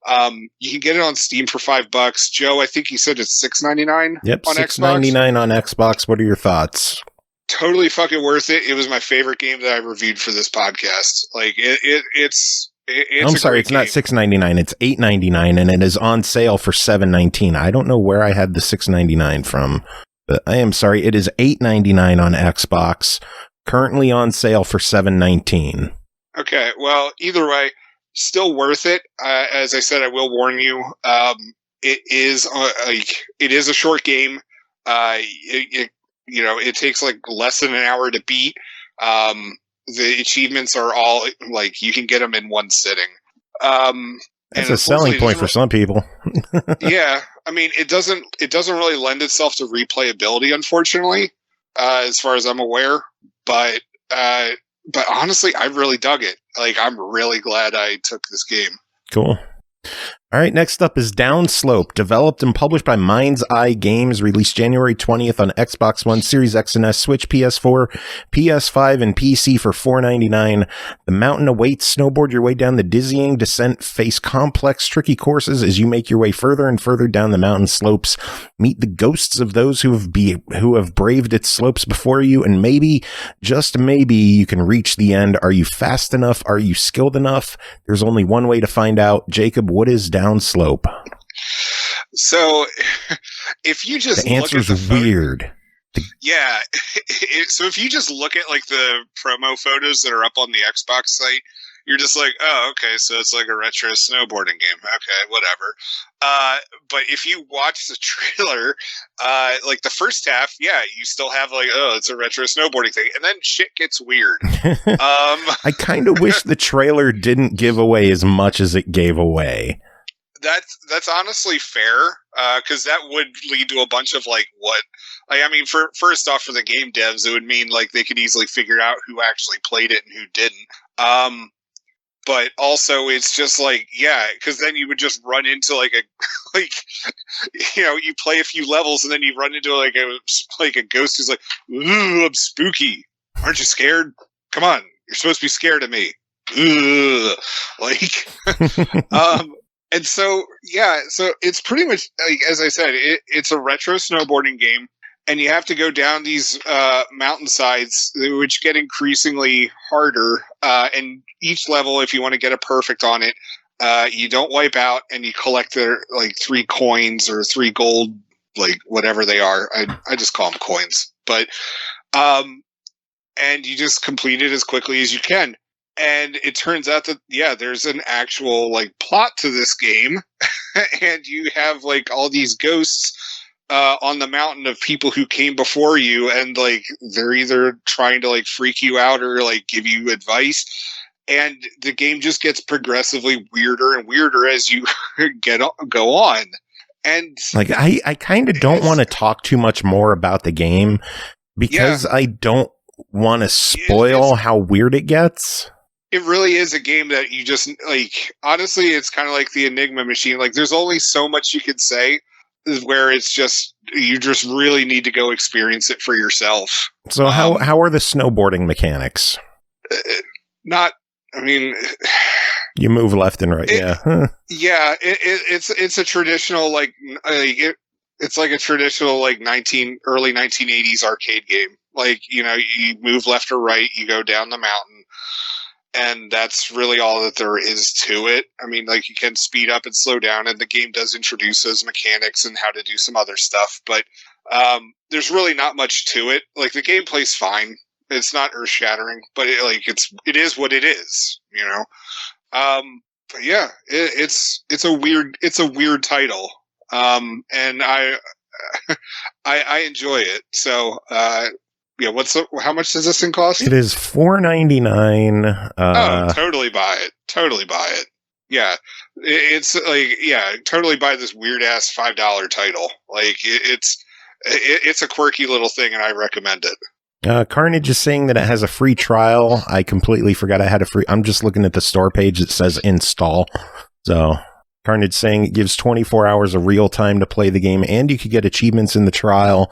You can get it on Steam for $5. Joe, I think you said it's $6.99. Yep, on $6.99 on Xbox. What are your thoughts? Totally fucking worth it. It was my favorite game that I reviewed for this podcast. Like it's I'm sorry, it's not $6.99. It's $8.99, and it is on sale for $7.19. I don't know where I had the $6.99 from, but I am sorry. It is $8.99 on Xbox, currently on sale for $7.19. Okay, well, either way, still worth it. As I said, I will warn you. it is it is a short game. It takes like less than an hour to beat. The achievements are all like you can get them in one sitting. That's a selling point for some people. Yeah, I mean, it doesn't really lend itself to replayability, unfortunately, as far as I'm aware. But honestly, I really dug it. Like, I'm really glad I took this game. Cool. All right, next up is Downslope, developed and published by Mind's Eye Games, released January 20th on Xbox One, Series X and S, Switch, PS4, PS5, and PC for $4.99. The mountain awaits. Snowboard your way down the dizzying descent, face complex, tricky courses as you make your way further and further down the mountain slopes. Meet the ghosts of those who have braved its slopes before you, and maybe, just maybe, you can reach the end. Are you fast enough? Are you skilled enough? There's only one way to find out. Jacob, what is Downslope? So, if you just the answer's look at the weird. Yeah, so if you just look at like the promo photos that are up on the Xbox site, you're just like, oh, okay, so it's like a retro snowboarding game. Okay, whatever. But if you watch the trailer, like the first half, yeah, you still have like, oh, it's a retro snowboarding thing, and then shit gets weird. I kind of wish the trailer didn't give away as much as it gave away. That's honestly fair, because that would lead to a bunch of like what. Like, I mean, first off, for the game devs, it would mean like they could easily figure out who actually played it and who didn't. But also, it's just like, yeah, because then you would just run into like you play a few levels and then you run into like a ghost who's like, ooh, I'm spooky. Aren't you scared? Come on, you're supposed to be scared of me. Ooh. And so, yeah, so it's pretty much, like, as I said, it's a retro snowboarding game, and you have to go down these mountainsides, which get increasingly harder. And each level, if you want to get a perfect on it, you don't wipe out, and you collect their, like, 3 coins or 3 gold, like, whatever they are. I just call them coins. But, and you just complete it as quickly as you can. And it turns out that, yeah, there's an actual, like, plot to this game. And you have, like, all these ghosts on the mountain of people who came before you. And, like, they're either trying to, like, freak you out or, like, give you advice. And the game just gets progressively weirder and weirder as you go on. And, like, I kind of don't want to talk too much more about the game because I don't want to spoil how weird it gets. It really is a game that you just, like, honestly, it's kind of like the Enigma machine. Like, there's only so much you can say where it's just, you just really need to go experience it for yourself. So how are the snowboarding mechanics? You move left and right, yeah. Yeah, it's a traditional, like it's like a traditional, like, early 1980s arcade game. Like, you move left or right, you go down the mountain. And that's really all that there is to it. I mean, like, you can speed up and slow down, and the game does introduce those mechanics and how to do some other stuff. But there's really not much to it. Like, the gameplay's fine. It's not earth-shattering, but it is what it is, But yeah, it's a weird title, and I enjoy it. So. Yeah, how much does this thing cost? It is $4.99. Totally buy it. Yeah, it's like, yeah, totally buy this weird ass $5 title. Like, it's a quirky little thing, and I recommend it. Carnage is saying that it has a free trial. I completely forgot I had a free. I'm just looking at the store page that says install. So Carnage saying it gives 24 hours of real time to play the game, and you could get achievements in the trial.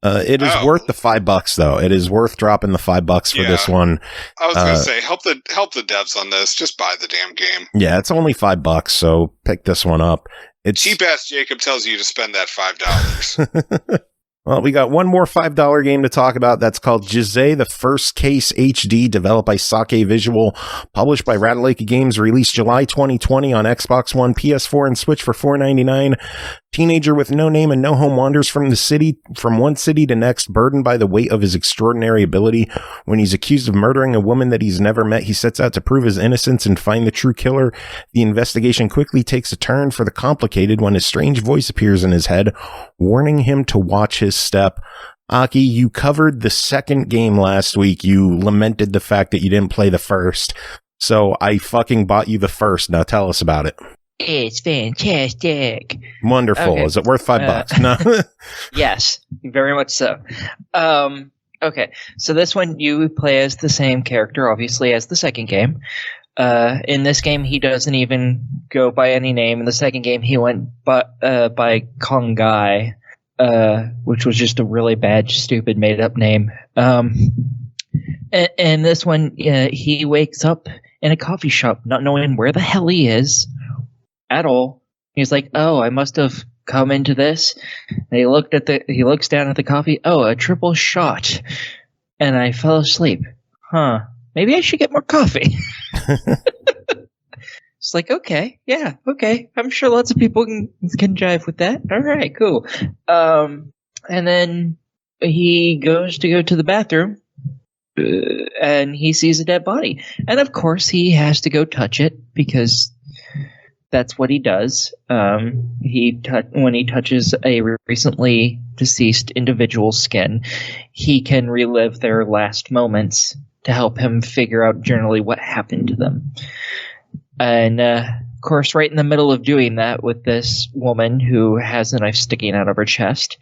It is worth the $5 though. It is worth dropping the $5 for this one. I was going to say, help the devs on this. Just buy the damn game. Yeah, it's only $5, so pick this one up. It's cheap ass Jacob tells you to spend that $5. Well, we got one more $5 game to talk about. That's called Jisei, the First Case HD, developed by SakeVisual, published by Ratalaika Games, released July 2020 on Xbox One, PS4, and Switch for $4.99. Teenager with no name and no home wanders from one city to next, burdened by the weight of his extraordinary ability. When he's accused of murdering a woman that he's never met, he sets out to prove his innocence and find the true killer. The investigation quickly takes a turn for the complicated when a strange voice appears in his head, warning him to watch his step. Aki, you covered the second game last week. You lamented the fact that you didn't play the first. So I fucking bought you the first. Now tell us about it. It's fantastic. Wonderful. Okay. Is it worth $5? No. Yes, very much so. Okay, so this one you play as the same character, obviously, as the second game. In this game, he doesn't even go by any name. In the second game, he went by Kongai, which was just a really bad, stupid, made-up name. And this one, he wakes up in a coffee shop, not knowing where the hell he is at all. He's like, "Oh, I must have come into this." And he looks down at the coffee. "Oh, a triple shot," and I fell asleep. Huh? Maybe I should get more coffee. It's like, okay, yeah, okay. I'm sure lots of people can jive with that. All right, cool. And then he goes to go to the bathroom, and he sees a dead body. And of course, he has to go touch it because that's what he does. When he touches a recently deceased individual's skin, he can relive their last moments to help him figure out generally what happened to them. And of course, right in the middle of doing that with this woman who has a knife sticking out of her chest,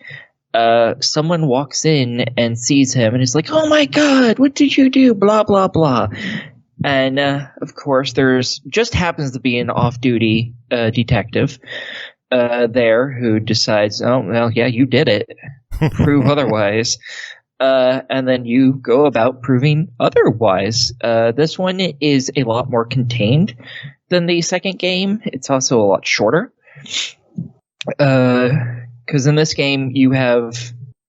someone walks in and sees him and is like, "Oh my God, what did you do? Blah, blah, blah." And, of course, there's just happens to be an off-duty detective there who decides, "Oh, well, yeah, you did it. Prove otherwise." And then you go about proving otherwise. This one is a lot more contained than the second game. It's also a lot shorter. Because in this game, you have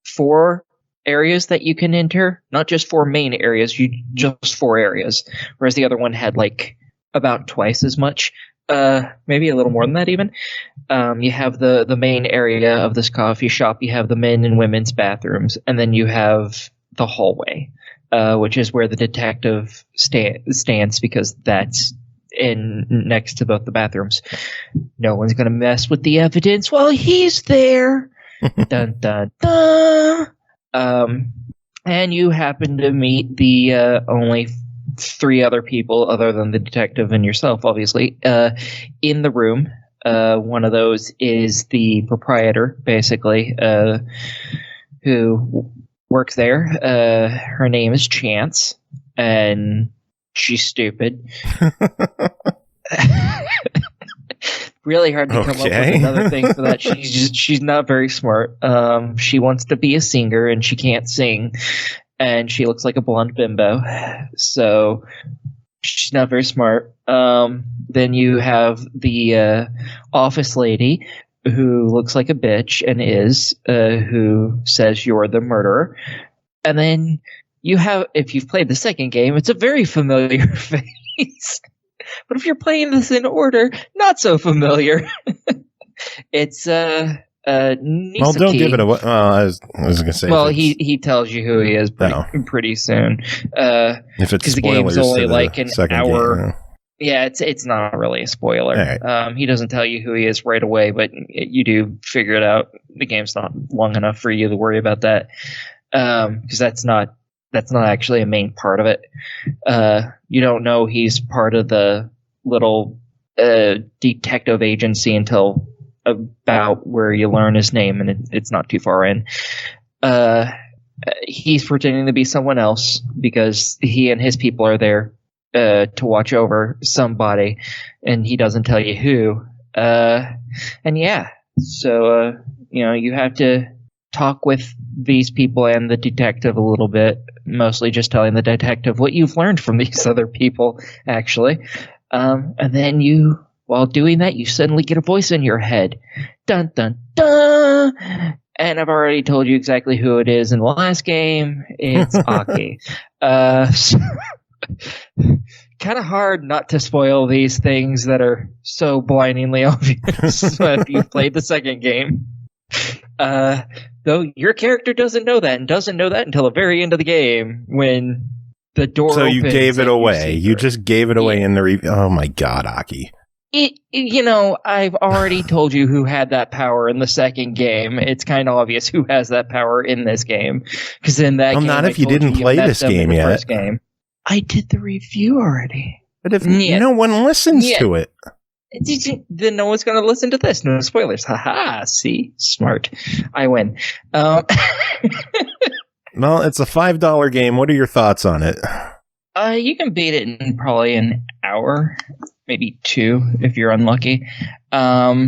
4 areas that you can enter, not just 4 main areas, just 4 areas, whereas the other one had like about twice as much, maybe a little more than that even. You have the main area of this coffee shop, you have the men and women's bathrooms, and then you have the hallway, which is where the detective stands because that's in next to both the bathrooms. No one's going to mess with the evidence while he's there. Dun dun dun. And you happen to meet the only 3 other people other than the detective and yourself, obviously, in the room. One of those is the proprietor, basically, who works there. Her name is Chance, and she's stupid. Really hard to come up with another thing for that. She's not very smart. She wants to be a singer and she can't sing, and she looks like a blonde bimbo, so she's not very smart. Then you have the office lady who looks like a bitch and who says you're the murderer. And then you have, if you've played the second game, it's a very familiar face. But if you're playing this in order, not so familiar. It's Nisaki. Well, don't give it away. I was going to say. Well, he tells you who he is pretty soon. If it's the game's only like an hour. Game, yeah, it's not really a spoiler. Right. He doesn't tell you who he is right away, but you do figure it out. The game's not long enough for you to worry about that, because that's not actually a main part of it. You don't know he's part of the little detective agency until about where you learn his name, and it's not too far in. He's pretending to be someone else because he and his people are there to watch over somebody, and he doesn't tell you who. And yeah, so you have to talk with these people and the detective a little bit, mostly just telling the detective what you've learned from these other people, actually. And then while doing that, you suddenly get a voice in your head. Dun, dun, dun! and I've already told you exactly who it is in the last game. It's Aki. Kind of hard not to spoil these things that are so blindingly obvious if you've played the second game. Though your character doesn't know that, and doesn't know that until the very end of the game when the door opens. So you gave it away. You just gave it away in the review. Oh my God, Aki. I've already told you who had that power in the second game. It's kind of obvious who has that power in this game. Because in that game, not if you didn't play this game yet. First game. I did the review already. But if no one listens to it. Then no one's going to listen to this. No spoilers. Haha. See? Smart. I win. Well, it's a $5 game. What are your thoughts on it? You can beat it in probably an hour, maybe 2 if you're unlucky. Yeah,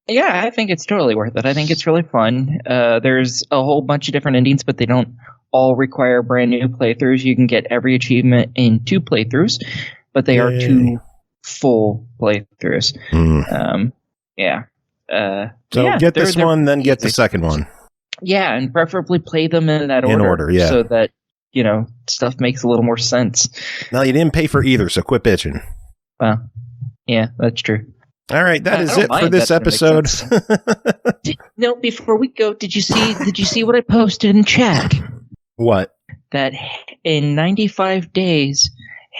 I think it's totally worth it. I think it's really fun. There's a whole bunch of different endings, but they don't all require brand new playthroughs. You can get every achievement in 2 playthroughs, but they are 2 full playthroughs. Yeah. Get this one, then get the second one. Yeah, and preferably play them in that order. In order, yeah. So that, stuff makes a little more sense. No, you didn't pay for either, so quit bitching. Well, yeah, that's true. All right, that is it for this episode. No, before we go, did you see what I posted in chat? What? That in 95 days,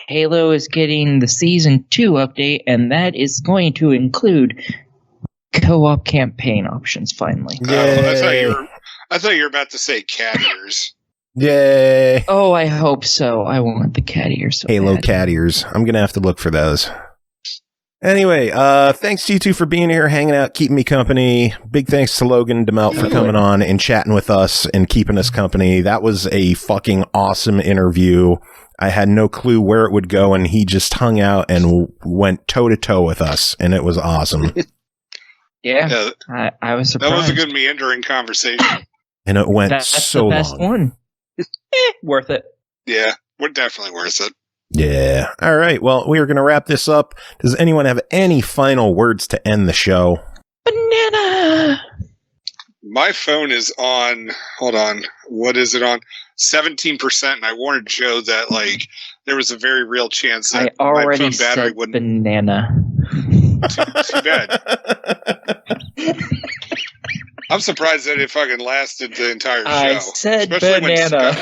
Halo is getting the Season 2 update, and that is going to include co-op campaign options, finally. I thought you were about to say cat ears. Yay! Oh, I hope so. I want the cat ears. Halo cat ears. I'm going to have to look for those. Anyway, thanks to you two for being here, hanging out, keeping me company. Big thanks to Logan DeMelt for coming on and chatting with us and keeping us company. That was a fucking awesome interview. I had no clue where it would go, and he just hung out and went toe-to-toe with us, and it was awesome. Yeah, I was surprised. That was a good meandering conversation. And it went That's so the best long. One. Worth it. Yeah, we're definitely worth it. Yeah. All right. Well, we are going to wrap this up. Does anyone have any final words to end the show? Banana! My phone is on, hold on, what is it on? 17%, and I warned Joe that, there was a very real chance that my phone battery wouldn't... banana. Too bad. I'm surprised that it fucking lasted the entire show. I said especially banana.